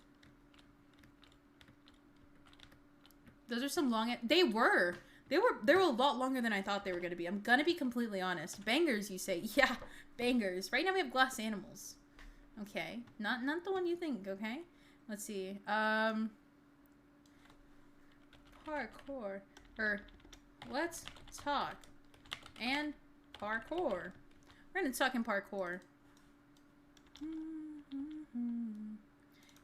Those are some long. They were a lot longer than I thought they were gonna be. I'm gonna be completely honest. Bangers, you say? Yeah, bangers. Right now we have glass animals. Okay, not the one you think. Okay, let's see. Parkour, or let's talk and parkour. We're gonna talk in parkour.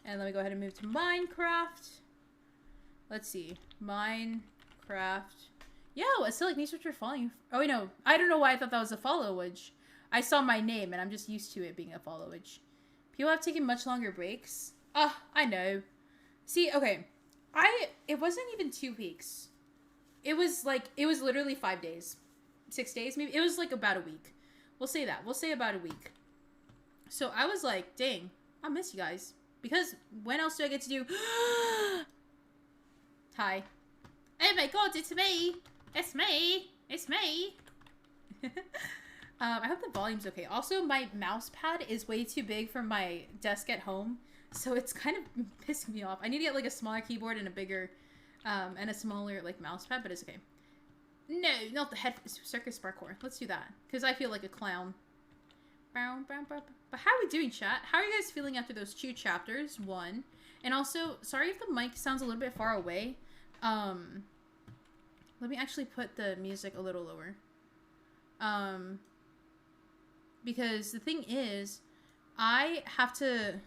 And let me go ahead and move to Minecraft. Let's see. Minecraft. Yo, I still like these which are following. Oh, wait, no. I don't know why I thought that was a followage. I saw my name and I'm just used to it being a followage. People have taken much longer breaks. Oh, I know. See, okay. It wasn't even 2 weeks. It was literally 5 days. 6 days, maybe. It was like about a week. We'll say that. We'll say about a week. So I was like, dang, I miss you guys. Because when else do I get to do... Hi. Oh my god, it's me. It's me. It's me. I hope the volume's okay. Also, my mouse pad is way too big for my desk at home. So it's kind of pissing me off. I need to get like a smaller keyboard and a bigger, and a smaller like mouse pad, but it's okay. No, not the head circus parkour. Let's do that. Because I feel like a clown. But how are we doing, chat? How are you guys feeling after those 2 chapters? 1. And also, sorry if the mic sounds a little bit far away. Let me actually put the music a little lower. Because the thing is, I have to...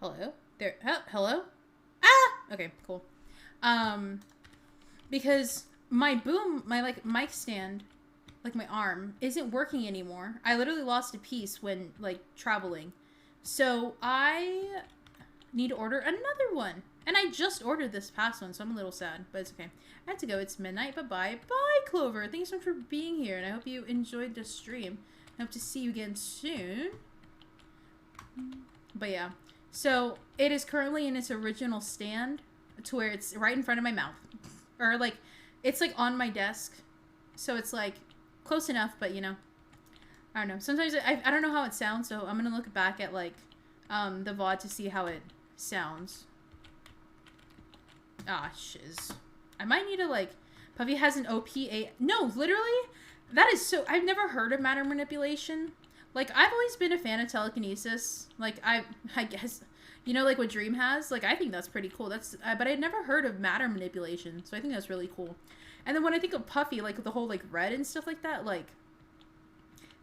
Hello? There. Hello? Ah! Okay, cool. Because my mic stand, like my arm, isn't working anymore. I literally lost a piece when, like, traveling. So I need to order another one. And I just ordered this past one, so I'm a little sad, but it's okay. I have to go. It's midnight. Bye-bye. Bye, Clover. Thanks so much for being here, and I hope you enjoyed the stream. I hope to see you again soon. But yeah. So, it is currently in its original stand to where it's right in front of my mouth. Or, like, it's, like, on my desk. So, it's, like, close enough, but, you know. I don't know. Sometimes I don't know how it sounds, so I'm gonna look back at, like, the VOD to see how it sounds. Ah, shiz. I might need to, like... Puffy has an OPA... No, literally? That is so... I've never heard of matter manipulation. Like, I've always been a fan of telekinesis. Like, I guess... You know, like, what Dream has? Like, I think that's pretty cool. That's... but I'd never heard of matter manipulation. So I think that's really cool. And then when I think of Puffy, like, the whole, like, red and stuff like that, like...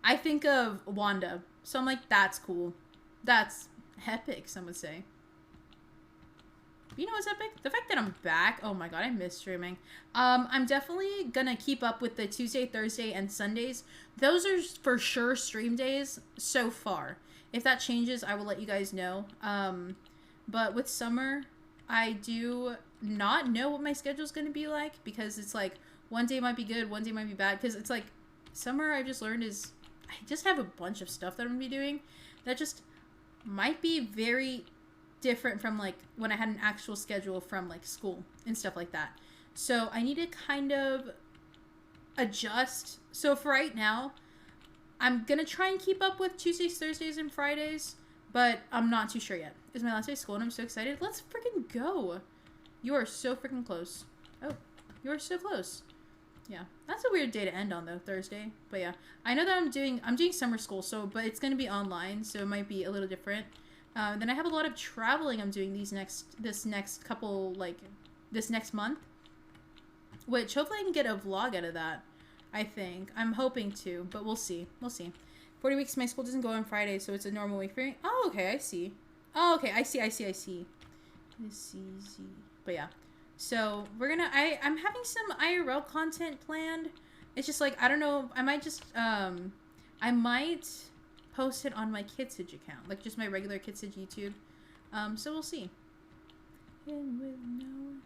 I think of Wanda. So I'm like, that's cool. That's epic, some would say. You know what's epic? The fact that I'm back. Oh my god, I miss streaming. I'm definitely gonna keep up with the Tuesday, Thursday, and Sundays. Those are for sure stream days so far. If that changes, I will let you guys know. But with summer, I do not know what my schedule's gonna be like because it's like one day might be good, one day might be bad. Because it's like summer, I've just learned is I just have a bunch of stuff that I'm gonna be doing that just might be very different from like when I had an actual schedule from like school and stuff like that. So I need to kind of adjust. So for right now, I'm gonna try and keep up with Tuesdays, Thursdays, and Fridays, but I'm not too sure yet. It's my last day of school and I'm so excited. Let's freaking go. You are so freaking close. Oh, you are so close. Yeah, that's a weird day to end on though, Thursday. But yeah, I know that I'm doing summer school, so but it's gonna be online, so it might be a little different. Then I have a lot of traveling I'm doing this next month, which hopefully I can get a vlog out of that. I think I'm hoping to, but we'll see. We'll see. 40 weeks. My school doesn't go on Friday, so it's a normal week for me. Oh, okay, I see. Oh, okay, I see. This easy. But yeah. So we're gonna I'm having some IRL content planned. It's just like I don't know, I might just I might post it on my Kidsage account, like just my regular Kidsage YouTube. So we'll see. And with no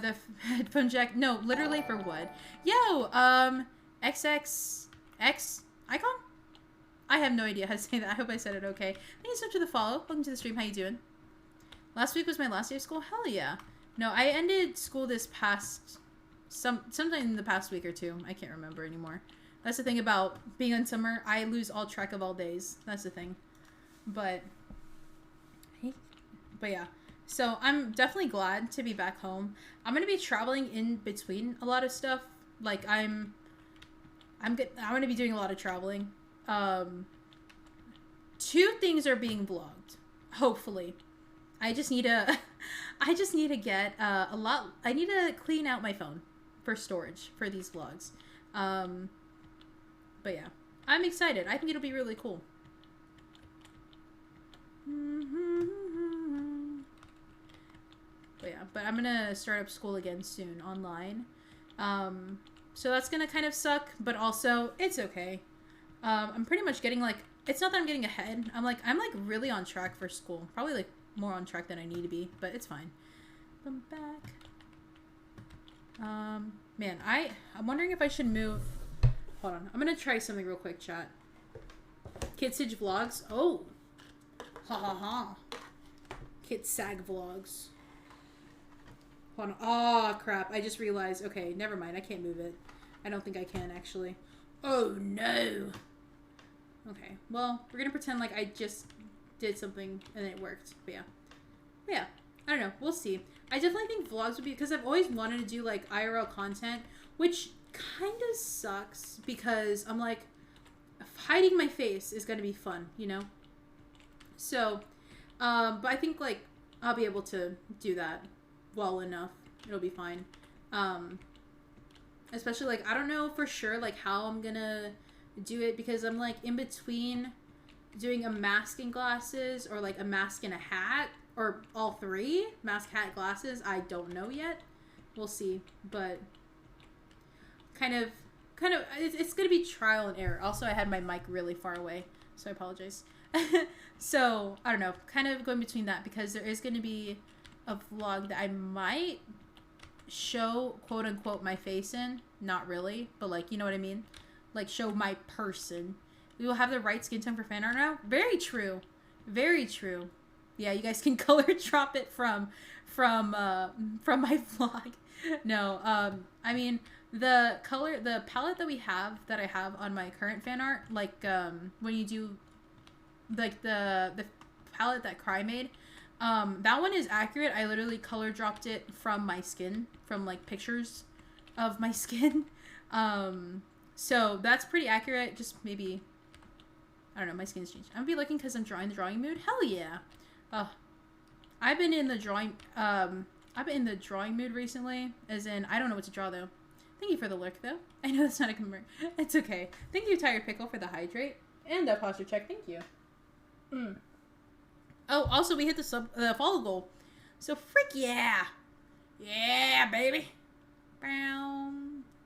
the headphone jack, no, literally for what? Yo, XXX icon? I have no idea how to say that. I hope I said it okay. Thank you so much for the follow. Welcome to the stream. How you doing? Last week was my last day of school. Hell yeah. No, I ended school this past sometime in the past week or two. I can't remember anymore. That's the thing about being in summer. I lose all track of all days. That's the thing. But yeah. So I'm definitely glad to be back home. I'm gonna be traveling in between a lot of stuff. Like I'm gonna be doing a lot of traveling. 2 things are being vlogged. Hopefully. I just need to get I need to clean out my phone for storage for these vlogs. But yeah, I'm excited. I think it'll be really cool. But yeah, but I'm gonna start up school again soon online. So that's gonna kind of suck, but also it's okay. I'm pretty much getting like, it's not that I'm getting ahead. I'm like really on track for school. Probably like more on track than I need to be, but it's fine. I'm back. Man, I'm wondering if I should move. Hold on. I'm gonna try something real quick, chat. Kidsage vlogs. Oh. Ha ha ha. Kidsag vlogs. Hold on. Oh, crap. I just realized. Okay, never mind. I can't move it. I don't think I can, actually. Oh, no. Okay. Well, we're gonna pretend like I just did something and it worked. But yeah. I don't know. We'll see. I definitely think vlogs would be, because I've always wanted to do like IRL content, which kind of sucks because I'm like, hiding my face is gonna be fun, you know? So, but I think like I'll be able to do that well enough. It'll be fine. Especially like, I don't know for sure like how I'm gonna do it because I'm like in between doing a mask and glasses or like a mask and a hat or all 3 mask, hat, glasses. I don't know yet. We'll see, but kind of it's gonna be trial and error. Also, I had my mic really far away, so I apologize. So I don't know, kind of going between that because there is going to be a vlog that I might show quote unquote my face in. Not really, but like, you know what I mean? Like show my person. We will have the right skin tone for fan art now. Very true. Very true. Yeah, you guys can color drop it from my vlog. No, I mean the palette that I have on my current fan art, like when you do like the palette that Cry made, that one is accurate. I literally color dropped it from my skin, from like pictures of my skin. So that's pretty accurate. Just maybe, I don't know, my skin's changed. I'm gonna be looking because I'm drawing the drawing mood. Hell yeah. I've been in the drawing mood recently, as in I don't know what to draw though. Thank you for the lurk though. I know that's not a commercial. It's okay. Thank you, Tired Pickle, for the hydrate and the posture check. Thank you. Oh, also we hit the follow goal. So frick yeah. Yeah, baby.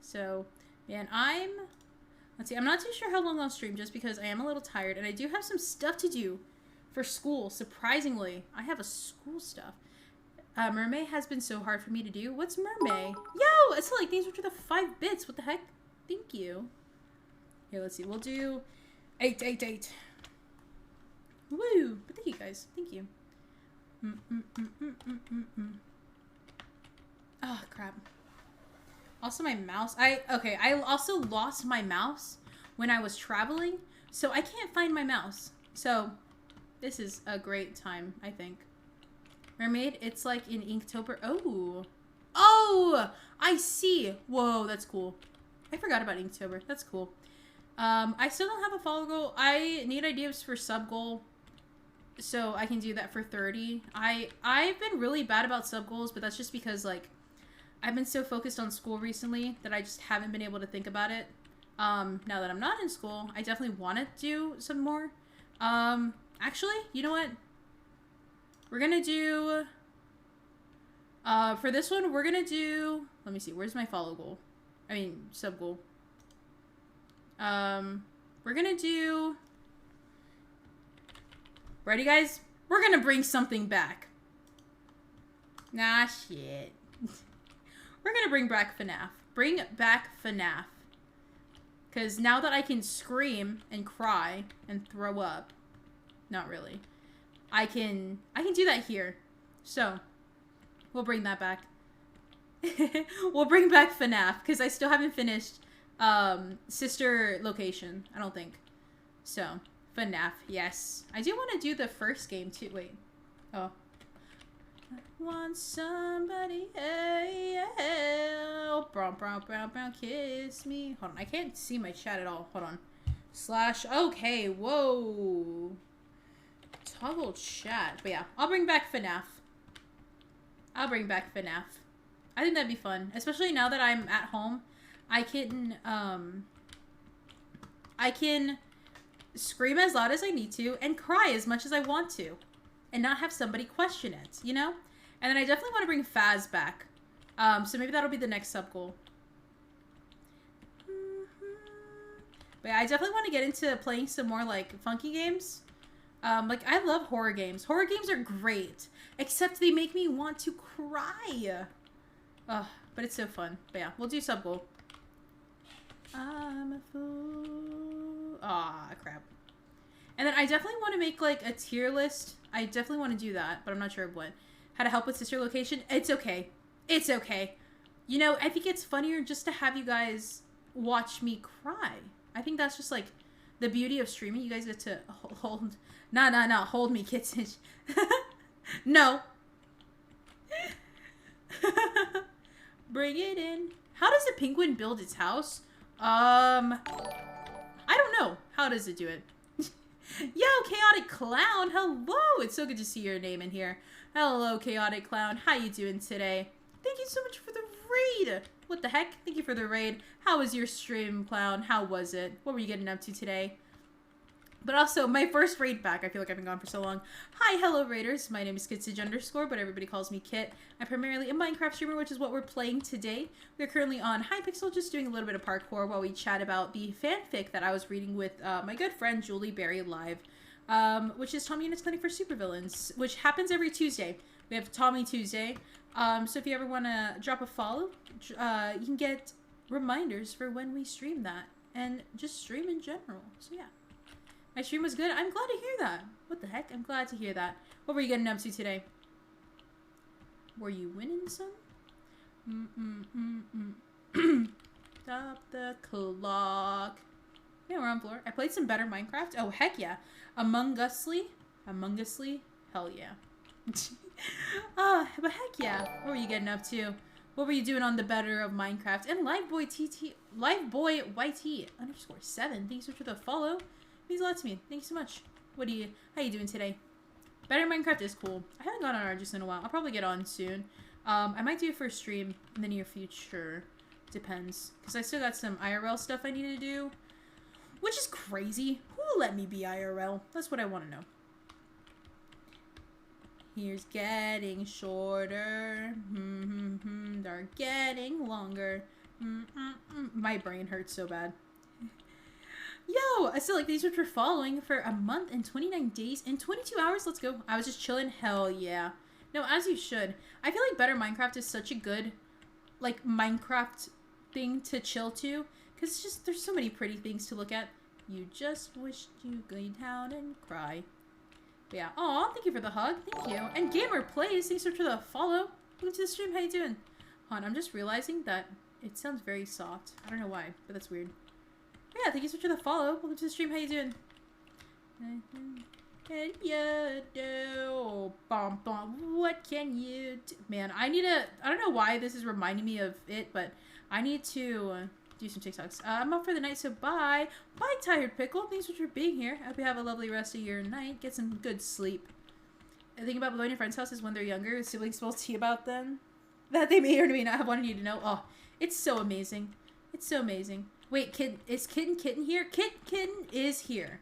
So, man, let's see, I'm not too sure how long I'll stream just because I am a little tired and I do have some stuff to do for school. Surprisingly, I have a school stuff. Mermaid has been so hard for me to do. What's Mermaid? Yo, it's like these were the 5 bits. What the heck? Thank you. Here, let's see. We'll do 8. Woo! But thank you guys. Thank you. Oh, crap. Also, my mouse. I also lost my mouse when I was traveling, so I can't find my mouse. So this is a great time, I think. Mermaid, it's like in Inktober. Oh. Oh! I see. Whoa, that's cool. I forgot about Inktober. That's cool. I still don't have a follow goal. I need ideas for sub goal, so I can do that for 30. I've been really bad about sub goals, but that's just because, like, I've been so focused on school recently that I just haven't been able to think about it. Now that I'm not in school, I definitely want to do some more. Actually, you know what? We're gonna do, for this one, we're gonna do, let me see, where's my follow goal? I mean, sub goal. We're gonna do, ready guys? We're gonna bring something back. Nah, shit. We're gonna bring back FNAF. Bring back FNAF. Because now that I can scream and cry and throw up, not really, I can do that here. So, we'll bring that back. We'll bring back FNAF, because I still haven't finished Sister Location, I don't think. So, FNAF, yes. I do want to do the first game too. Wait. Oh. I want somebody help. Brown, brown, brown, brown, kiss me. Hold on, I can't see my chat at all. Hold on. Slash, okay, whoa. Toggle chat. But yeah, I'll bring back FNAF. I'll bring back FNAF. I think that'd be fun. Especially now that I'm at home. I can scream as loud as I need to and cry as much as I want to. And not have somebody question it, you know? And then I definitely want to bring Faz back. So maybe that'll be the next sub goal. But yeah, I definitely want to get into playing some more, like, funky games. Like, I love horror games. Horror games are great. Except they make me want to cry. Ugh, but it's so fun. But yeah, we'll do sub goal. I'm a fool. Aw, crap. And then I definitely want to make, like, a tier list. I definitely want to do that, but I'm not sure of what. How to help with Sister Location? It's okay. It's okay. You know, I think it's funnier just to have you guys watch me cry. I think that's just, like, the beauty of streaming. You guys get to hold... Nah. Hold me, kids. No. Bring it in. How does a penguin build its house? I don't know. How does it do it? Yo, Chaotic Clown, hello! It's so good to see your name in here. Hello, Chaotic Clown. How you doing today? Thank you so much for the raid! What the heck? Thank you for the raid. How was your stream, Clown? How was it? What were you getting up to today? But also, my first raid back. I feel like I've been gone for so long. Hi, hello, raiders. My name is KitsAge_, but everybody calls me Kit. I'm primarily a Minecraft streamer, which is what we're playing today. We're currently on Hypixel, just doing a little bit of parkour while we chat about the fanfic that I was reading with my good friend JULIBERRYLIVE, which is TOMMYINNIT's Clinic for Supervillains, which happens every Tuesday. We have Tommy Tuesday. So if you ever want to drop a follow, you can get reminders for when we stream that, and just stream in general. So yeah. My stream was good. I'm glad to hear that. What the heck? I'm glad to hear that. What were you getting up to today? Were you winning some? Stop the clock. Yeah, we're on floor. I played some better Minecraft. Oh, heck yeah. Among Usly? Hell yeah. But heck yeah. What were you getting up to? What were you doing on the better of Minecraft? And LiveboyYT_7. Thanks for the follow. Means a lot to me. Thank you so much. How you doing today? Better Minecraft is cool. I haven't gone on Argus in a while. I'll probably get on soon. I might do it for a stream in the near future. Depends. Because I still got some IRL stuff I need to do. Which is crazy. Who will let me be IRL? That's what I want to know. Here's getting shorter. They're getting longer. My brain hurts so bad. Yo, I still like these which were following for a month and 29 days and 22 hours. Let's go. I was just chilling. Hell yeah. No, as you should. I feel like Better Minecraft is such a good, like, Minecraft thing to chill to. Because it's just, there's so many pretty things to look at. You just wished you go down and cry. But yeah. Aw, thank you for the hug. Thank you. And Gamer Plays, thanks for the follow. Welcome to the stream. How you doing? Hon, I'm just realizing that it sounds very soft. I don't know why, but that's weird. But yeah, thank you so much for the follow. Welcome to the stream. How you doing? Can you do? Bom, bom. What can you do? Man, I don't know why this is reminding me of it, but I need to do some TikToks. I'm up for the night, so bye. Bye, Tired Pickle. Thanks so much for being here. I hope you have a lovely rest of your night. Get some good sleep. The thing about going to friends' houses when they're younger, siblings spill tea about them that they may or may not have wanted you to know. Oh, it's so amazing. It's so amazing. Wait, is Kitten here? Kitten is here.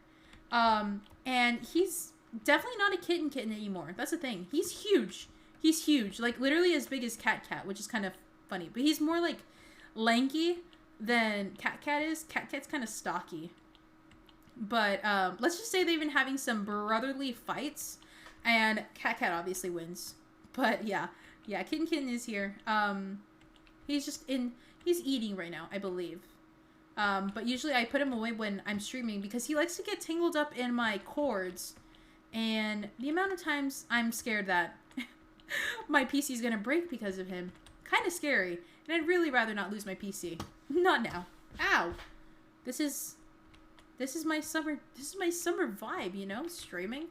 And he's definitely not a kitten anymore. That's the thing. He's huge. He's huge. Like, literally as big as Cat, which is kind of funny. But he's more, like, lanky than Cat is. Cat's kind of stocky. But, let's just say they've been having some brotherly fights. And Cat obviously wins. But, yeah. Yeah, Kitten is here. He's eating right now, I believe. But usually I put him away when I'm streaming because he likes to get tangled up in my cords. And the amount of times I'm scared that my PC is going to break because of him. Kind of scary. And I'd really rather not lose my PC. Not now. Ow. This is my summer vibe, you know? Streaming.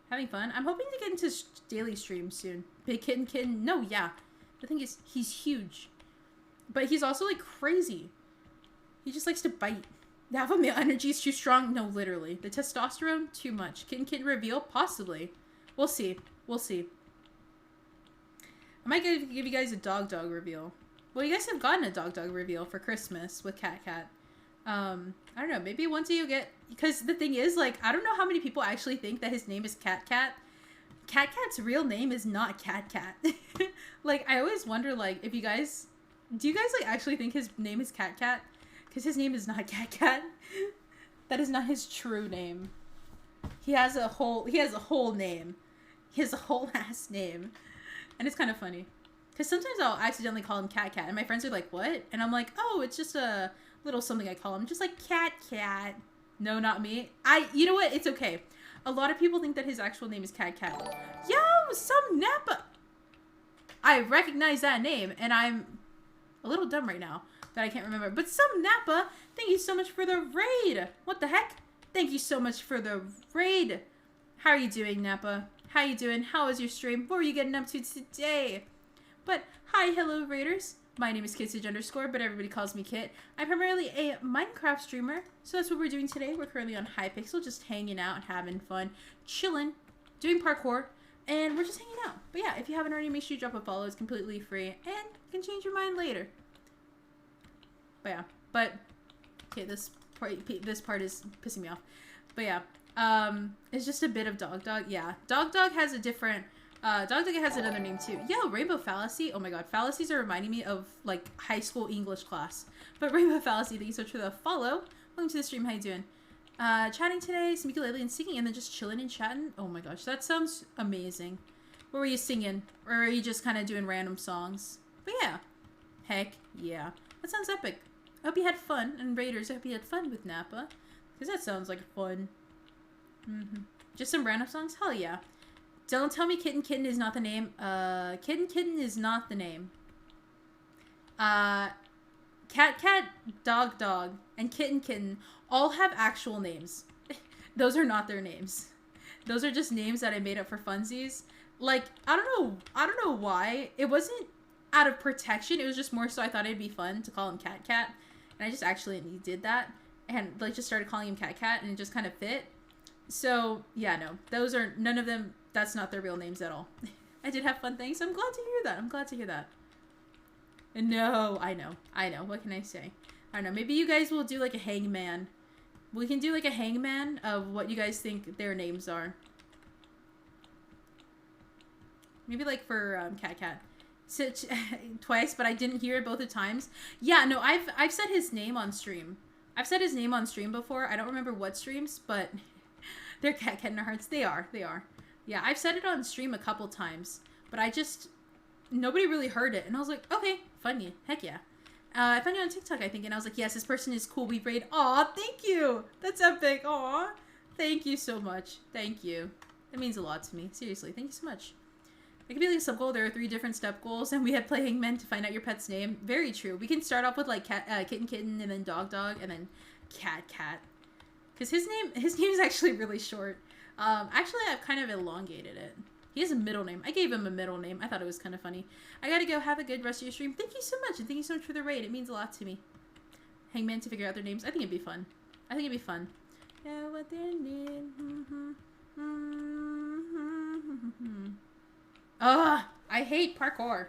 Having fun. I'm hoping to get into daily streams soon. Big Kitten. No, yeah. The thing is, he's huge. But he's also, like, crazy. He just likes to bite. The alpha male energy is too strong. No, literally. The testosterone, too much. Kitten reveal? Possibly. We'll see. We'll see. I might give you guys a dog reveal. Well, you guys have gotten a dog reveal for Christmas with Cat. I don't know. Maybe once you get... Because the thing is, like, I don't know how many people actually think that his name is Cat. Cat's real name is not Cat. Like, I always wonder, like, if you guys... Do you guys, like, actually think his name is Cat? Because his name is not Cat. That is not his true name. He has a whole name. He has a whole ass name. And it's kind of funny. Because sometimes I'll accidentally call him Cat. And my friends are like, what? And I'm like, oh, it's just a little something I call him. Just like Cat. No, not me. You know what? It's okay. A lot of people think that his actual name is Cat. Yo, some Napa. I recognize that name. And I'm a little dumb right now that I can't remember. But some Napa, thank you so much for the raid. What the heck? Thank you so much for the raid. How are you doing, Napa? How you doing? How was your stream? What were you getting up to today? But hi, hello, raiders. My name is Kitsage_, but everybody calls me Kit. I'm primarily a Minecraft streamer, so that's what we're doing today. We're currently on Hypixel, just hanging out, having fun, chilling, doing parkour, and we're just hanging out. But yeah, if you haven't already, make sure you drop a follow. It's completely free, and you can change your mind later. But yeah, okay, this part is pissing me off. But yeah, it's just a bit of Dog. Yeah, Dog has a different... Dog has another name too. Yo, Rainbow Fallacy. Oh my god, fallacies are reminding me of, like, high school English class. But Rainbow Fallacy, thank you so much for the follow. Welcome to the stream, how you doing? Chatting today, some ukulele and singing, and then just chilling and chatting. Oh my gosh, that sounds amazing. What were you singing? Or are you just kind of doing random songs? But yeah. Heck yeah. That sounds epic. I hope you had fun. And Raiders, I hope you had fun with Napa. Because that sounds like fun. Just some random songs? Hell yeah. Don't tell me Kitten is not the name. Kitten is not the name. Cat, Dog, and Kitten all have actual names. Those are not their names. Those are just names that I made up for funsies. Like, I don't know why. It wasn't out of protection. It was just more so I thought it'd be fun to call him Cat. And I just actually did that. And, like, just started calling him Cat, and it just kind of fit. So, yeah, no. Those are, none of them... That's not their real names at all. I did have fun things. I'm glad to hear that. No, I know. What can I say? I don't know. Maybe you guys will do like a hangman. We can do like a hangman of what you guys think their names are. Maybe like for Cat. Twice, but I didn't hear it both the times. Yeah, no, I've said his name on stream. I've said his name on stream before. I don't remember what streams, but they're Cat in our hearts. They are. Yeah, I've said it on stream a couple times, but nobody really heard it. And I was like, okay, funny. Heck yeah. I found you on TikTok, I think, and I was like, yes, this person is cool. We raid. Aw, thank you. That's epic. Aw. Thank you so much. Thank you. That means a lot to me. Seriously, thank you so much. It could be like a sub-goal. There are 3 different step goals, and we had play hangman to find out your pet's name. Very true. We can start off with, like, Kitten, and then Dog, and then Cat. Because his name is actually really short. Actually, I've kind of elongated it. He has a middle name. I gave him a middle name. I thought it was kind of funny. I gotta go. Have a good rest of your stream. Thank you so much, and thank you so much for the raid. It means a lot to me. Hangman to figure out their names. I think it'd be fun. Yeah, what they need. Ugh, I hate parkour.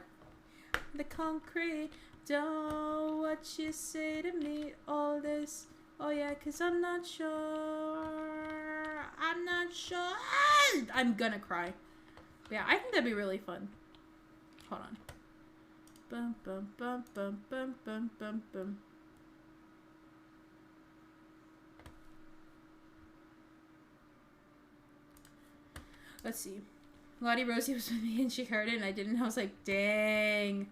The concrete. Don't what you say to me. All this. Oh yeah, cause I'm not sure. I'm gonna cry. But yeah, I think that'd be really fun. Hold on. Bum bum bum bum bum bum bum bum. Let's see. Lottie Rosie was with me and she heard it and I didn't. I was like, dang.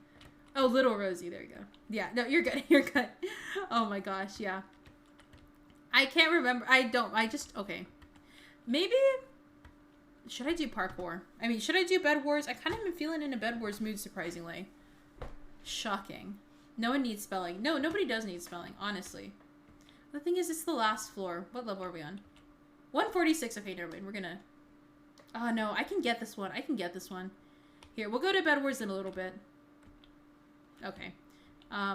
Oh, little Rosie. There you go. Yeah, no, you're good. You're good. Oh my gosh, yeah. I can't remember. Okay. Maybe, should I do parkour? I mean, should I do Bed Wars? I kind of been feeling in a Bed Wars mood, surprisingly. Shocking. No one needs spelling. No, nobody does need spelling, honestly. The thing is, it's the last floor. What level are we on? 146. Okay, never mind. We're gonna... Oh, no. I can get this one. Here, we'll go to Bed Wars in a little bit. Okay.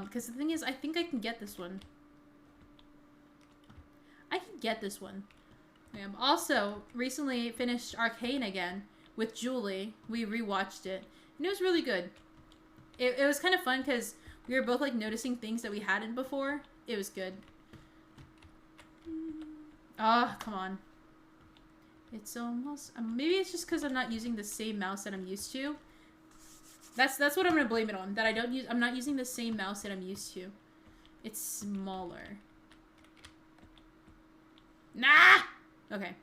Because the thing is, I think I can get this one. I also recently finished Arcane again with Julie. We rewatched it. And it was really good. It was kind of fun because we were both like noticing things that we hadn't before. It was good. Oh, come on. It's almost... maybe it's just because I'm not using the same mouse that I'm used to. That's what I'm going to blame it on. That I'm not using the same mouse that I'm used to. It's smaller. Nah! Okay.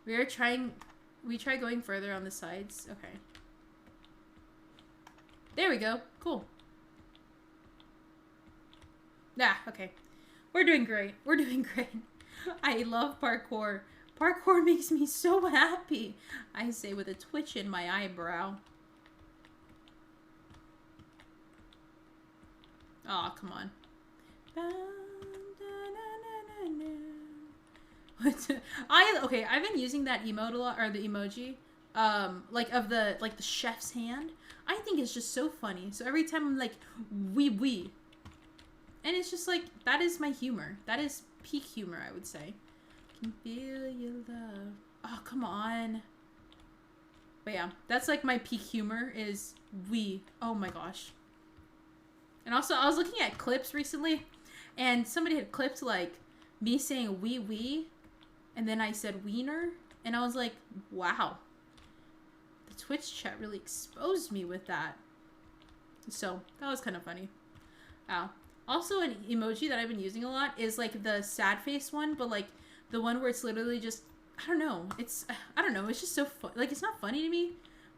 We try going further on the sides. Okay. There we go. Cool. Yeah, okay. We're doing great. I love parkour. Parkour makes me so happy. I say with a twitch in my eyebrow. Aw, come on. Okay, I've been using that emote a lot, or the emoji, like the chef's hand. I think it's just so funny. So every time I'm like, wee. And it's just like, that is my humor. That is peak humor, I would say. Can feel your love. Oh, come on. But yeah, that's like my peak humor is wee. Oh my gosh. And also, I was looking at clips recently, and somebody had clipped like me saying wee, and then I said wiener, and I was like, wow. The Twitch chat really exposed me with that. So, that was kind of funny. Wow. Also, an emoji that I've been using a lot is like the sad face one, but like the one where it's literally just, I don't know, it's just so fun. Like, it's not funny to me,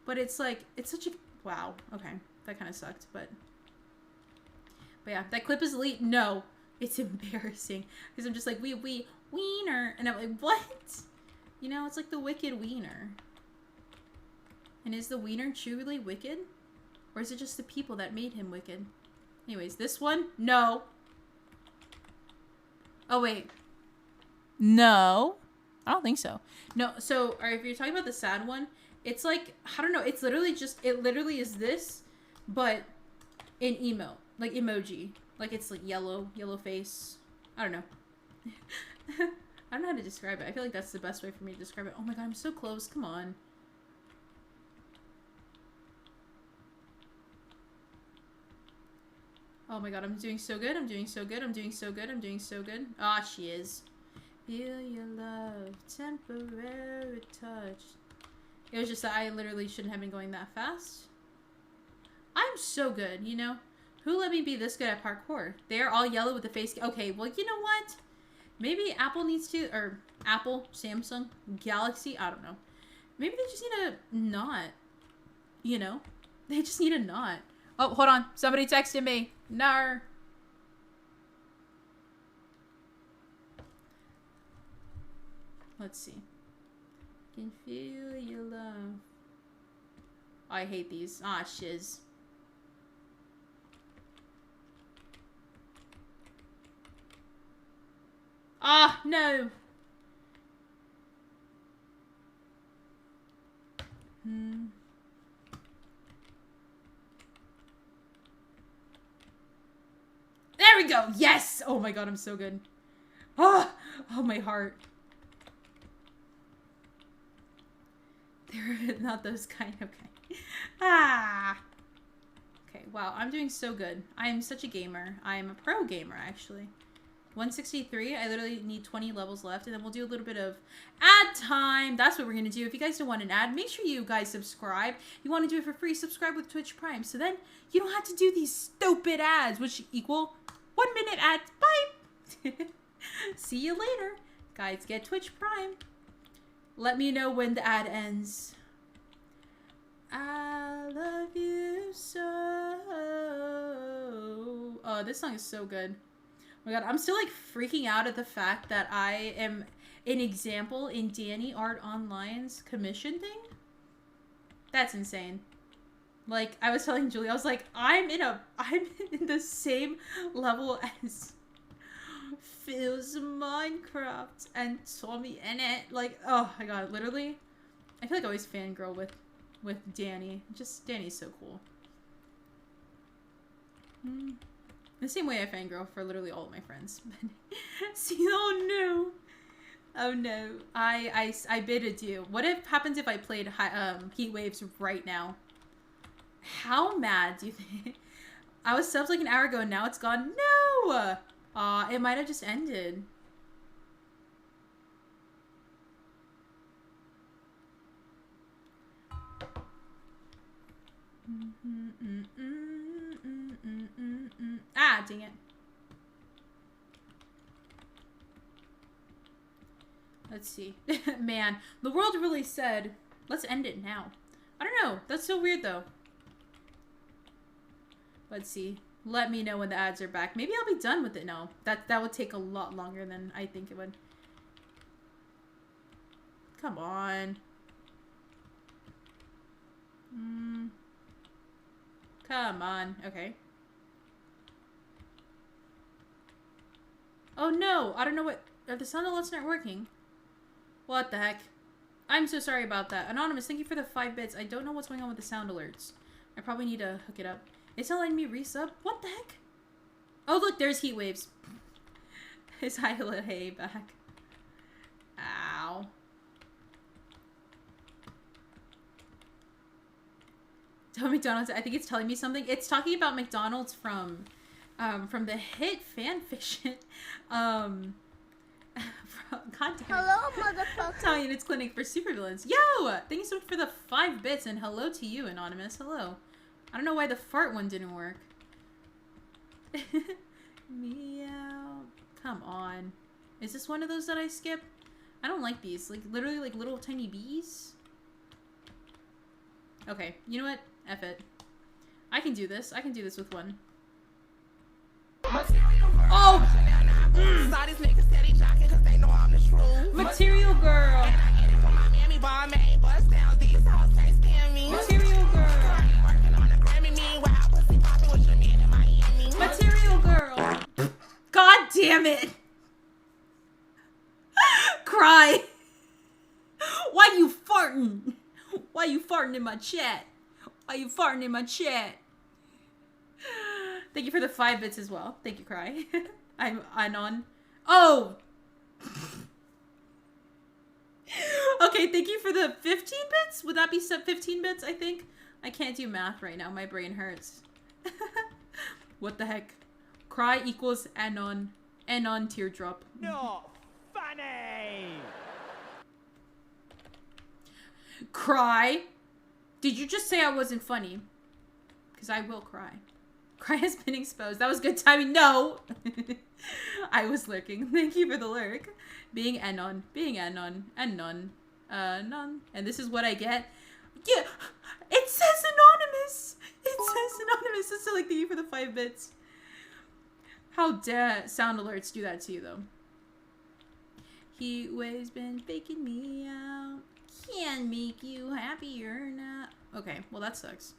but it's like, it's such a, wow. Okay, that kind of sucked, but yeah, that clip is elite. No, it's embarrassing because I'm just like, wiener, and I'm like, what? You know, it's like the wicked wiener. And is the wiener truly wicked? Or is it just the people that made him wicked? Anyways, this one? No. Oh, wait. No. I don't think so. No, so, or if you're talking about the sad one, it's like, I don't know, it's literally just, it literally is this, but in emote. Like, emoji. Like, it's like yellow face. I don't know. I don't know how to describe it. I feel like that's the best way for me to describe it. Oh my god, I'm so close. Come on. Oh my god, I'm doing so good. I'm doing so good. Ah, she is. Feel your love, temporary touch. It was just that I literally shouldn't have been going that fast. I'm so good, you know? Who let me be this good at parkour? They are all yellow with the face. Okay, well, you know what? Maybe Apple needs to, or Apple, Samsung, Galaxy, I don't know. Maybe they just need a not, you know? They just need a not. Oh, hold on. Somebody texted me. Nar. Let's see. Can feel your love. Oh, I hate these. Ah, shiz. Ah, no. There we go. Yes. Oh my god, I'm so good. Oh, oh my heart. They're not those kind. Okay. Ah. Okay, wow, I'm doing so good. I am such a gamer. I am a pro gamer, actually. 163, I literally need 20 levels left, and then we'll do a little bit of ad time. That's what we're going to do. If you guys don't want an ad, make sure you guys subscribe. If you want to do it for free, subscribe with Twitch Prime. So then you don't have to do these stupid ads, which equal 1 minute ads. Bye! See you later. Guys, get Twitch Prime. Let me know when the ad ends. I love you so. Oh, this song is so good. Oh my god, I'm still like freaking out at the fact that I am an example in Danny Art Online's commission thing. That's insane. Like, I was telling Julie, I was like, I'm in the same level as Phil's Minecraft and TOMMYINNIT. Like, oh my god, literally. I feel like I always fangirl with Danny. Just, Danny's so cool. The same way I fangirl for literally all of my friends. See, oh no. Oh no. I bid adieu. What happens if I played Heat Waves right now? How mad do you think? I was subbed like an hour ago and now it's gone. No! It might have just ended. Ah, dang it. Let's see. Man, the world really said, let's end it now. I don't know. That's so weird, though. Let's see. Let me know when the ads are back. Maybe I'll be done with it now. That would take a lot longer than I think it would. Come on. Come on. Okay. Oh no! I don't know what... the sound alerts aren't working. What the heck? I'm so sorry about that. Anonymous, thank you for the 5 bits. I don't know what's going on with the sound alerts. I probably need to hook it up. It's not letting me resub? What the heck? Oh look, there's Heat Waves. His hi hello hey back. Ow. Tell McDonald's, I think it's telling me something. It's talking about McDonald's from the hit fanfiction. Content. Hello, motherfucker. TOMMYINNIT's clinic for supervillains. Yo! Thank you so much for the 5 bits and hello to you, Anonymous. Hello. I don't know why the fart one didn't work. Meow. Come on. Is this one of those that I skip? I don't like these. Like, literally, like, little tiny bees. Okay. You know what? F it. I can do this. I can do this with one. Oh! Material girl! Material girl! Material girl! God damn it! Cry! Why you farting? Why you farting in my chat? Why you farting in my chat? Thank you for the 5 bits as well. Thank you, Cry. I'm on. Oh! Okay, thank you for the 15 bits? Would that be 15 bits, I think? I can't do math right now. My brain hurts. What the heck? Cry equals Anon. Anon teardrop. No! Funny! Cry? Did you just say I wasn't funny? Because I will cry. Cry has been exposed. That was good timing. No! I was lurking. Thank you for the lurk. Being Anon. Being Anon. Anon. None. And this is what I get. Yeah! It says anonymous! It says anonymous. It's still like, thank you for the 5 bits. How dare sound alerts do that to you, though. Heat waves been faking me out. Can make you happier now. Okay, well that sucks.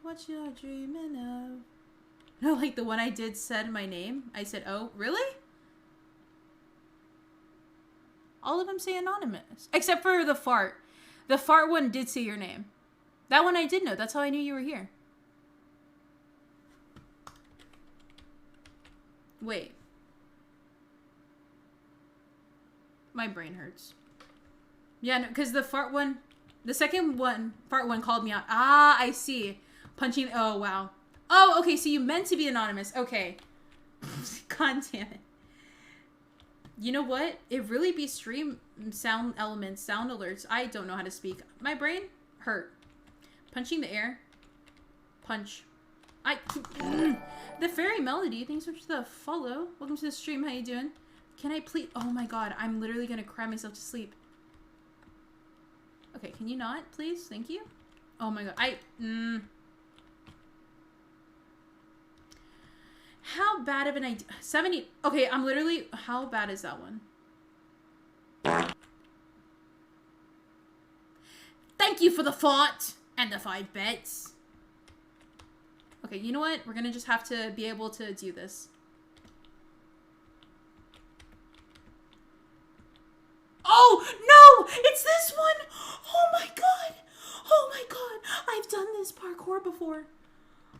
What you're dreaming of. No, like the one I did said my name. I said, oh, really? All of them say anonymous. Except for the fart. The fart one did say your name. That one I did know. That's how I knew you were here. Wait. My brain hurts. Yeah, no, because the fart one, the second one, fart one called me out. Ah, I see. Punching, oh, wow. Oh, okay, so you meant to be anonymous. Okay. God damn it. You know what? It really be stream sound elements, sound alerts. I don't know how to speak. My brain hurt. Punching the air. Punch. The fairy melody. Thanks so much for the follow. Welcome to the stream. How you doing? Can I please? Oh my god. I'm literally gonna cry myself to sleep. Okay, can you not, please? Thank you. Oh my god. How bad of an idea? 70. Okay, I'm literally. How bad is that one? Thank you for the font and the 5 bits. Okay, you know what? We're gonna just have to be able to do this. Oh, no! It's this one! Oh my god! Oh my god! I've done this parkour before.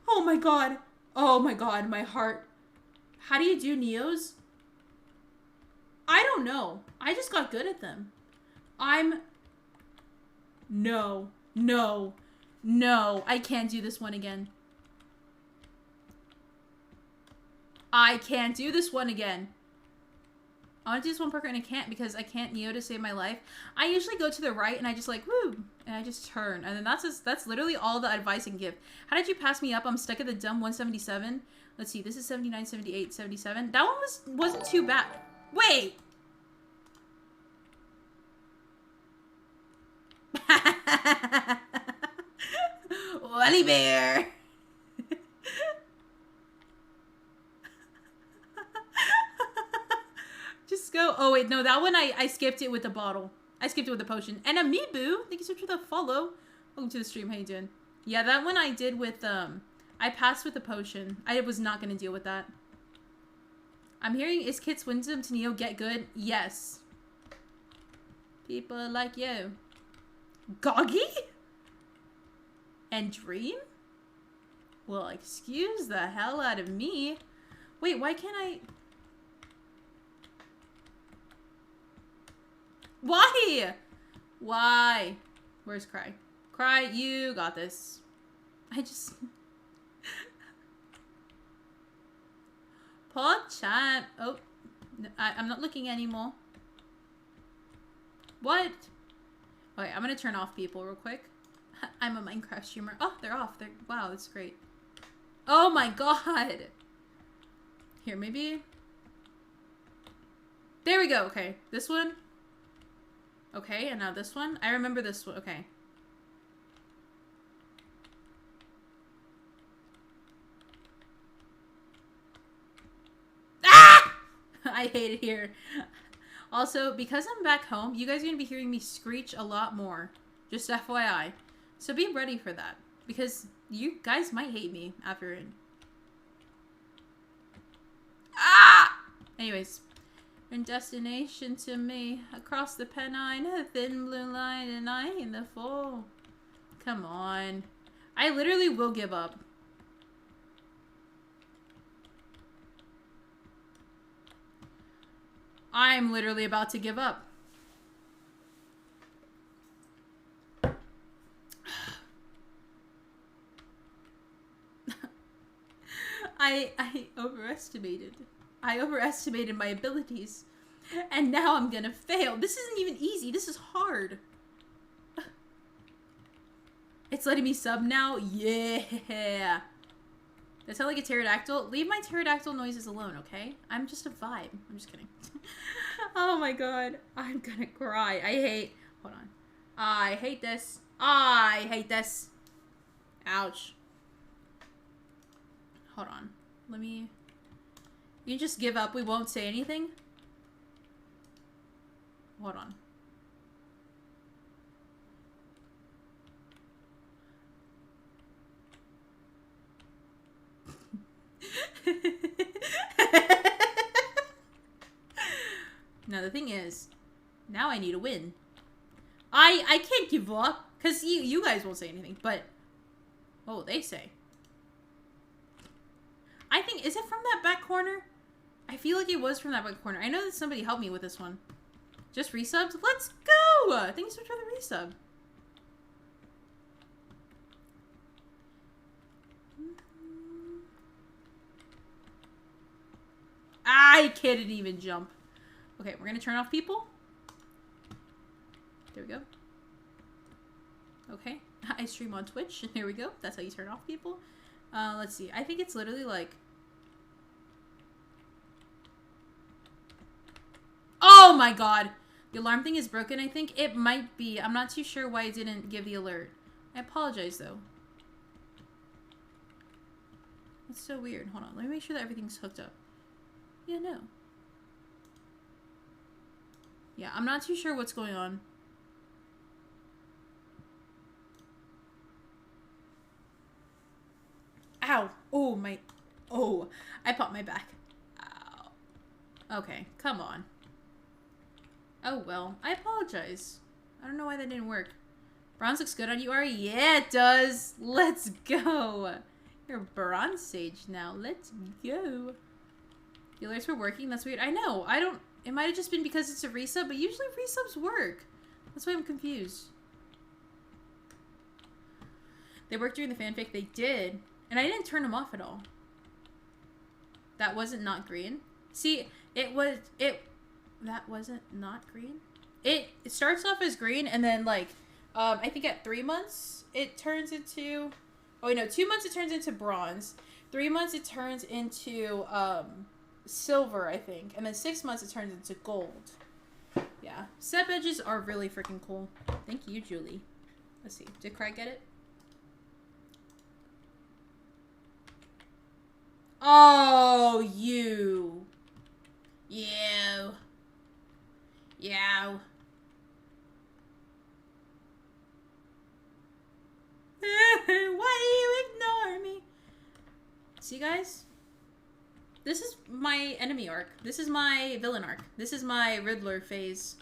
Oh my god. Oh my god, my heart. How do you do Neos? I don't know. I just got good at them. No. No. No. I can't do this one again. I can't do this one again. I want to do this one parkour and I can't because I can't Neo to save my life. I usually go to the right and I just like, woo, and I just turn. And then that's literally all the advice I can give. How did you pass me up? I'm stuck at the dumb 177. Let's see, this is 79, 78, 77. That one wasn't too bad. Wait! Wally Bear! Just go. Oh, wait. No, that one I skipped it with the bottle. I skipped it with the potion. And Amiibo, thank you so much for the follow. Welcome to the stream. How you doing? Yeah, that one I did with, I passed with the potion. I was not going to deal with that. I'm hearing, is Kit's wisdom to Neo get good? Yes. People like you. Goggy? And Dream? Well, excuse the hell out of me. Wait, why can't I... Why? Why? Where's Cry? Cry, you got this. I just... Paul chat. Oh, no, I'm not looking anymore. What? Okay, I'm gonna turn off people real quick. I'm a Minecraft streamer. Oh, they're off. Wow, that's great. Oh my god. Here, maybe. There we go. Okay, this one. Okay, and now this one. I remember this one. Okay. Ah! I hate it here. Also, because I'm back home, you guys are going to be hearing me screech a lot more. Just FYI. So be ready for that. Because you guys might hate me after it. Ah! Anyways. And destination to me. Across the Pennine, a thin blue line, and I in the fall. Come on. I literally will give up. I'm literally about to give up. I overestimated my abilities. And now I'm gonna fail. This isn't even easy. This is hard. It's letting me sub now? Yeah. That sound like a pterodactyl? Leave my pterodactyl noises alone, okay? I'm just a vibe. I'm just kidding. Oh my god. I'm gonna cry. Hold on. I hate this. I hate this. Ouch. Hold on. Let me... You just give up. We won't say anything? Hold on. Now the thing is, Now I need a win. I can't give up. Because you guys won't say anything, but... What will they say? I think... Is it from that back corner? I feel like it was from that back corner. I know that somebody helped me with this one. Just resubs? Let's go! Thank you so much for the resub. I couldn't even jump. Okay, we're gonna turn off people. There we go. Okay, I stream on Twitch. Here we go. That's how you turn off people. Let's see. I think it's literally like... Oh my god! The alarm thing is broken, I think. It might be. I'm not too sure why it didn't give the alert. I apologize, though. It's so weird. Hold on. Let me make sure that everything's hooked up. Yeah, no. Yeah, I'm not too sure what's going on. Ow. Oh, my... Oh, I popped my back. Ow. Okay, come on. Oh, well. I apologize. I don't know why that didn't work. Bronze looks good on you, Ari. Yeah, it does. Let's go. You're bronze sage now. Let's go. The alerts were working? That's weird. I know. I don't... It might have just been because it's a resub, but usually resubs work. That's why I'm confused. They worked during the fanfic. They did. And I didn't turn them off at all. That wasn't not green. See, it was... That wasn't not green? It starts off as green, and then, like, I think at 3 months, it turns into... Oh, wait, no. 2 months, it turns into bronze. 3 months, it turns into, silver, I think. And then 6 months, it turns into gold. Yeah. Set edges are really freaking cool. Thank you, Julie. Let's see. Did Craig get it? Oh, you. You. Yeah. Why do you ignore me? See, guys? This is my enemy arc. This is my villain arc. This is my Riddler phase.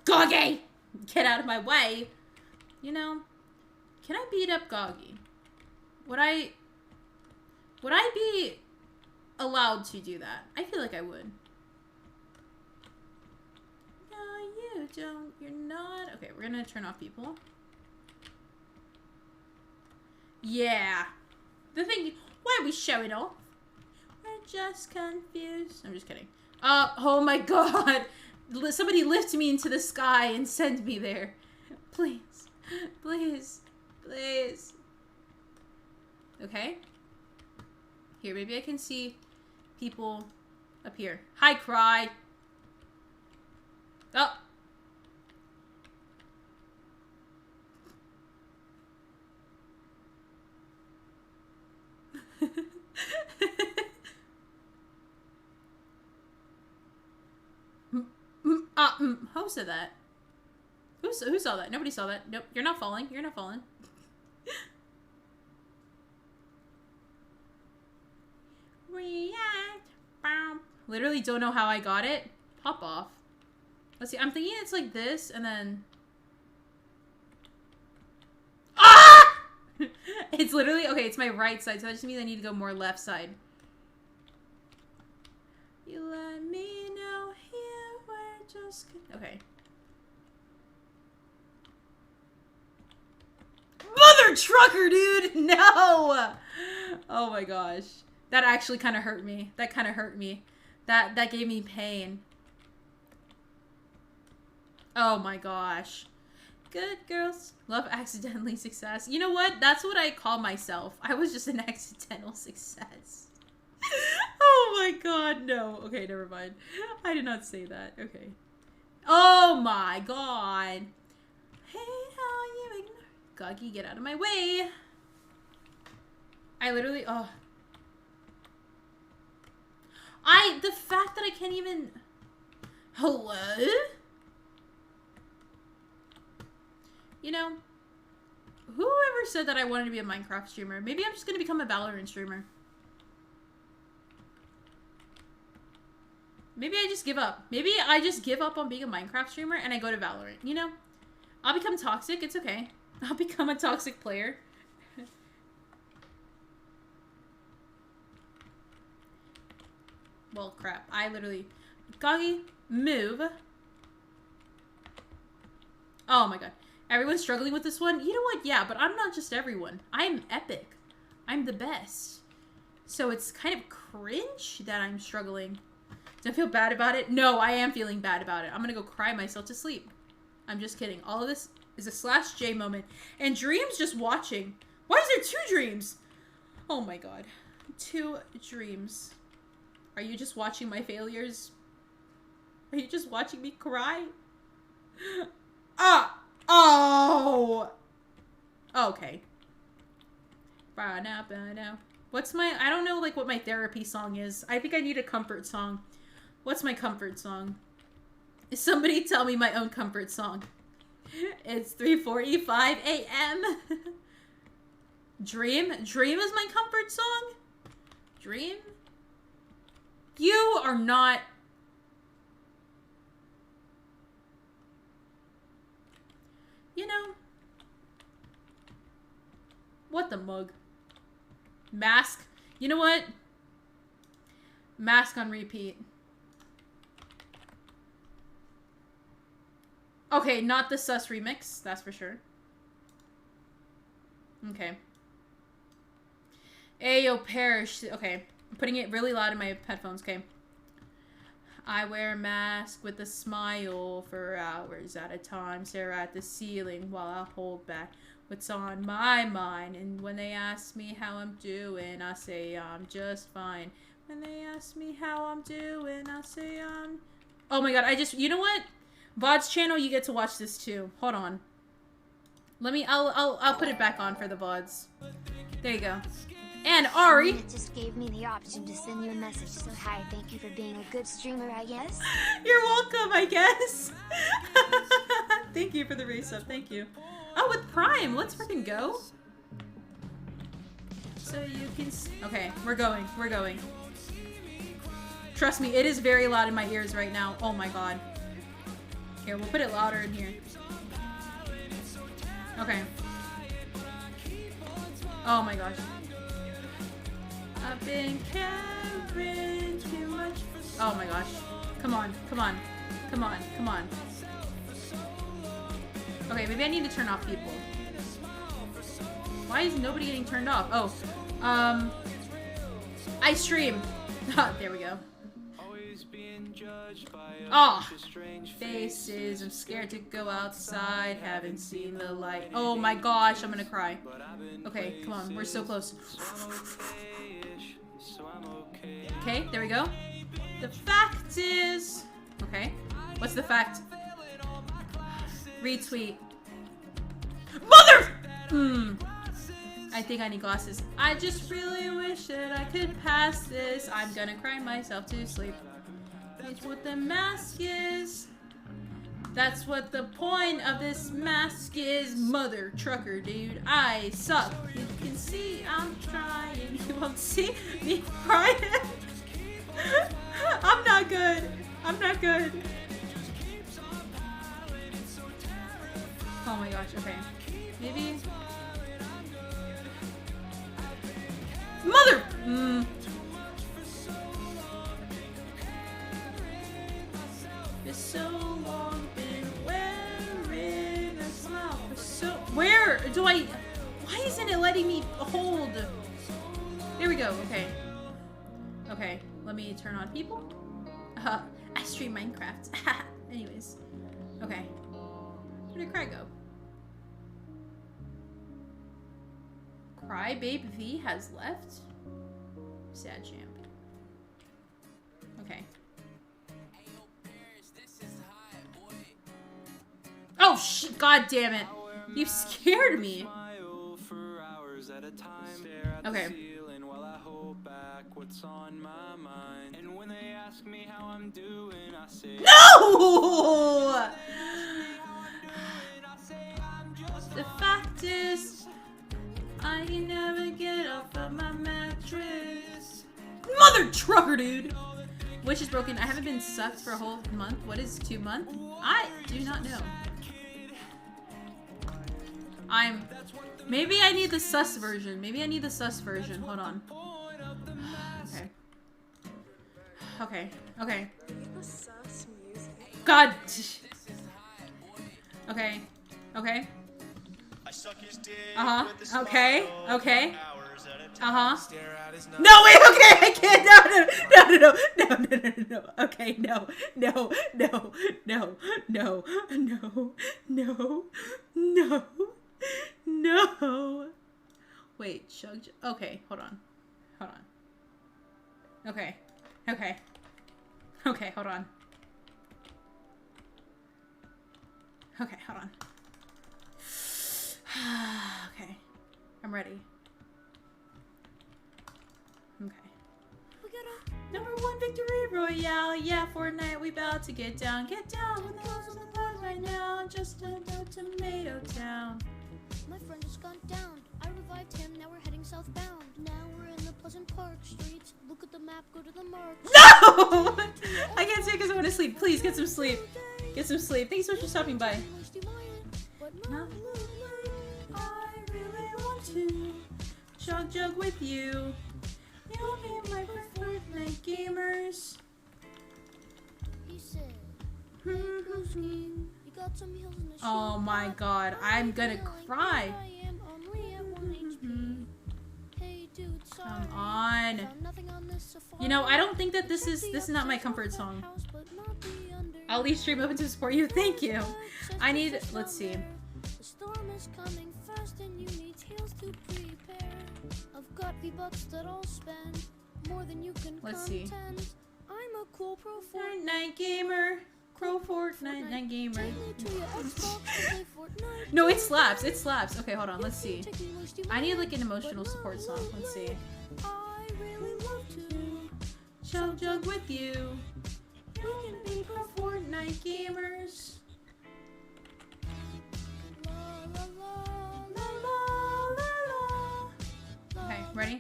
Goggy! Get out of my way. You know, can I beat up Goggy? Would I be allowed to do that? I feel like I would. No, you don't. You're not. Okay, we're gonna turn off people. Yeah. The thing, why are we showing off? We're just confused. I'm just kidding. Oh my god. Somebody lift me into the sky and send me there. Please. Please. Please. Okay. Here, maybe I can see people up here. Hi, Cry. Oh. Who said that? Who saw that? Nobody saw that. Nope, you're not falling. You're not falling. React. Bam. Literally don't know how I got it. Pop off. Let's see. I'm thinking it's like this, and then... Ah! It's literally... Okay, it's my right side, so that just means I need to go more left side. You let me know here, we're just... Okay. Mother trucker, dude! No! Oh my gosh. That actually kind of hurt me. That kind of hurt me. That gave me pain. Oh my gosh. Good girls. Love accidentally success. You know what? That's what I call myself. I was just an accidental success. Oh my god, no. Okay, never mind. I did not say that. Okay. Oh my god. Hate how you ignore. Goggy, get out of my way. I literally, oh. The fact that I can't even... Hello? You know, whoever said that I wanted to be a Minecraft streamer? Maybe I'm just going to become a Valorant streamer. Maybe I just give up. Maybe I just give up on being a Minecraft streamer and I go to Valorant, you know? I'll become toxic, it's okay. I'll become a toxic player. Well, crap. I literally... Goggy, move. Oh my god. Everyone's struggling with this one? You know what? Yeah, but I'm not just everyone. I'm epic. I'm the best. So it's kind of cringe that I'm struggling. Do I feel bad about it? No, I am feeling bad about it. I'm gonna go cry myself to sleep. I'm just kidding. All of this is a /J moment. And Dream's just watching. Why is there 2 Dreams? Oh my god. 2 Dreams. Are you just watching my failures? Are you just watching me cry? Ah! Oh! Okay. What's my... I don't know, like, what my therapy song is. I think I need a comfort song. What's my comfort song? Somebody tell me my own comfort song. It's 3:45 a.m. Dream? Dream is my comfort song? Dream? You are not... You know... What the mug? Mask? You know what? Mask on repeat. Okay, not the sus remix, that's for sure. Okay. Ayo, perish. Okay, I'm putting it really loud in my headphones, okay. I wear a mask with a smile for hours at a time, stare at the ceiling while I hold back what's on my mind. And when they ask me how I'm doing, I say I'm just fine. When they ask me how I'm doing, I say I'm... Oh my god, you know what? VOD's channel, you get to watch this too. Hold on. Let me, I'll put it back on for the VODs. There you go. And Ari. It just gave me the option to send you a message. So hi, thank you for being a good streamer, I guess. You're welcome, I guess. Thank you for the resub, thank you. Oh, with Prime, let's freaking go. So you can okay, we're going. Trust me, it is very loud in my ears right now. Oh my god. Here, we'll put it louder in here. Okay. Oh my gosh. I've been caring too much. Oh my gosh. Come on. Okay, maybe I need to turn off people. Why is nobody getting turned off? Oh. I stream. There we go. Oh, faces. I'm scared to go outside. Haven't seen the light. Oh my gosh, I'm gonna cry. Okay, come on. We're so close. Okay, there we go. The fact is... Okay. What's the fact? Retweet. Mother! I think I need glasses. I just really wish that I could pass this. I'm gonna cry myself to sleep. It's what the mask is. That's what the point of this mask is. Mother trucker, dude. I suck. You can see I'm trying. You won't see me crying. I'm not good. Oh my gosh, okay. Maybe... Mother! It's so long been wearing a smile for so... Where do I... Why isn't it letting me hold? There we go, okay. Okay, let me turn on people. I stream Minecraft. Anyways. Okay. Where did Cry go? Crybabe V has left? Sad champ. Okay. Oh shit, god damn it. You scared me. Okay. No! The fact is, I can never get off of my mattress. Mother trucker, dude! Which is broken. I haven't been sucked for a whole month. What is 2 months? I do not know. Maybe I need the sus version. Maybe I need the sus version. Hold on. Okay. Okay. Okay. God. Okay. Okay. Uh-huh. Okay. Okay. Uh-huh. No, wait, okay, I can't. No. Okay, no. Wait, okay, hold on. Okay, hold on. Okay, hold on. Okay, I'm ready. Okay. #1 victory royale. Yeah, Fortnite, we about to get down. Get down with those on the board right now. Just to go Tomato Town. My friend has gone down. I revived him. Now we're heading southbound. Now we're in the Pleasant Park streets. Look at the map. Go to the mark. No! I can't say because I want to sleep. Please get some sleep. Get some sleep. Thanks so much for stopping by. No. I really want to jug with you. You'll be my Fortnite gamers. He said, hey, broski, you got some heels in the Oh my god, I'm gonna cry. Come on. You know, I don't think that this is not my comfort song. I'll leave stream open to support you. Thank you. I need, let's see. The storm is coming fast and you need heels to prepare. I've got V-Bucks that I'll spend more than you can Let's see. contend. I'm a cool pro Fortnite gamer. Fortnite gamer. Take me to your Xbox to play Fortnite. No, it slaps. It slaps. Okay, hold on. Let's see. I need like an emotional support song. Let's see. I really love to Jug with you. We can be pro Fortnite gamers. la la la La la la la. Okay, ready?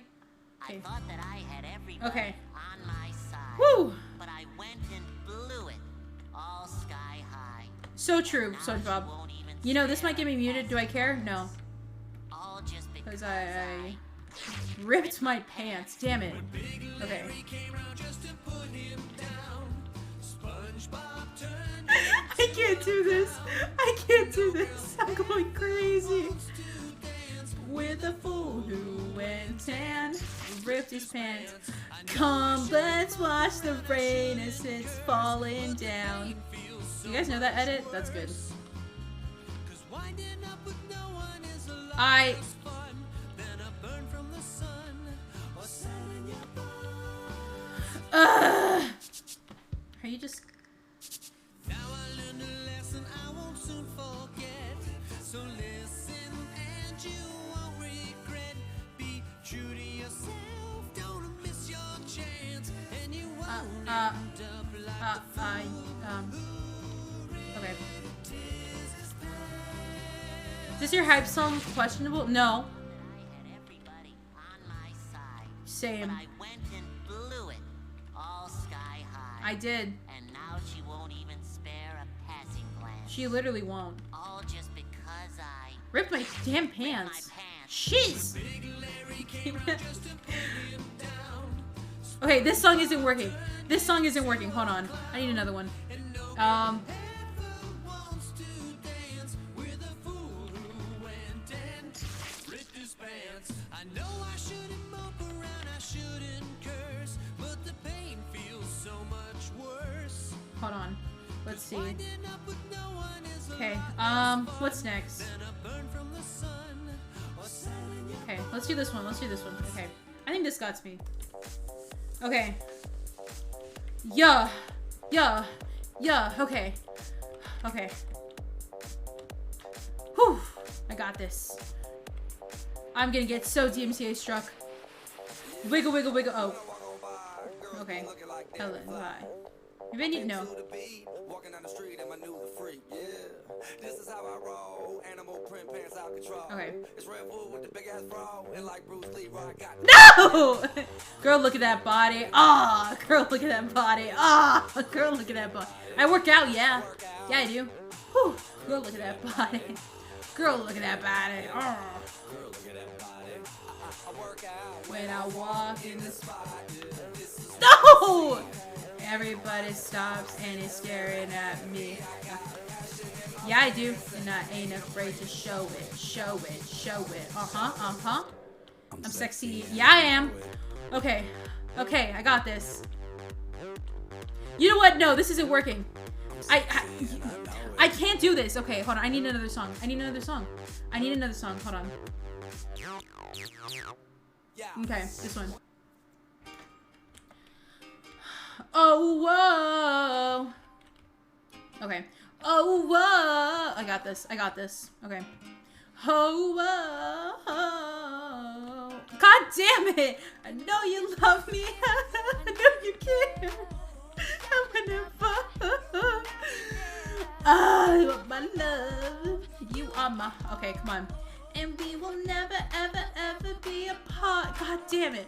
I thought that I had everybody Okay. on my side. Woo! But I went and blew it. All sky high. So true, Now SpongeBob. she won't even You know, this stare might get me at muted. Do I care? No. all just Because because I ripped my pants. Damn it. Okay. I can't do this. I can't do this. I'm going crazy. With a fool who went tan, ripped his pants. Come, let's watch the rain as it's falling down. You guys know that edit? That's good. Are you just... Okay. Is this your hype song questionable? No. I had everybody on my side. Same. But I went and blew it. All sky high. I did. And now she won't even spare a passing glance. She literally won't. All just because I Ripped my damn ripped my pants. pants. Shiz! Okay, this song isn't working. This song isn't working. Hold on. I need another one. Hold on. Let's see. Okay, what's next? Okay, let's do this one. Let's do this one. Okay. I think this got me. Okay. Yeah. Okay. Okay. Whew. I got this. I'm gonna get so DMCA struck. Wiggle. Oh. Okay. Hello. Bye. Maybe I need to know. Walking down the street and my new freak, yeah. This is how I roll. Animal print pants out Okay. No! Girl, look at that body. Ah, oh, girl, look at that body. Ah, oh, girl, look at that body. I work out, yeah. Yeah, I do. Whew. Girl, look at that body. Girl, look at that body. Oh. When I walk in the spot. No! Everybody stops and is staring at me. Yeah, I do. And I ain't afraid to show it. Show it. Show it. Uh-huh. I'm sexy. Yeah, I am. Okay. Okay, I got this. You know what? No, this isn't working. I can't do this. Okay, hold on. I need another song. I need another song. I need another song. Hold on. Okay, this one. Oh, whoa. Okay. Oh, whoa. I got this. I got this. Okay. Oh, whoa. God damn it. I know you love me. I know you care. I'm gonna fall. You are my love. You are my... Okay, come on. And we will never, ever, ever be apart. God damn it.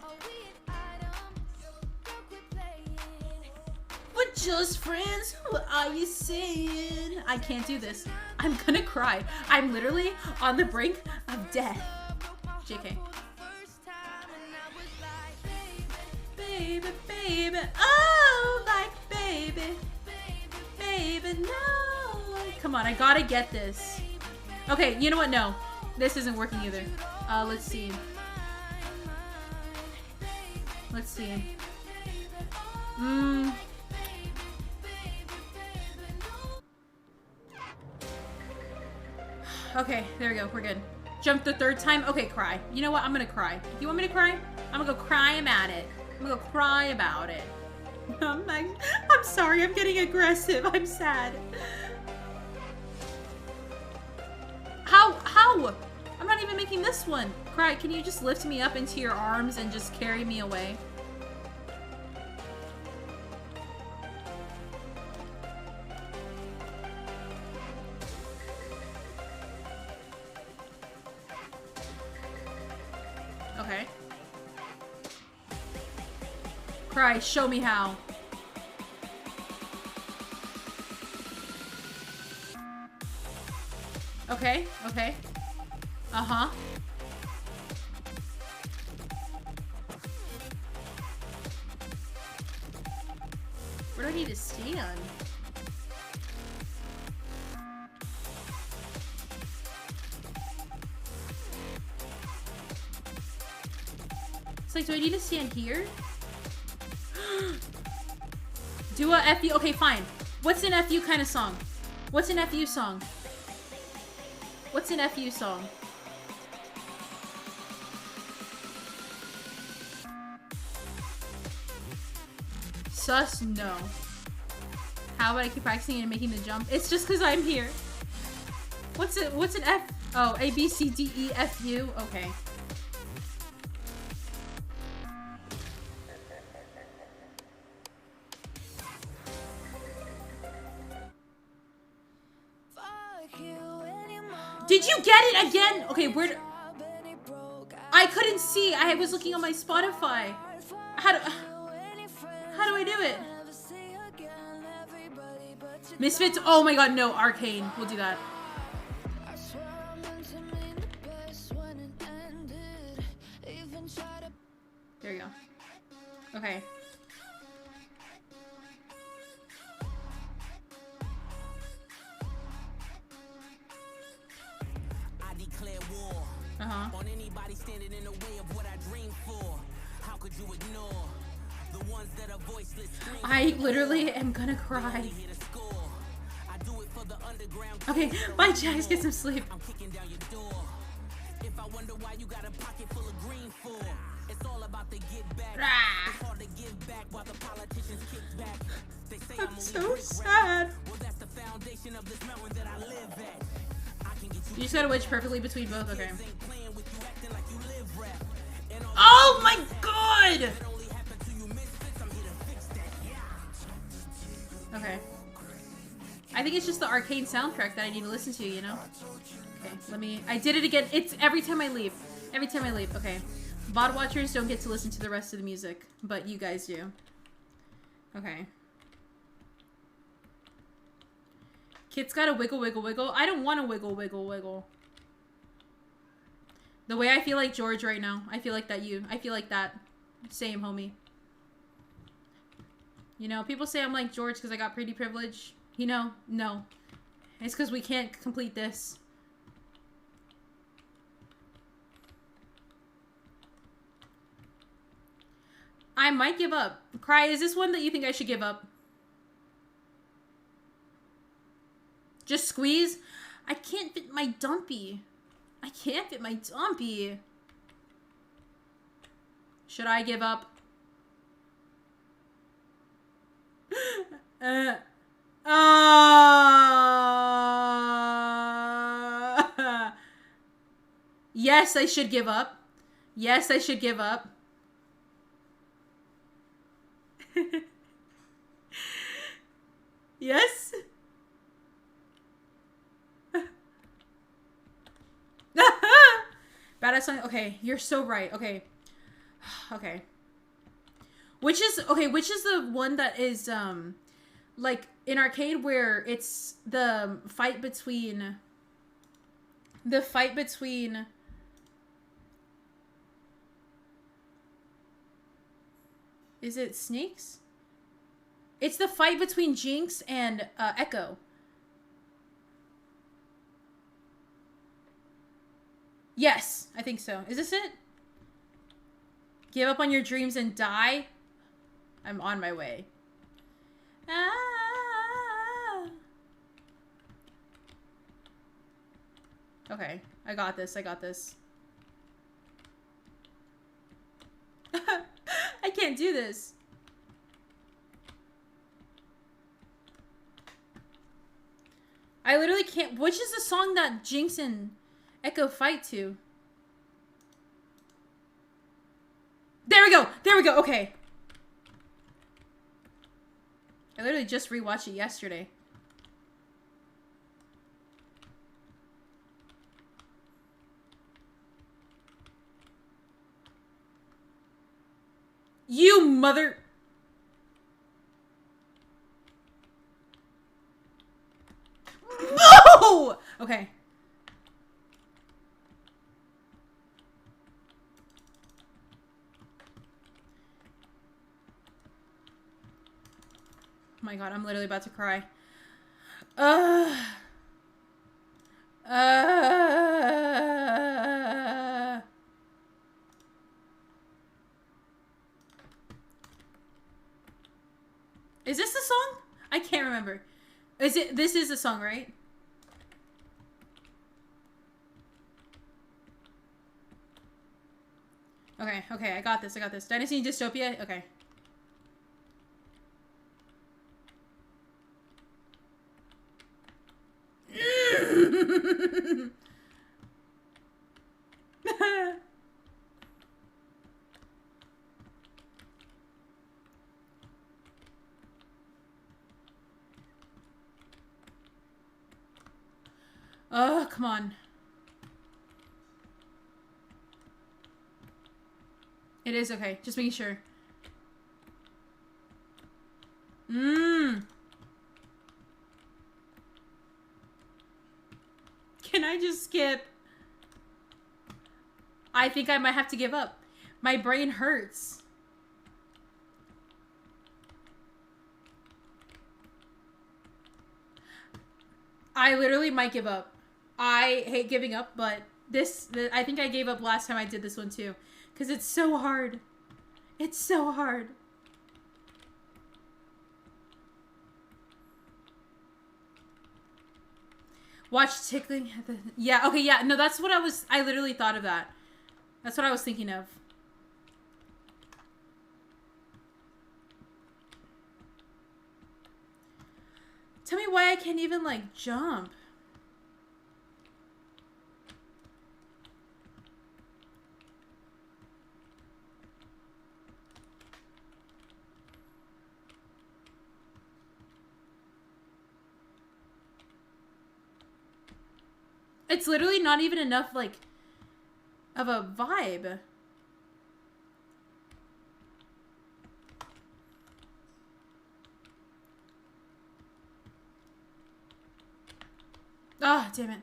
We're just friends. What are you saying? I can't do this. I'm gonna cry. I'm literally on the brink of death. JK. Baby, baby. Oh, like baby. Baby, no. Come on, I gotta get this. Okay, you know what? No. This isn't working either. Let's see. Let's see. Okay, there we go. We're good. Jump the third time. Okay, cry. You know what? I'm gonna cry. You want me to cry? I'm gonna go cry about it. I'm gonna go cry about it. I'm sorry. I'm getting aggressive. I'm sad. How? I'm not even making this one. Cry, can you just lift me up into your arms and just carry me away? Okay. Cry, show me how. Okay, okay. Uh-huh. Where do I need to stand? It's like, do I need to stand here? Do a FU? Okay, fine. What's an FU kind of song? What's an FU song? What's an FU song? Sus? No. How about I keep practicing and making the jump? It's just because I'm here. What's an F? Oh, A, B, C, D, E, F, U? Okay. Did you get it again? Okay, where? I couldn't see. I was looking on my Spotify. How do I do it? Misfits? Oh my god, no. Arcane. We'll do that. There you go. Okay. On anybody standing in the way of what I dream for. How could you ignore the ones that are voiceless? I literally am gonna cry. Okay, bye Jax, get some sleep. I'm kicking down your door. If I wonder why you got a pocket full of green for. It's all about the give back. It's hard to give back while the politicians kick back. They say I'm so sad. Well, that's the foundation of this mountain that I live at. You just gotta wedge perfectly between both, okay. Oh my god! Okay. I think it's just the arcane soundtrack that I need to listen to, you know? Okay, let me... I did it again. It's every time I leave. Every time I leave. Okay. VOD watchers don't get to listen to the rest of the music, but you guys do. Okay. Kit's gotta wiggle, wiggle, wiggle. I don't want to wiggle, wiggle, wiggle. The way I feel like George right now. I feel like that you. I feel like that. Same, homie. You know, people say I'm like George because I got pretty privilege. You know, no. It's because we can't complete this. I might give up. Cry, is this one that you think I should give up? Just squeeze? I can't fit my dumpy. I can't fit my dumpy. Should I give up? Yes, I should give up. Yes, I should give up. Yes? Badass song. Okay, you're so right. Okay. Okay. Which is the one that is like in arcade where it's the fight between is it snakes? It's the fight between Jinx and Echo. Yes, I think so. Is this it? Give up on your dreams and die? I'm on my way. Ah. Okay, I got this. I got this. I can't do this. I literally can't. Which is the song that Jinx and Echo fight to? There we go. There we go. Okay. I literally just rewatched it yesterday. You mother... No! Okay. Oh my god, I'm literally about to cry. Is this the song? I can't remember. Is it? This is the song, right? Okay, okay, I got this, I got this. Dynasty and Dystopia? Okay. Oh, come on. It is okay. Just making sure. Can I just skip? I think I might have to give up. My brain hurts. I literally might give up. I hate giving up, but I think I gave up last time I did this one too. Because it's so hard. It's so hard. Watch tickling at the... Yeah, okay, yeah. No, that's what I literally thought of that. That's what I was thinking of. Tell me why I can't even, like, jump. It's literally not even enough, like, of a vibe. Ah, oh, damn it.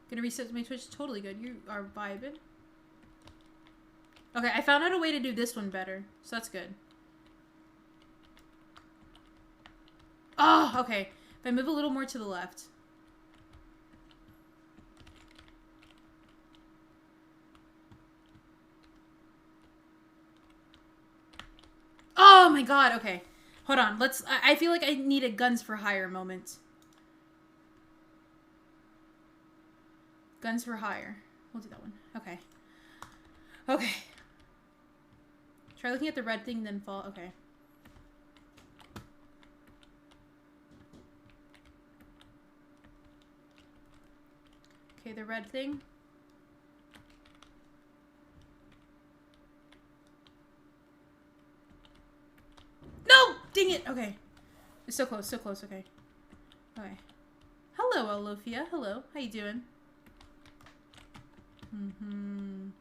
Gonna reset my Twitch. Totally good. You are vibing. Okay, I found out a way to do this one better. So that's good. Oh, okay. If I move a little more to the left. Oh my god, okay. Hold on, let's... I feel like I need a guns for hire moment. Guns for hire. We'll do that one. Okay. Okay. Try looking at the red thing, then fall. Okay. Okay, the red thing. No! Dang it! Okay. It's so close, okay. Okay. Hello, Alofia. Hello. How you doing?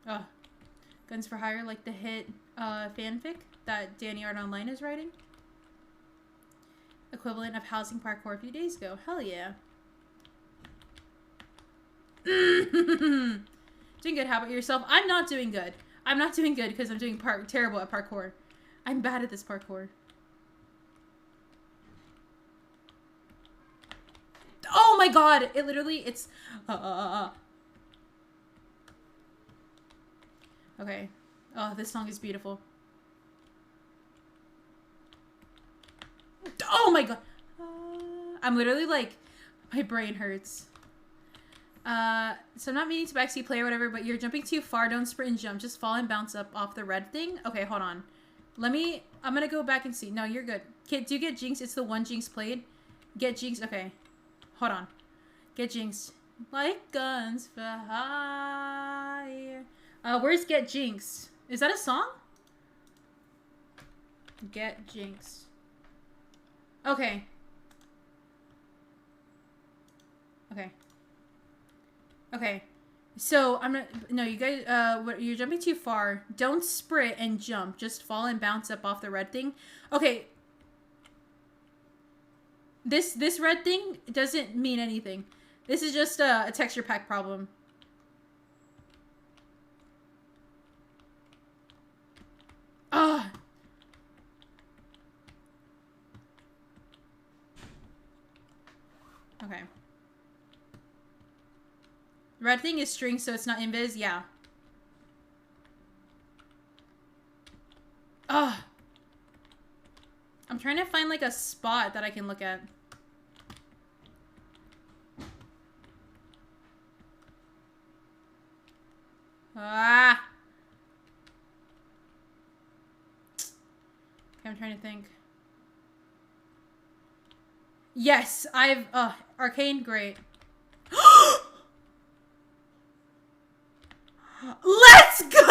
Oh. Guns for Hire, like the hit fanfic that Danny Art Online is writing. Equivalent of housing parkour a few days ago. Hell yeah. Doing good. How about yourself? I'm not doing good. I'm not doing good because I'm doing terrible at parkour. I'm bad at this parkour. Oh my god! It literally, it's... Okay. Oh, this song is beautiful. Oh my god! I'm literally like... My brain hurts. So I'm not meaning to backseat play or whatever, but you're jumping too far. Don't sprint and jump. Just fall and bounce up off the red thing. Okay, hold on. I'm gonna go back and see. No, you're good. Kid, do you get Jinx? It's the one Jinx played. Get Jinx. Okay. Hold on. Get Jinx. Like guns for hire. Where's Get Jinx? Is that a song? Get Jinx. Okay. Okay. Okay. So, I'm not... No, you guys... you're jumping too far. Don't sprint and jump. Just fall and bounce up off the red thing. Okay. This red thing doesn't mean anything. This is just a texture pack problem. Ah. Okay. Red thing is string, so it's not invis. Yeah. Ah. I'm trying to find like a spot that I can look at. Ah. Okay, I'm trying to think. Yes, Arcane, great. Let's go! Dang,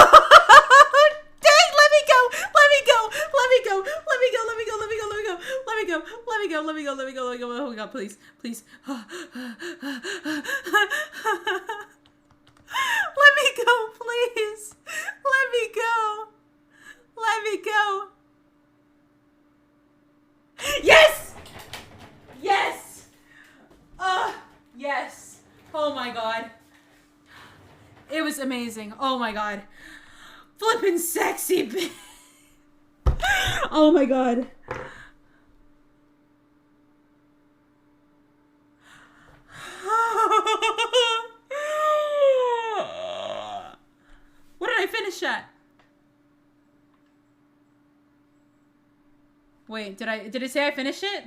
let me go! Let me go! Let me go! Let me go! Let me go! Let me go! Let me go! Let me go! Let me go! Let me go! Let me go! Let me go! Oh my god, please. Please. Let me go, please. Let me go. Let me go. Yes! Yes! Yes. Oh my god. It was amazing. Oh my god. Flippin' sexy bitch. Oh my god. What did I finish at? Wait, did it say I finished it?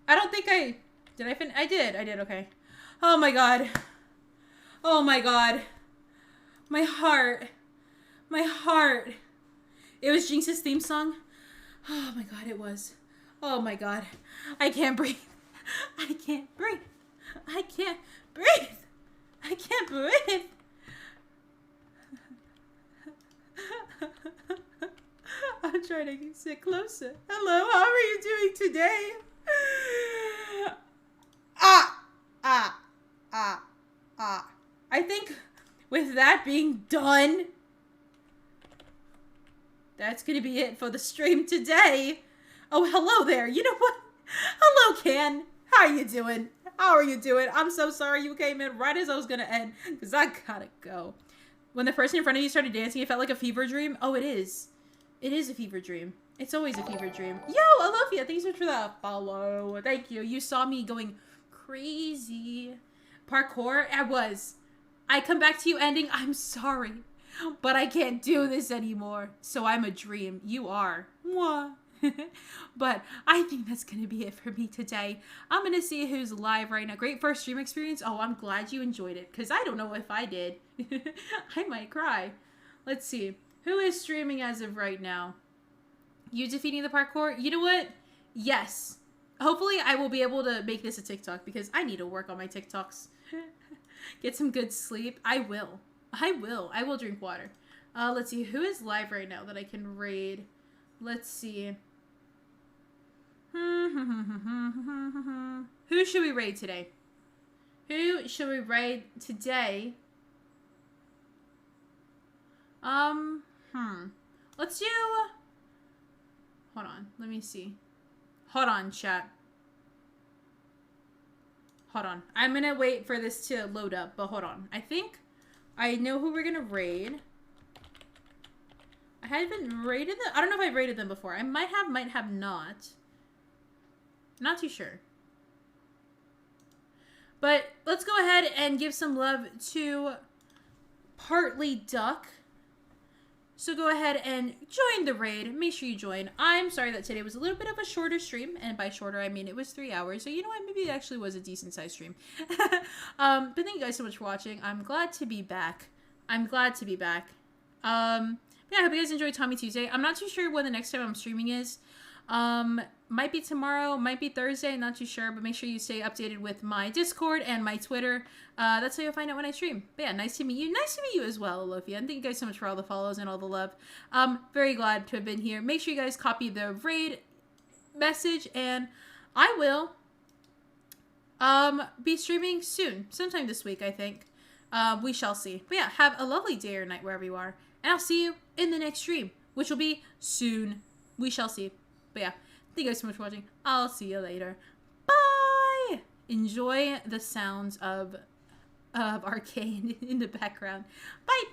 I don't think did I finish? I did, okay. Oh my god. Oh my god. My heart. My heart. It was Jinx's theme song? Oh my god, it was. Oh my god. I can't breathe. I can't breathe. I can't breathe. I can't breathe. I'm trying to sit closer. Hello, how are you doing today? with that being done, that's gonna be it for the stream today. Oh, hello there. You know what? Hello, Can. How are you doing? How are you doing? I'm so sorry you came in right as I was gonna end, because I gotta go. When the person in front of you started dancing, it felt like a fever dream. Oh, it is. It is a fever dream. It's always a fever dream. Yo, Olivia, thanks so much for the follow. Thank you. You saw me going crazy. Parkour? I was. I come back to you ending. I'm sorry, but I can't do this anymore. So I'm a dream. You are. Mwah. But I think that's gonna be it for me today. I'm gonna see who's live right now. Great first stream experience. Oh, I'm glad you enjoyed it, because I don't know if I did. I might cry. Let's see. Who is streaming as of right now? You defeating the parkour? You know what? Yes. Hopefully I will be able to make this a TikTok, because I need to work on my TikToks. Get some good sleep. I will. I will drink water. Let's see. Who is live right now that I can raid? Let's see. Who should we raid today? Who should we raid today? Let's do... Hold on. Let me see. Hold on, chat. Hold on. I'm gonna wait for this to load up, but hold on. I think I know who we're gonna raid. I haven't raided them. I don't know if I've raided them before. I might have not. Not too sure. But let's go ahead and give some love to Partly Duck. So go ahead and join the raid. Make sure you join. I'm sorry that today was a little bit of a shorter stream. And by shorter, I mean it was 3 hours. So you know what? Maybe it actually was a decent sized stream. But thank you guys so much for watching. I'm glad to be back. Yeah, I hope you guys enjoyed Tommy Tuesday. I'm not too sure when the next time I'm streaming is. Might be tomorrow, might be Thursday, not too sure, but make sure you stay updated with my Discord and my Twitter. That's how you'll find out when I stream. But yeah, nice to meet you. Nice to meet you as well, Olivia. And thank you guys so much for all the follows and all the love. Very glad to have been here. Make sure you guys copy the raid message, and I will be streaming soon, sometime this week, I think. We shall see. But yeah, have a lovely day or night wherever you are, and I'll see you in the next stream, which will be soon. We shall see. But yeah, thank you guys so much for watching. I'll see you later. Bye! Enjoy the sounds of Arcane in the background. Bye!